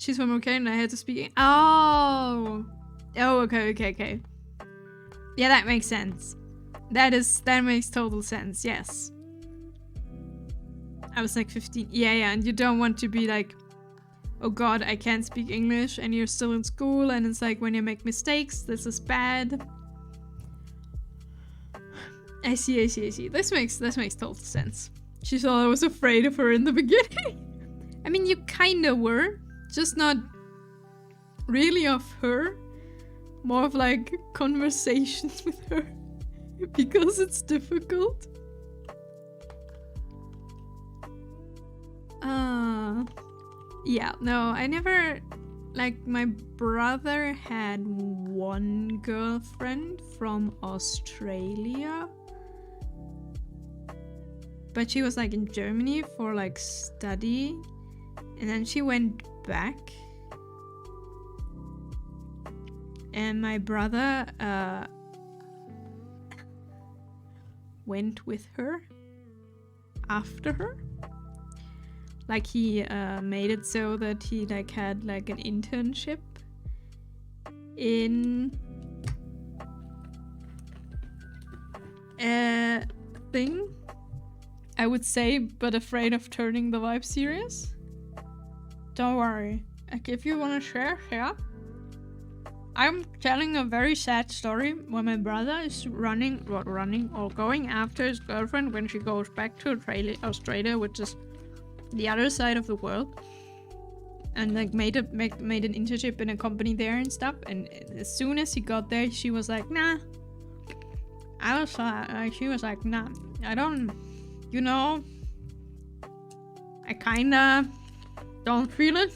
Speaker 1: She's from UK and I had to speak. Oh, okay. Yeah, that makes sense. That makes total sense. Yes. I was like 15. Yeah, and you don't want to be like, oh god, I can't speak English, and you're still in school, and it's like when you make mistakes, this is bad. I see. This makes total sense. She thought I was afraid of her in the beginning. I mean, you kinda were, just not really of her. More of like conversations with her. Because it's difficult. Yeah, no, I never... Like, my brother had one girlfriend from Australia. But she was like in Germany for like study. And then she went back. And my brother went with her after her. Like he made it so that he like had like an internship in a thing, I would say, but afraid of turning the vibe serious. Don't worry. Like if you want to share. I'm telling a very sad story where my brother is running or going after his girlfriend when she goes back to Australia, which is the other side of the world, and like made an internship in a company there and stuff. And as soon as he got there, she was like, nah. She was like, nah, I don't, you know, I kinda don't feel it.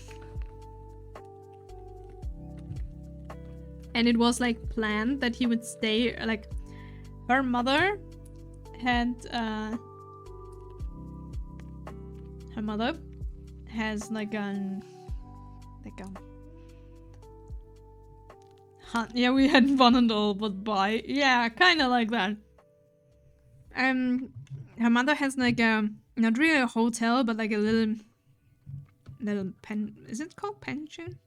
Speaker 1: And it was like planned that he would stay, like her mother had her mother has like yeah, we had one and all but by, yeah, kind of like that. Her mother has like not really a hotel, but like a little is it called pension?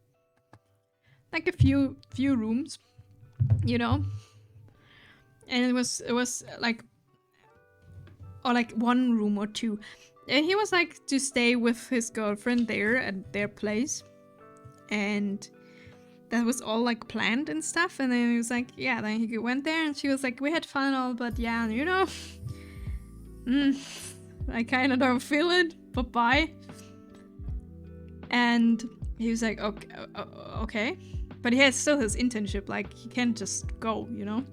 Speaker 1: Like a few rooms, you know. And it was like, or like one room or two. And he was like to stay with his girlfriend there at their place. And that was all like planned and stuff. And then he was like, yeah, then he went there and she was like, we had fun and all, but yeah, you know, I kind of don't feel it, but bye. And he was like, okay. But he has still his internship, like he can't just go, you know?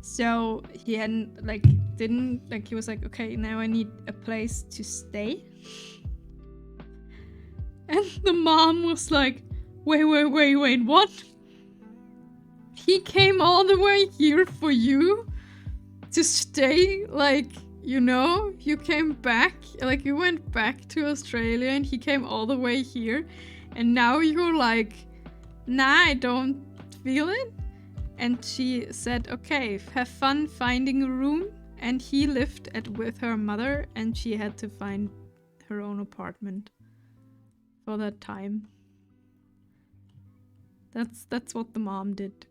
Speaker 1: So he hadn't, like, he was like, okay, now I need a place to stay. And the mom was like, wait, what? He came all the way here for you to stay? Like, you know, you came back, like you went back to Australia and he came all the way here. And now you're like, nah, I don't feel it. And she said, okay, have fun finding a room. And he lived with her mother and she had to find her own apartment for that time. That's what the mom did.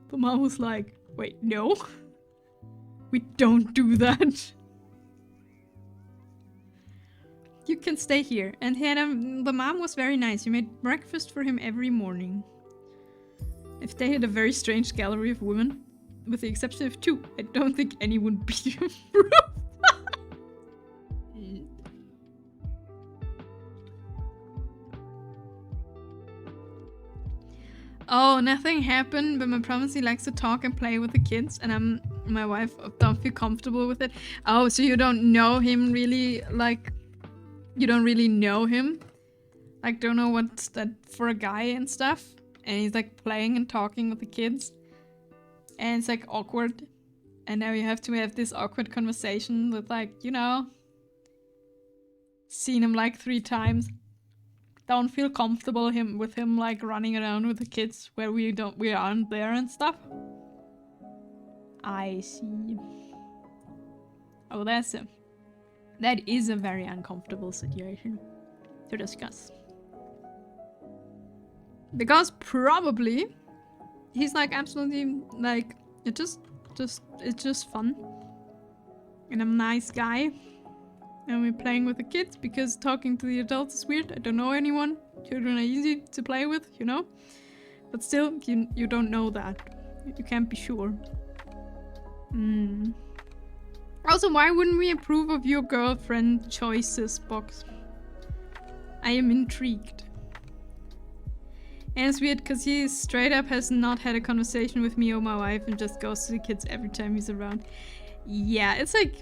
Speaker 1: The mom was like, wait, no, we don't do that. You can stay here. And the mom was very nice. She made breakfast for him every morning. If they had a very strange gallery of women, with the exception of 2, I don't think anyone beat him. Oh, nothing happened, but my promise he likes to talk and play with the kids, and my wife don't feel comfortable with it. Oh, so you don't know him really, like, you don't really know him? Like, don't know what's that for a guy and stuff? And he's like playing and talking with the kids. And it's like awkward. And now you have to have this awkward conversation with, like, you know, seen him like 3 times. Don't feel comfortable with him like running around with the kids where we aren't there and stuff. I see. Oh, that is a very uncomfortable situation to discuss. Because probably he's like absolutely like it's just fun. And I'm a nice guy. And we're playing with the kids because talking to the adults is weird. I don't know anyone. Children are easy to play with, you know? But still, you don't know that. You can't be sure. Also, why wouldn't we approve of your girlfriend choices box? I am intrigued. And it's weird because he straight up has not had a conversation with me or my wife and just goes to the kids every time he's around. Yeah, it's like...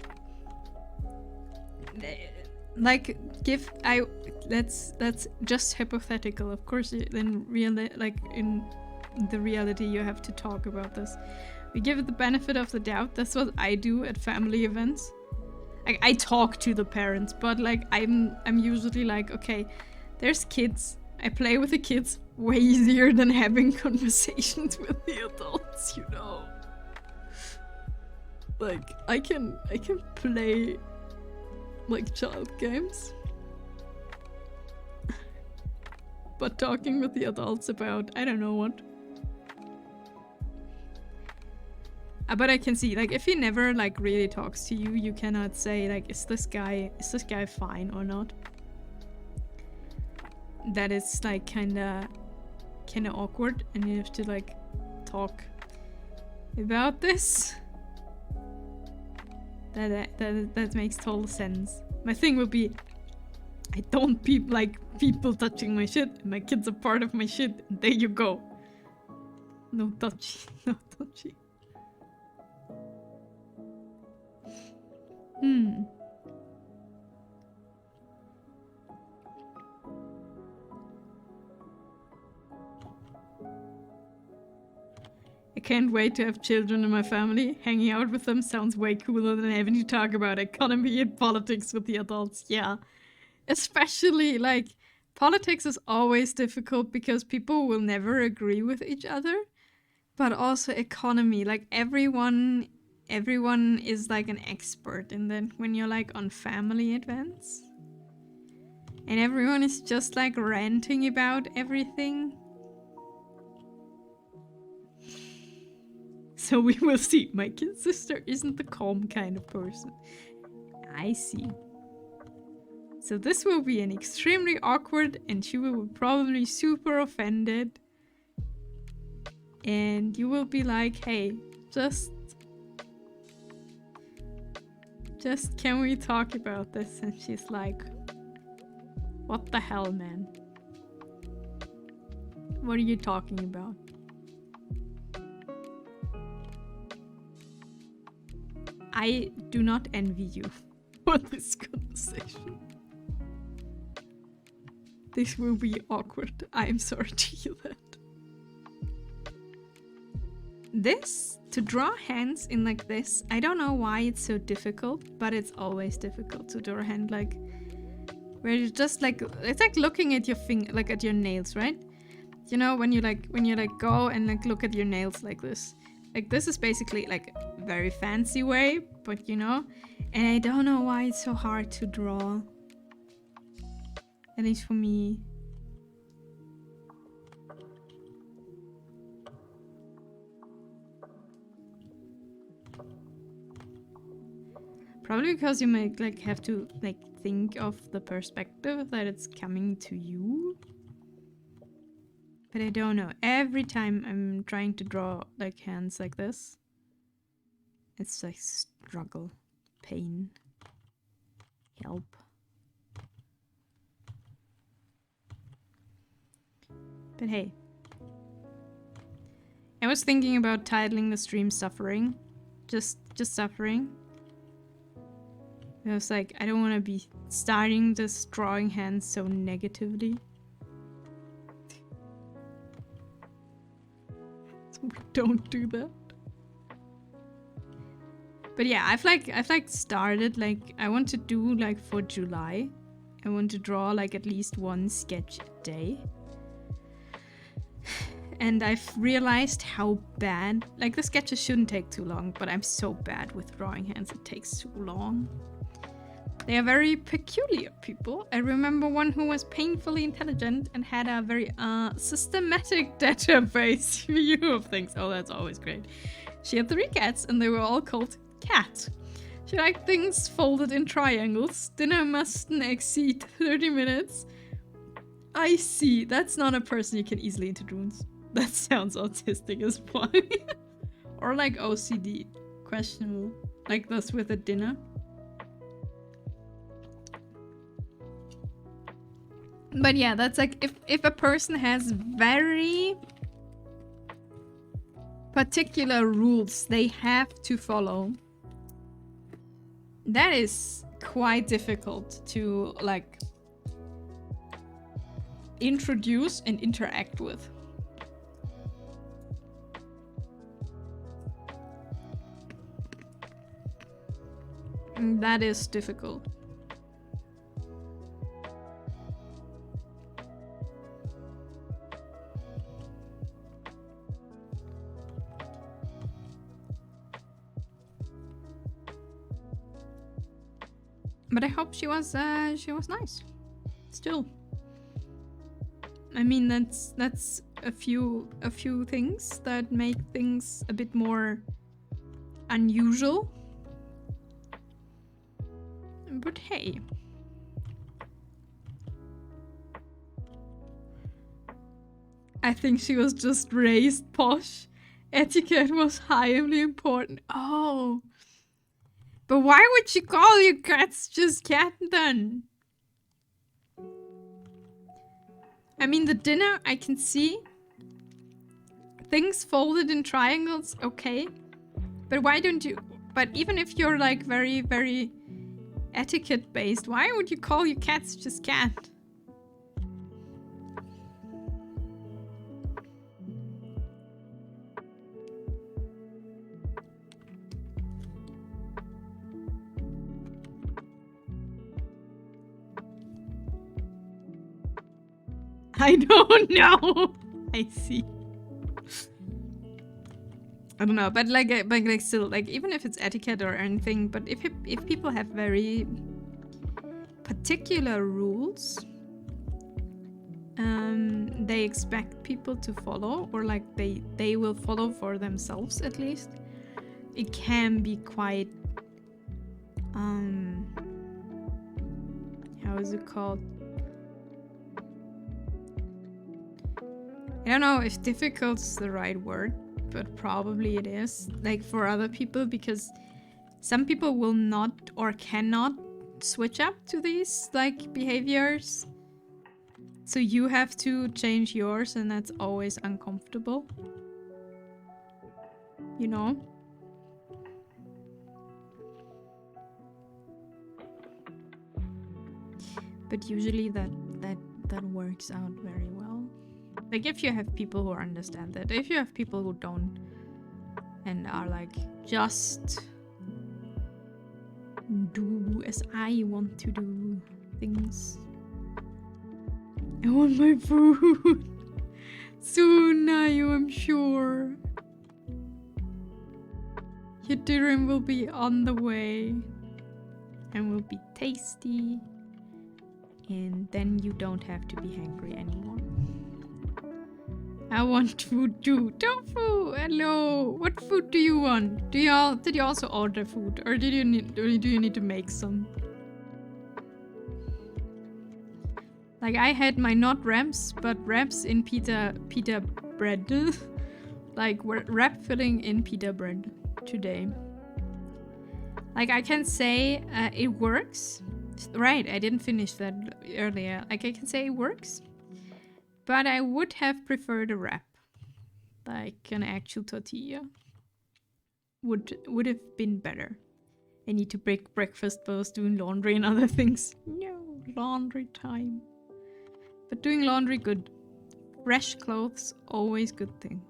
Speaker 1: that's just hypothetical. Of course, in the reality you have to talk about this. We give it the benefit of the doubt. That's what I do at family events. I talk to the parents, but like I'm usually like, okay, there's kids. I play with the kids way easier than having conversations with the adults, you know. Like I can play like child games. But talking with the adults about I don't know what. But I can see, like, if he never like really talks to you, you cannot say like, is this guy fine or not? That is like kinda awkward, and you have to like talk about this. That makes total sense. My thing would be, I don't like people touching my shit, and my kids are part of my shit, and there you go. No touchy, no touchy. I can't wait to have children in my family. Hanging out with them sounds way cooler than having to talk about economy and politics with the adults. Yeah. Especially, like, politics is always difficult because people will never agree with each other. But also economy, like everyone is like an expert in that when you're like on family events. And everyone is just like ranting about everything. So we will see. My kid sister isn't the calm kind of person. I see. So this will be an extremely awkward, and she will be probably super offended. And you will be like, hey, just can we talk about this? And she's like, what the hell, man? What are you talking about? I do not envy you for this conversation. This will be awkward. I am sorry to hear that. This, to draw hands in like this, I don't know why it's so difficult, but it's always difficult to draw a hand like where you just like, it's like looking at your finger, like at your nails, right? You know, when you go and like look at your nails like this. Like this is basically like a very fancy way, but you know, and I don't know why it's so hard to draw. At least for me. Probably because you might like have to like think of the perspective that it's coming to you. But I don't know. Every time I'm trying to draw like hands like this, it's like struggle, pain, help. But hey. I was thinking about titling the stream Suffering. Just Suffering. I was like, I don't want to be starting this drawing hands so negatively. So we don't do that. But yeah, I've like started like, I want to do like for July, I want to draw like at least one sketch a day. And I've realized how bad, like the sketches shouldn't take too long, but I'm so bad with drawing hands, it takes too long. They are very peculiar people. I remember one who was painfully intelligent and had a very systematic database view of things. Oh, that's always great. She had 3 cats and they were all called Cat. She liked things folded in triangles. Dinner mustn't exceed 30 minutes. I see. That's not a person you can easily introduce. That sounds autistic as fuck. Or like OCD. Questionable. Like this with a dinner. But yeah, that's like if a person has very particular rules they have to follow, that is quite difficult to like introduce and interact with. That is difficult. But I hope she was nice. Still. I mean, that's a few things that make things a bit more unusual. But hey. I think she was just raised posh. Etiquette was highly important. Oh. But why would she call you cats just cat then? I mean, the dinner, I can see. Things folded in triangles, okay. But why don't you... But even if you're like very, very etiquette based, why would you call your cats just cat? I don't know. I see. I don't know, but like still, like even if it's etiquette or anything, but if people have very particular rules, they expect people to follow, or like they will follow for themselves at least. It can be quite how how is it called? I don't know if difficult is the right word, but probably it is. Like for other people, because some people will not or cannot switch up to these like behaviors. So you have to change yours, and that's always uncomfortable. You know? But usually that works out very well. Like if you have people who understand that. If you have people who don't and are like, just do as I want to do things. I want my food. Soon, Nayu, I'm sure. Your dinner will be on the way. And will be tasty. And then you don't have to be hungry anymore. I want food too. Tofu! Hello! What food do you want? Did you also order food? Or do you need to make some? Like I had my not wraps, but wraps in pita bread. Like wrap filling in pita bread today. Like I can say it works. Right, I didn't finish that earlier. Like I can say it works. But I would have preferred a wrap. Like an actual tortilla. Would have been better. I need to break breakfast while I was doing laundry and other things. No, laundry time. But doing laundry, good. Fresh clothes, always good thing.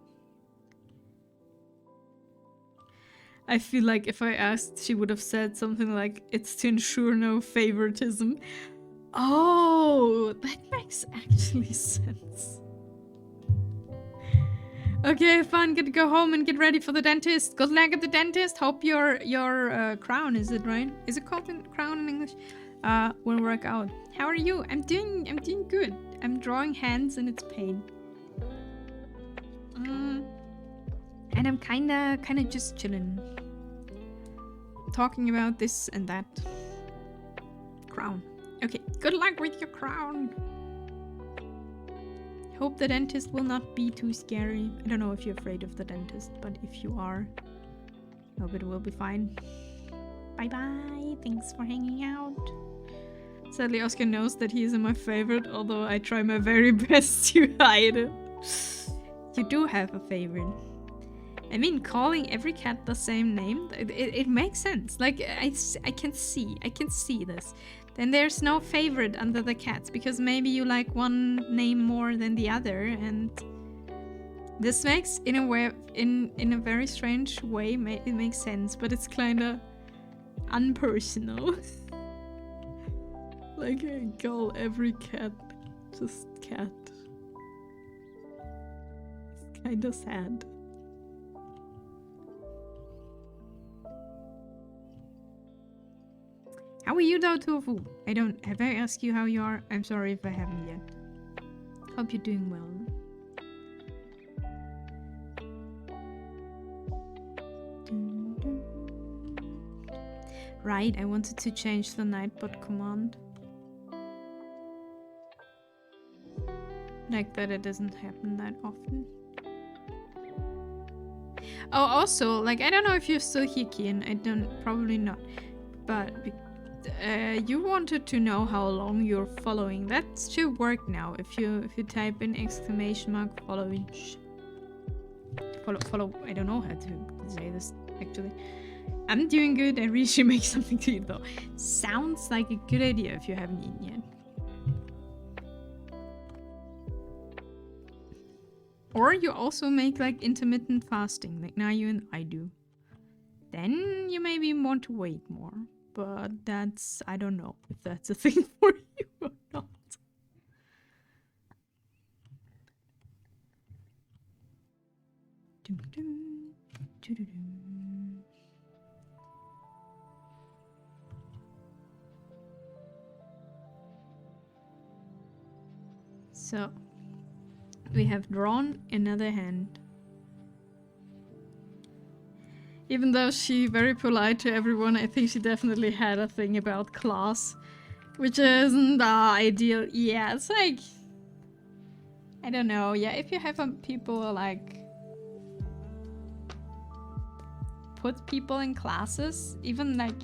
Speaker 1: I feel like if I asked, she would have said something like, it's to ensure no favoritism. Oh, that makes actually sense. Okay, fun. Get to go home and get ready for the dentist. Good luck at the dentist. Hope your crown, is it right? Is it called crown in English? Will work out. How are you? I'm doing good. I'm drawing hands and it's pain. And I'm kinda just chilling. Talking about this and that. Crown. Okay, good luck with your crown. Hope the dentist will not be too scary. I don't know if you're afraid of the dentist, but if you are, hope it will be fine. Bye bye. Thanks for hanging out. Sadly, Oscar knows that he isn't my favorite, although I try my very best to hide it. You do have a favorite. I mean, calling every cat the same name, it makes sense. Like, I can see this. Then there's no favorite under the cats, because maybe you like one name more than the other, and this makes, in a way, in a very strange way, it makes sense, but it's kinda unpersonal. Like, I call every cat just cat. It's kinda sad. How are you though, Tofu? Have I asked you how you are? I'm sorry if I haven't yet. Hope you're doing well. Right, I wanted to change the Nightbot command. Like that it doesn't happen that often. Oh, also, like, I don't know if you're still here, Kian. Probably not. But you wanted to know how long you're following. That should work now. If you type in ! following. Follow. I don't know how to say this actually. I'm doing good. I really should make something to eat though. Sounds like a good idea if you haven't eaten yet. Or you also make like intermittent fasting, like Nayu and I do. Then you maybe want to wait more. But that's, I don't know if that's a thing for you or not. So, we have drawn another hand. Even though she's very polite to everyone, I think she definitely had a thing about class. Which isn't the ideal. Yeah, it's like, I don't know. Yeah, if you have people like put people in classes, even like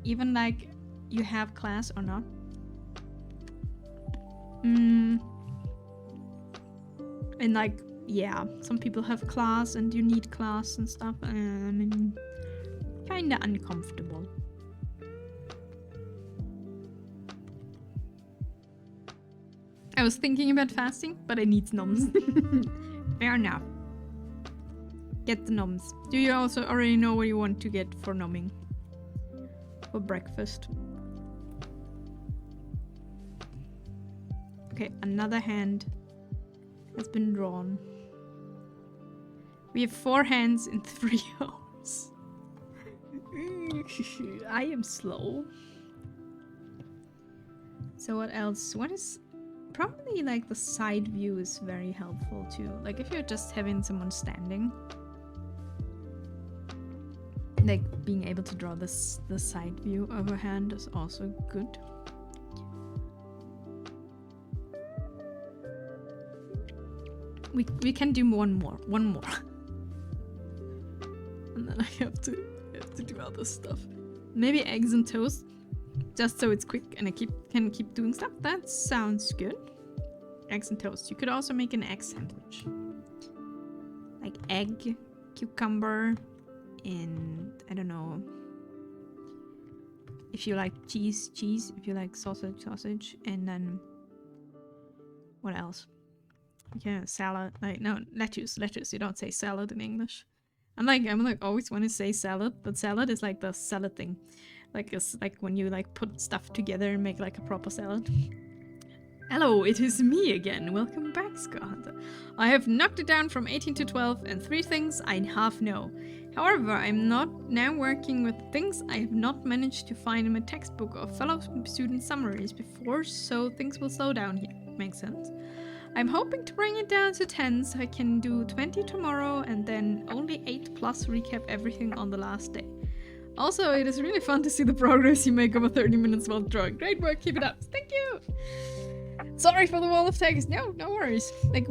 Speaker 1: you have class or not. And like, yeah, some people have class and you need class and stuff. I mean, kinda uncomfortable. I was thinking about fasting, but I need noms. Fair enough. Get the noms. Do you also already know what you want to get for nomming? For breakfast. Okay, another hand has been drawn. We have 4 hands in 3 hours. I am slow. So what else? What is... Probably like the side view is very helpful too. Like if you're just having someone standing. Like being able to draw the side view of a hand is also good. We can do one more. And then I have to do other stuff. Maybe eggs and toast. Just so it's quick and I can keep doing stuff. That sounds good. Eggs and toast. You could also make an egg sandwich. Like egg, cucumber, and I don't know. If you like cheese. If you like sausage. And then what else? Yeah, salad. Like no, lettuce. You don't say salad in English. I'm like always want to say salad, but salad is like the salad thing. Like it's like when you like put stuff together and make like a proper salad. Hello, it is me again. Welcome back, Scott. I have knocked it down from 18 to 12 and 3 things I half know. However, I'm not now working with things I have not managed to find in my textbook or fellow student summaries before, so things will slow down here. Makes sense. I'm hoping to bring it down to 10 so I can do 20 tomorrow and then only 8 plus recap everything on the last day. Also, it is really fun to see the progress you make over 30 minutes while drawing. Great work, keep it up. Thank you! Sorry for the wall of text. No worries. Like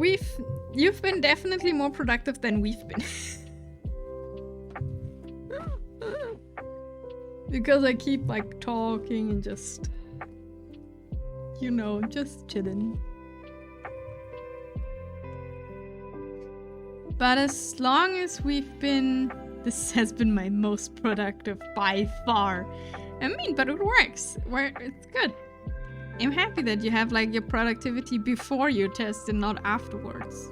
Speaker 1: you've been definitely more productive than we've been. Because I keep like talking and just, you know, just chilling. But as long as we've been, this has been my most productive by far. I mean, but it works. It's good. I'm happy that you have like your productivity before your test and not afterwards.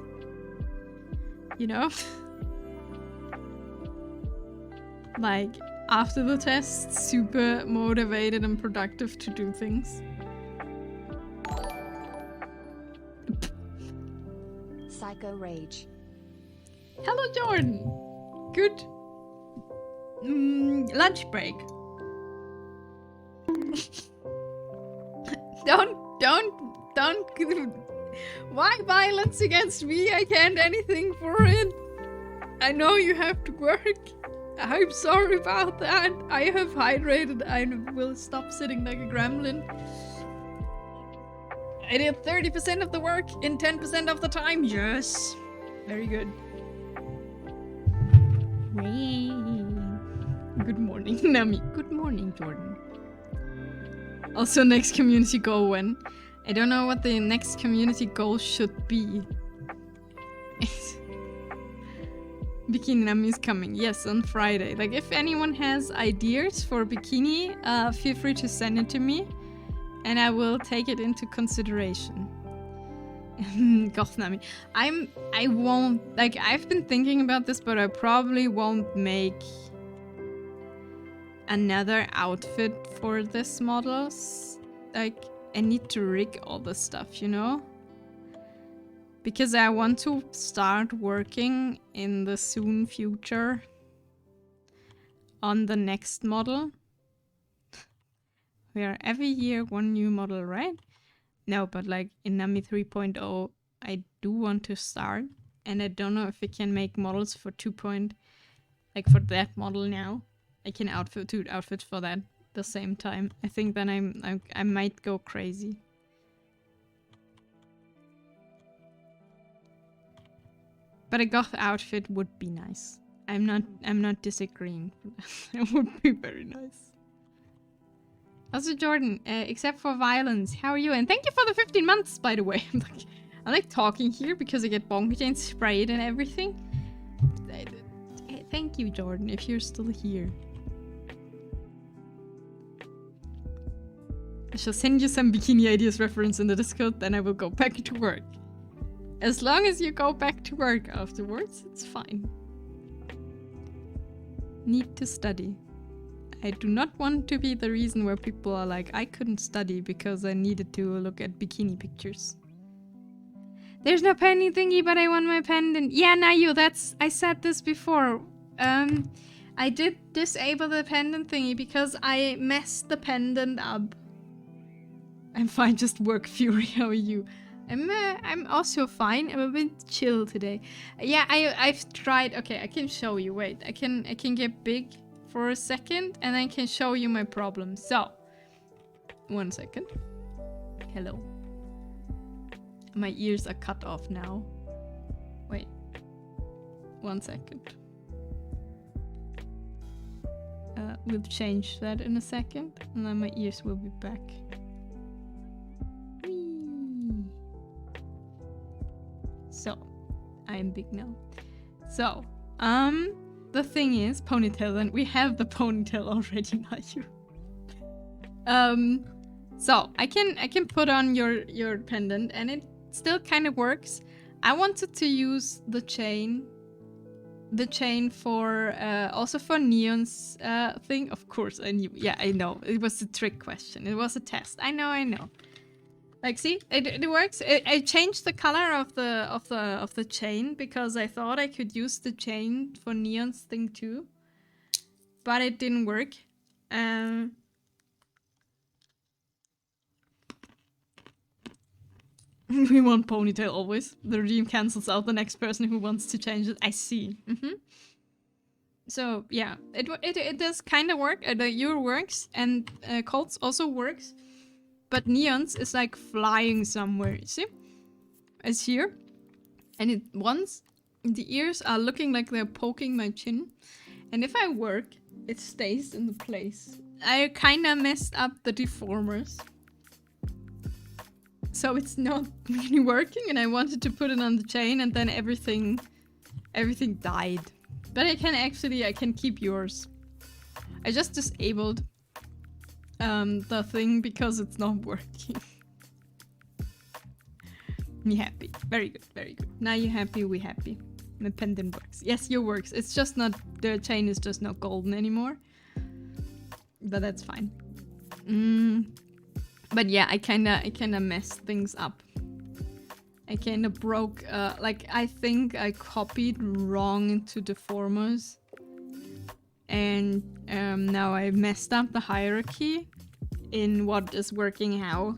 Speaker 1: You know? Like after the test, super motivated and productive to do things.
Speaker 2: Psycho Rage.
Speaker 1: Hello, Jordan. Good. Lunch break. Don't. Why violence against me? I can't anything for it. I know you have to work. I'm sorry about that. I have hydrated. I will stop sitting like a gremlin. I did 30% of the work in 10% of the time. Yes. Very good. Good morning, Nami. Good morning, Jordan. Also, next community goal when? I don't know what the next community goal should be. Bikini Nami is coming. Yes, on Friday. Like, if anyone has ideas for bikini, feel free to send it to me. And I will take it into consideration. Goth Nami. I won't, like, I've been thinking about this, but I probably won't make another outfit for this model. Like, I need to rig all the stuff, you know? Because I want to start working in the soon future on the next model. We are every year one new model, right? No, but like in Nami 3.0, I do want to start. And I don't know if we can make models for 2. Like for that model now. I can outfit 2 outfits for that the same time. I think then I might go crazy. But a goth outfit would be nice. I'm not disagreeing. It would be very nice. Also, Jordan, except for violence, how are you? And thank you for the 15 months, by the way. I like talking here because I get bonk chain sprayed and everything. Thank you, Jordan, if you're still here. I shall send you some Bikini Ideas reference in the Discord, then I will go back to work. As long as you go back to work afterwards, it's fine. Need to study. I do not want to be the reason where people are like, I couldn't study because I needed to look at bikini pictures. There's no pendant thingy, but I want my pendant. Yeah, Nayu, I said this before. I did disable the pendant thingy because I messed the pendant up. I'm fine, just work Fury, how are you? I'm also fine. I'm a bit chill today. Yeah, I've tried. Okay, I can show you. Wait, I can get big for a second and I can show you my problem. So, 1 second. Hello. My ears are cut off now. Wait. 1 second. We'll change that in a second and then my ears will be back. Whee. So, I am big now. So, the thing is, ponytail, and we have the ponytail already, not you. So I can put on your pendant and it still kind of works. I wanted to use the chain for also for Neon's thing. Of course, I knew. Yeah, I know. It was a trick question. It was a test. I know. Like, see, it works. I changed the color of the chain because I thought I could use the chain for Neon's thing too, but it didn't work. We want ponytail always. The regime cancels out the next person who wants to change it. I see. So yeah, it does kind of work. Your works and Colt's also works. But Neon's is like flying somewhere, see? It's here. And the ears are looking like they're poking my chin. And if I work, it stays in the place. I kinda messed up the deformers. So it's not really working and I wanted to put it on the chain and then everything died. But I can keep yours. I just disabled the thing because it's not working. Me happy. Very good, very good. Now you happy, we happy. The pendant works. Yes, your works. It's just not, the chain is just not golden anymore. But that's fine. But yeah, I kinda messed things up. I kinda broke, like I think I copied wrong into deformers. And now I messed up the hierarchy in what is working how.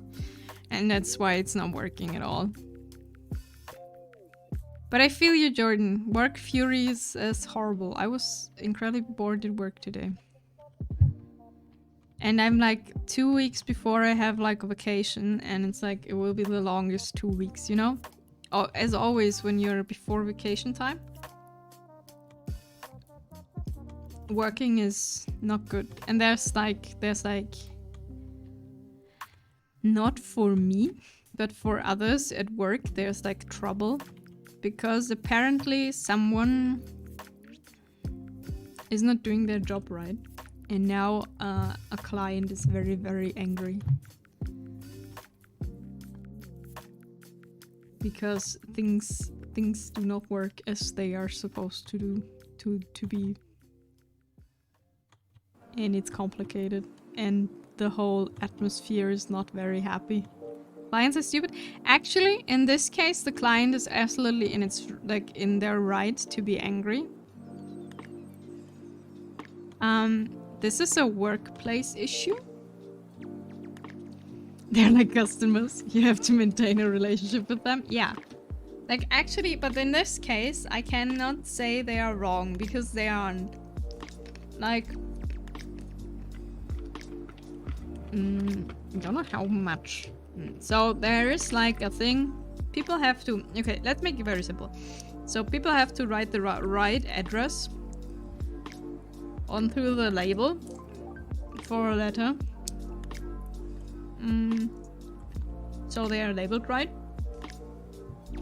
Speaker 1: And that's why it's not working at all. But I feel you, Jordan. Work Fury is horrible. I was incredibly bored at work today. And I'm like 2 weeks before I have like a vacation and it's like it will be the longest 2 weeks, you know? Oh, as always when you're before vacation time. Working is not good. And there's like not for me, but for others at work there's like trouble. Because apparently someone is not doing their job right. And now a client is very, very angry. Because things do not work as they are supposed to do, to be. And it's complicated. And the whole atmosphere is not very happy. Clients are stupid. Actually, in this case, the client is absolutely in their right to be angry. This is a workplace issue. They're like customers. You have to maintain a relationship with them. Yeah. Like actually, but in this case, I cannot say they are wrong because they aren't. Like, don't know how much. So there is like a thing. People have to. Okay, let's make it very simple. So people have to write the right address onto the label for a letter. So they are labeled right.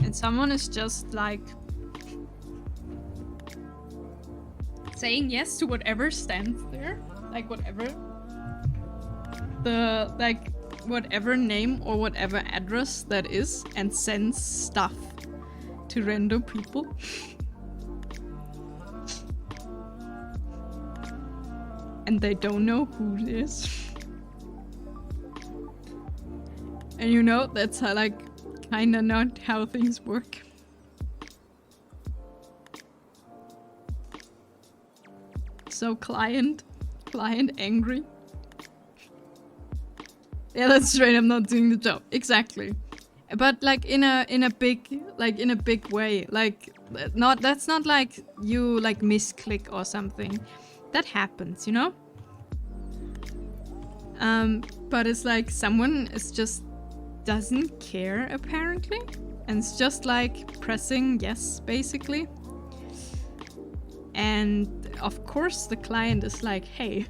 Speaker 1: And someone is just like saying yes to whatever stands there. Like whatever whatever name or whatever address that is, and sends stuff to random people. And they don't know who it is. And you know, that's how, like, kinda not how things work. So client angry. Yeah, that's straight. I'm not doing the job. Exactly. But like in a big way. Like that's not like you like misclick or something. That happens, you know? But it's like someone is just doesn't care apparently. And it's just like pressing yes, basically. And of course the client is like, hey,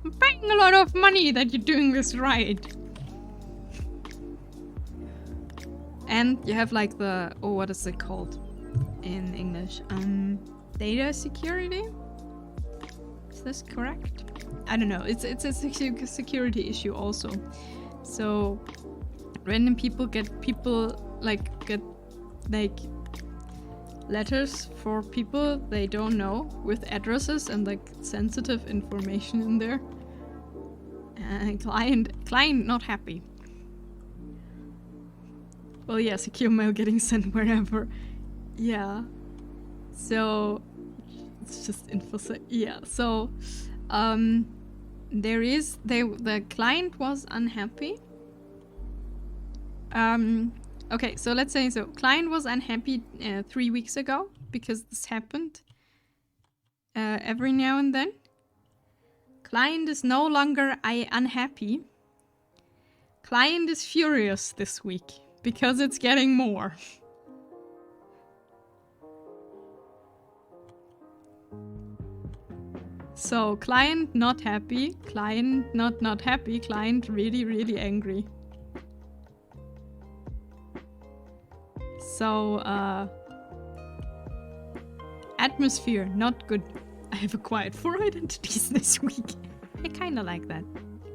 Speaker 1: I'm paying a lot of money that you're doing this right. And you have like the, oh, what is it called in English? Data security? Is this correct? I don't know. It's a security issue also. So random people get letters for people they don't know with addresses and like sensitive information in there. And client not happy. Well, yeah, secure mail getting sent wherever. Yeah. So it's just infosec. Yeah. So the client was unhappy. Okay, so let's say client was unhappy 3 weeks ago because this happened every now and then. Client is no longer unhappy. Client is furious this week because it's getting more. So client not happy, client not happy, client really angry. So, atmosphere, not good. I have acquired 4 identities this week. I kinda like that.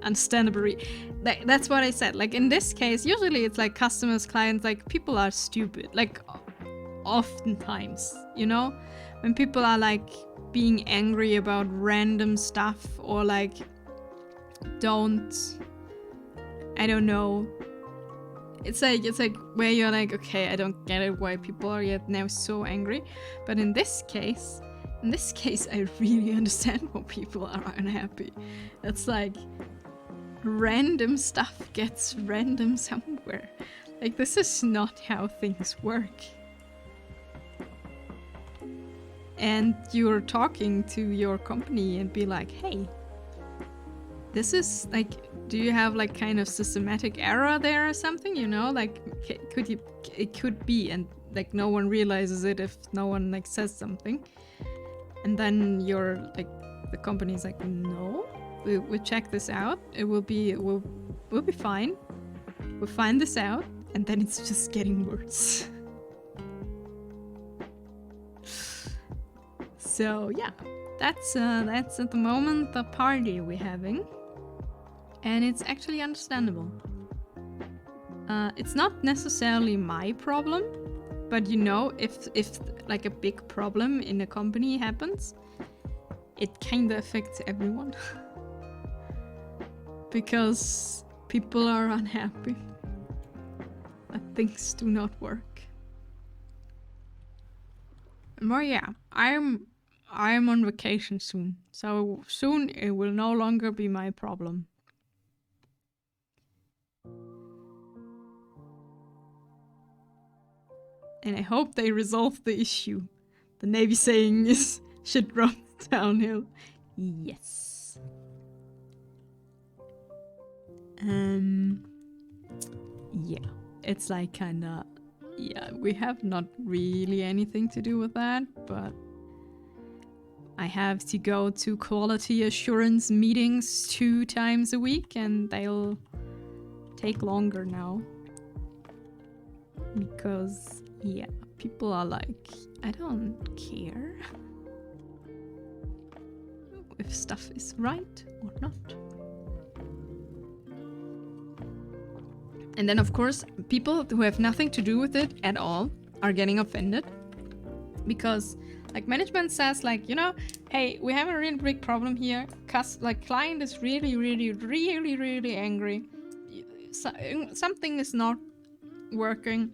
Speaker 1: Understandably. That's what I said. Like, in this case, usually it's like customers, clients, like, people are stupid. Like, oftentimes, you know? When people are, like, being angry about random stuff or, like, I don't know. It's like where you're like, okay, I don't get it why people are yet now so angry. But in this case, I really understand why people are unhappy. It's like random stuff gets random somewhere. Like, this is not how things work. And you're talking to your company and be like, hey, this is like, do you have like kind of systematic error there or something, you know? Like, it could be, and like no one realizes it if no one like says something. And then you're like, the company's like, no, we check this out. We'll be fine. We'll find this out, and then it's just getting worse. So yeah, that's at the moment the party we're having. And it's actually understandable. It's not necessarily my problem, but you know, if like a big problem in a company happens, it kinda affects everyone. Because people are unhappy that things do not work. Well, yeah, I'm on vacation soon, so soon it will no longer be my problem. And I hope they resolve the issue. The Navy saying is, shit runs downhill. Yes. Yeah, it's like kinda, yeah, we have not really anything to do with that, but I have to go to quality assurance meetings 2 times a week, and they'll take longer now. Because, yeah, people are like, I don't care if stuff is right or not. And then, of course, people who have nothing to do with it at all are getting offended. Because, like, management says, like, you know, hey, we have a really big problem here. Like, client is really angry. Something is not working.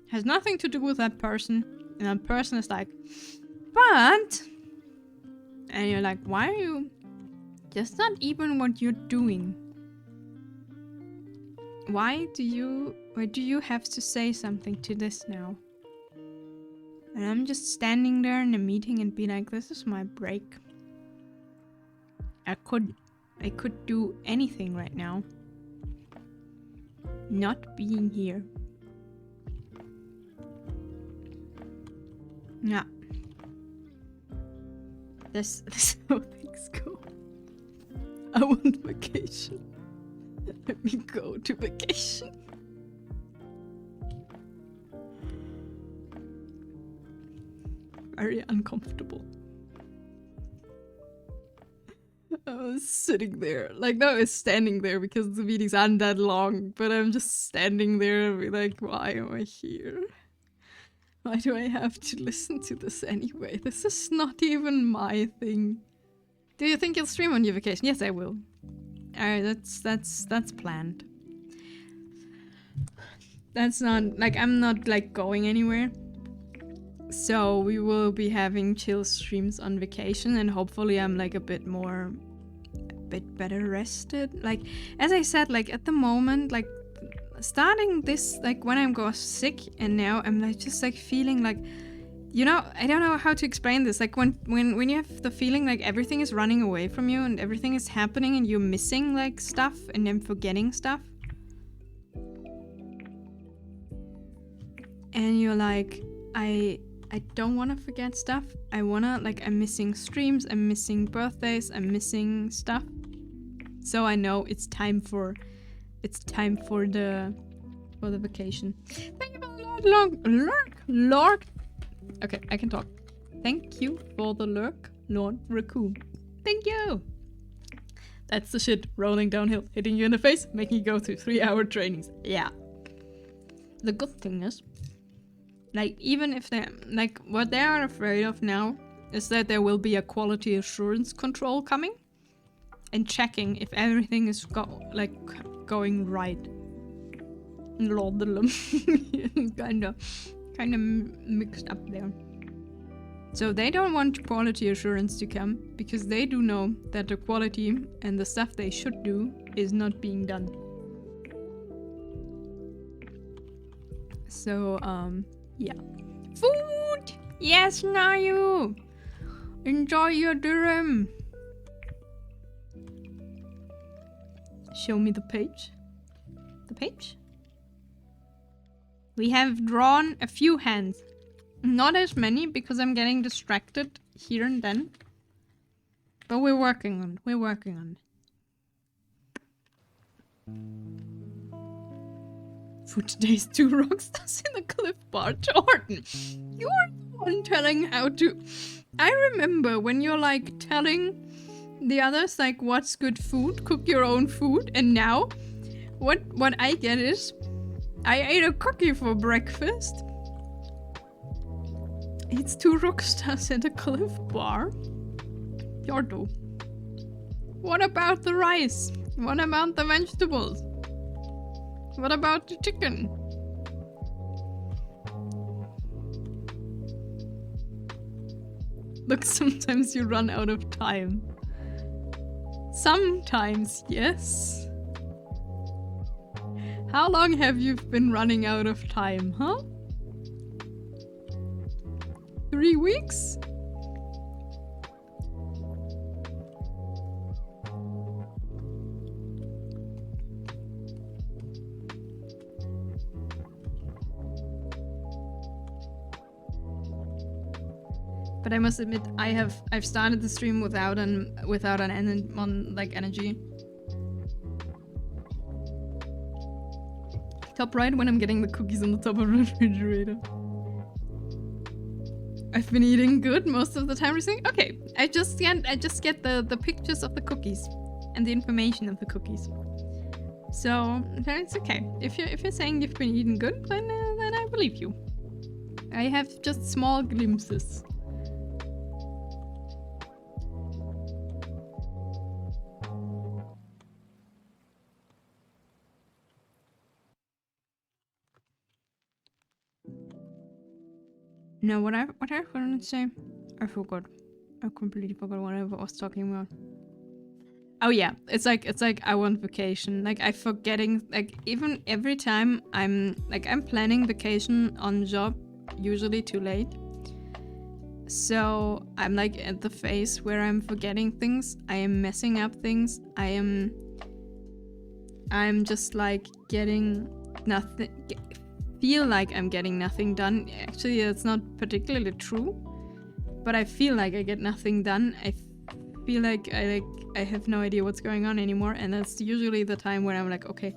Speaker 1: Has nothing to do with that person. And that person is like, but... And you're like, why are you... That's not even what you're doing. Why do you have to say something to this now? And I'm just standing there in a meeting and be like, this is my break. I could do anything right now. Not being here. Yeah. This is how things go. I want vacation. Let me go to vacation. Very uncomfortable. I was sitting there. Like, no, I was standing there because the meetings aren't that long. But I'm just standing there and be like, why am I here? Why do I have to listen to this anyway? This is not even my thing. Do you think you'll stream on your vacation? Yes, I will. That's planned. That's not, like, I'm not, like, going anywhere. So we will be having chill streams on vacation, and hopefully I'm, like, a bit better rested. Like, as I said, like, at the moment, like, starting this, like, when I got sick, and now I'm, like, just, like, feeling like, you know, I don't know how to explain this. Like, when you have the feeling like everything is running away from you and everything is happening and you're missing, like, stuff and then forgetting stuff. And you're like, I don't want to forget stuff. I wanna, like, I'm missing streams, I'm missing birthdays, I'm missing stuff. So I know it's time for the vacation. Thank you for the lurk. Okay, I can talk. Thank you for the lurk, Lord Raccoon. Thank you. That's the shit rolling downhill, hitting you in the face, making you go through 3-hour trainings. Yeah. The good thing is, like, even if they, like, what they are afraid of now is that there will be a quality assurance control coming and checking if everything is going right. Kind of mixed up there. So they don't want quality assurance to come because they do know that the quality and the stuff they should do is not being done. So, yeah. Food! Yes, Nayu! Enjoy your durum! Show me the page. The page? We have drawn a few hands. Not as many because I'm getting distracted here and then. But we're working on it. We're working on it. For today's 2 rockstars in the Cliff Bar. Jordan, you're the one telling how to... I remember when you're like telling the others like what's good food, cook your own food, and now what I get is I ate a cookie for breakfast. It's 2 rockstars at a Cliff Bar. Yordo. What about the rice? What about the vegetables? What about the chicken? Look, sometimes you run out of time. Sometimes, yes. How long have you been running out of time, huh? 3 weeks? But I must admit, I've started the stream without an energy. Top right when I'm getting the cookies on the top of the refrigerator. I've been eating good most of the time recently. Okay, I just get the pictures of the cookies and the information of the cookies. So it's okay. If you're saying you've been eating good, then I believe you. I have just small glimpses. No, what I wanted to say, I forgot. I completely forgot what I was talking about. Oh yeah, it's like I want vacation. Like I'm forgetting. Like even every time I'm planning vacation on job, usually too late. So I'm like at the phase where I'm forgetting things. I am messing up things. I'm just like getting nothing. Feel like I'm getting nothing done. Actually, that's not particularly true, but I feel like I get nothing done. I feel like I have no idea what's going on anymore, and that's usually the time when I'm like, okay,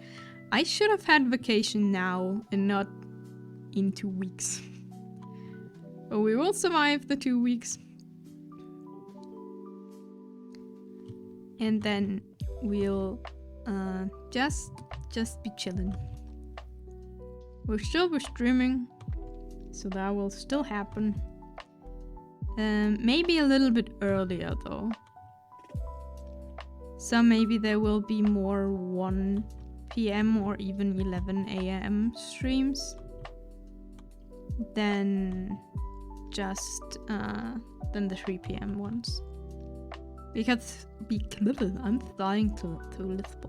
Speaker 1: I should have had vacation now and not in 2 weeks. But we will survive the 2 weeks. And then we'll just be chilling. We'll still be streaming, so that will still happen. Maybe a little bit earlier though. So maybe there will be more 1 PM or even 11 AM streams than just than the 3 PM ones. Because I'm starting to lisp.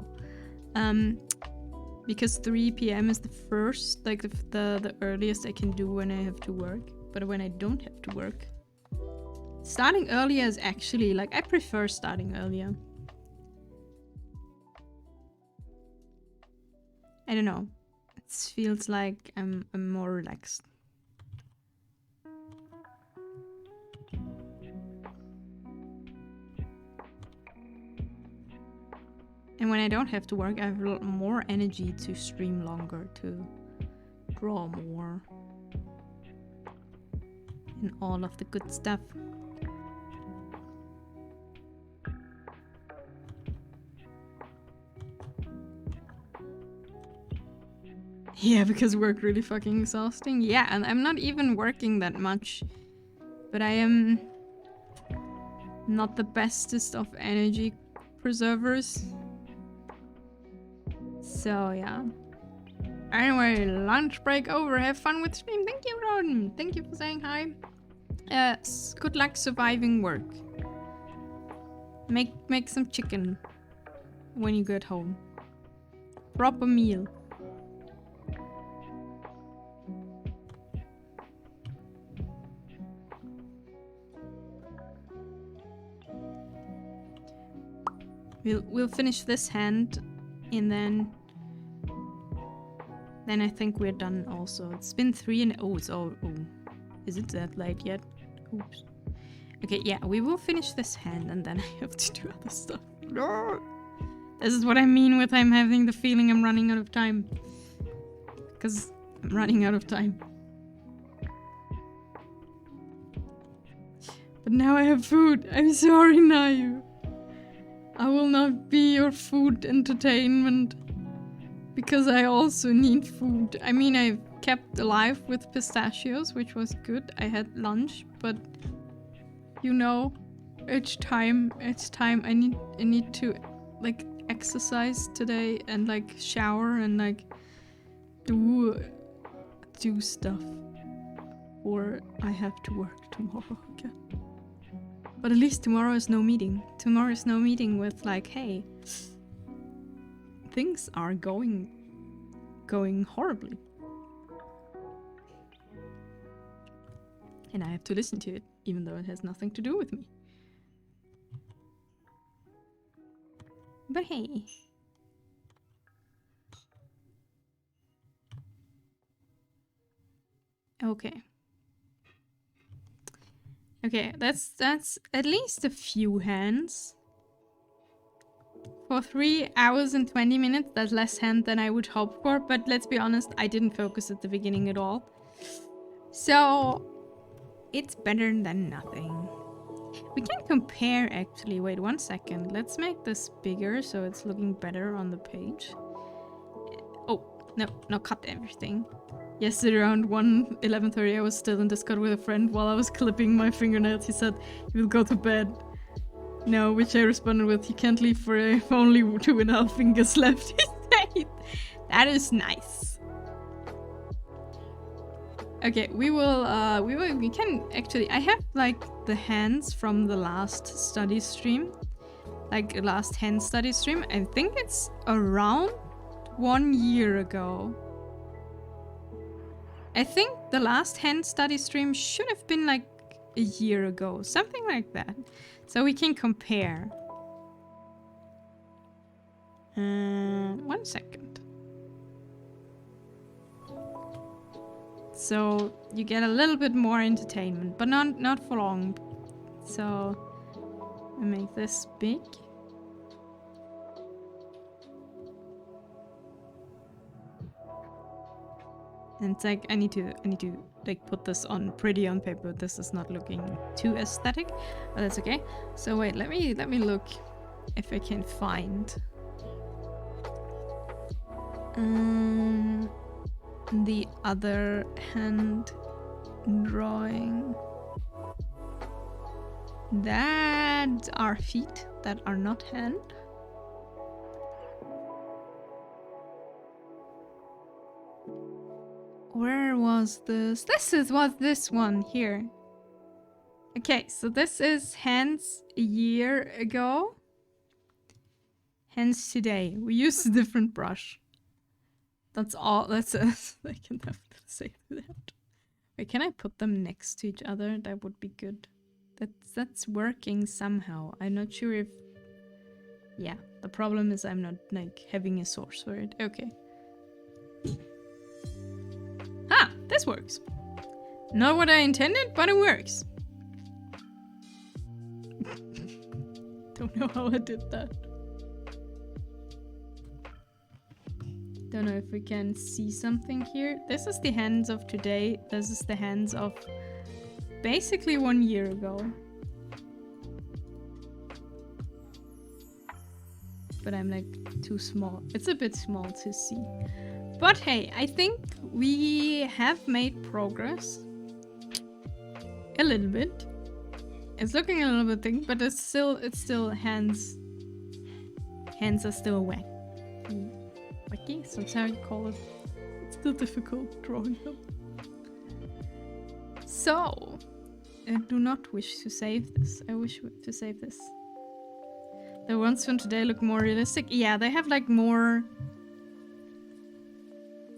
Speaker 1: Because 3 PM is the first, like the earliest I can do when I have to work. But when I don't have to work, starting earlier is actually like I prefer starting earlier. I don't know. It feels like I'm more relaxed. And when I don't have to work, I have a lot more energy to stream longer, to draw more, and all of the good stuff. Yeah, because work really fucking exhausting. Yeah, and I'm not even working that much, but I am not the bestest of energy preservers. So yeah. Anyway, lunch break over. Have fun with stream. Thank you, Ron. Thank you for saying hi. Good luck surviving work. Make some chicken when you get home. Proper meal. We'll finish this hand, and then I think we're done. Also, it's been 3 and it's all. Oh, is it that late yet? Oops. Okay, yeah, we will finish this hand, and then I have to do other stuff. No, this is what I mean with I'm having the feeling I'm running out of time, because I'm running out of time. But now I have food. I'm sorry, Nayu. I will not be your food entertainment, because I also need food. I mean, I've kept alive with pistachios, which was good. I had lunch, but you know, it's time. I need to like exercise today and like shower and like do stuff, or I have to work tomorrow again. But at least tomorrow is no meeting. Tomorrow is no meeting with like, hey, things are going horribly. And I have to listen to it, even though it has nothing to do with me. But hey. Okay. Okay, that's at least a few hands. For 3 hours and 20 minutes, that's less hand than I would hope for, but let's be honest, I didn't focus at the beginning at all. So, it's better than nothing. We can compare actually. Wait 1 second. Let's make this bigger so it's looking better on the page. Oh, no, cut everything. Yesterday around 11:30 I was still in Discord with a friend while I was clipping my fingernails. He said he will go to bed. No, which I responded with, you can't leave for only 2.5 fingers left. That is nice. Okay, we can actually, I have like the hands from the last study stream. Like last hand study stream. I think it's around 1 year ago. I think the last hand study stream should have been like a year ago. Something like that. So we can compare. 1 second. So you get a little bit more entertainment, but not for long. So we make this big. And it's like I need to like put this on pretty on paper. This is not looking too aesthetic, but that's okay. So wait, let me look if I can find the other hand drawing. That are feet that are not hand. Where was this? Was this one here. Okay, so this is hands a year ago. Hands today. We used a different brush. That's all. That's I can have to say that. Wait, can I put them next to each other? That would be good. That's working somehow. I'm not sure if... Yeah, the problem is I'm not like having a source for it. Okay. Ah, this works. Not what I intended, but it works. Don't know how I did that. Don't know if we can see something here. This is the hands of today. This is the hands of basically 1 year ago. But I'm like too small. It's a bit small to see. But hey, I think we have made progress. A little bit. It's looking a little bit thick, but it's still hands. Hands are still wet. Wacky, so that's how you call it. It's still difficult drawing them. So, I do not wish to save this. I wish to save this. The ones from today look more realistic. Yeah, they have like more...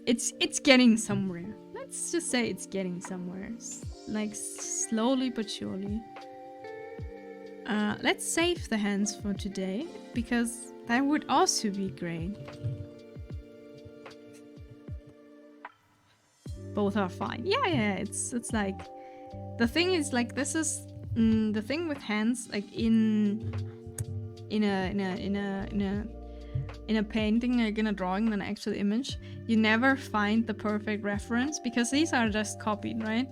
Speaker 1: It's getting somewhere. Let's just say it's getting somewhere. Like slowly but surely. Let's save the hands for today, because that would also be great. Both are fine. Yeah, it's like... The thing is, like, this is... the thing with hands, like, in a painting, like in a drawing, an actual image, you never find the perfect reference, because these are just copied, right?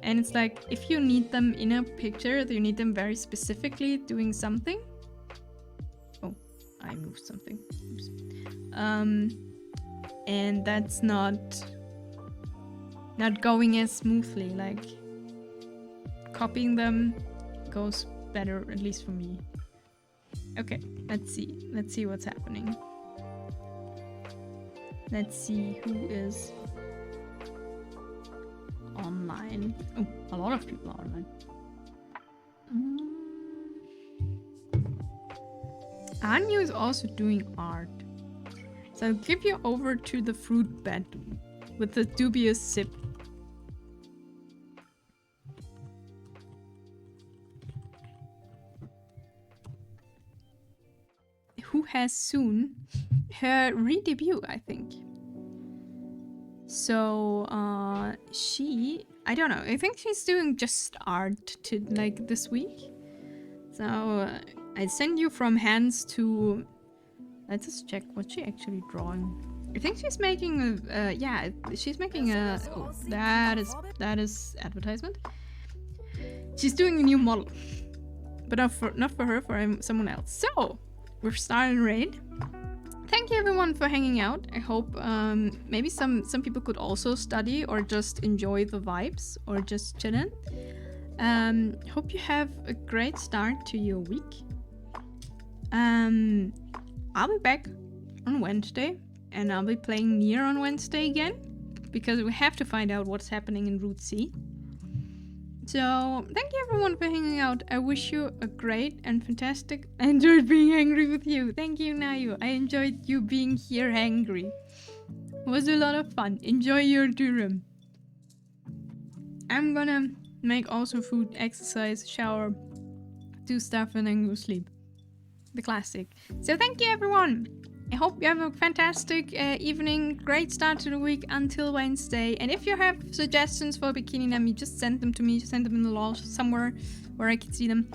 Speaker 1: And it's like, if you need them in a picture, you need them very specifically doing something. Oh, I moved something. Oops. And that's not going as smoothly. Like, copying them goes better, at least for me. Okay, let's see what's happening. Let's see who is online. Oh, a lot of people are online. Anyu is also doing art. So I'll give you over to the fruit bed with the dubious sip. Who has soon her re-debut, I think. So, I don't know. I think she's doing just art to like this week. So I send you from hands to. Let's just check what she actually drawing. I think she's making a. Yeah, she's making a. Oh, that is advertisement. She's doing a new model, but not for her, for someone else. So we're starting raid. Thank you everyone for hanging out. I hope maybe some people could also study or just enjoy the vibes or just chillin'. Hope you have a great start to your week. I'll be back on Wednesday and I'll be playing Nier on Wednesday again because we have to find out what's happening in Route C. So, thank you everyone for hanging out. I wish you a great and fantastic... I enjoyed being angry with you. Thank you, Nayu. I enjoyed you being here angry. It was a lot of fun. Enjoy your Durham. I'm gonna make also food, exercise, shower, do stuff, and then go sleep. The classic. So, thank you everyone. I hope you have a fantastic evening, great start to the week until Wednesday. And if you have suggestions for Bikini Nami, just send them to me. Send them in the law somewhere where I can see them.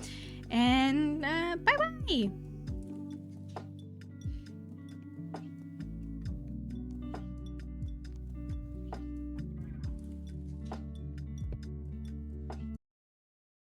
Speaker 1: And bye-bye!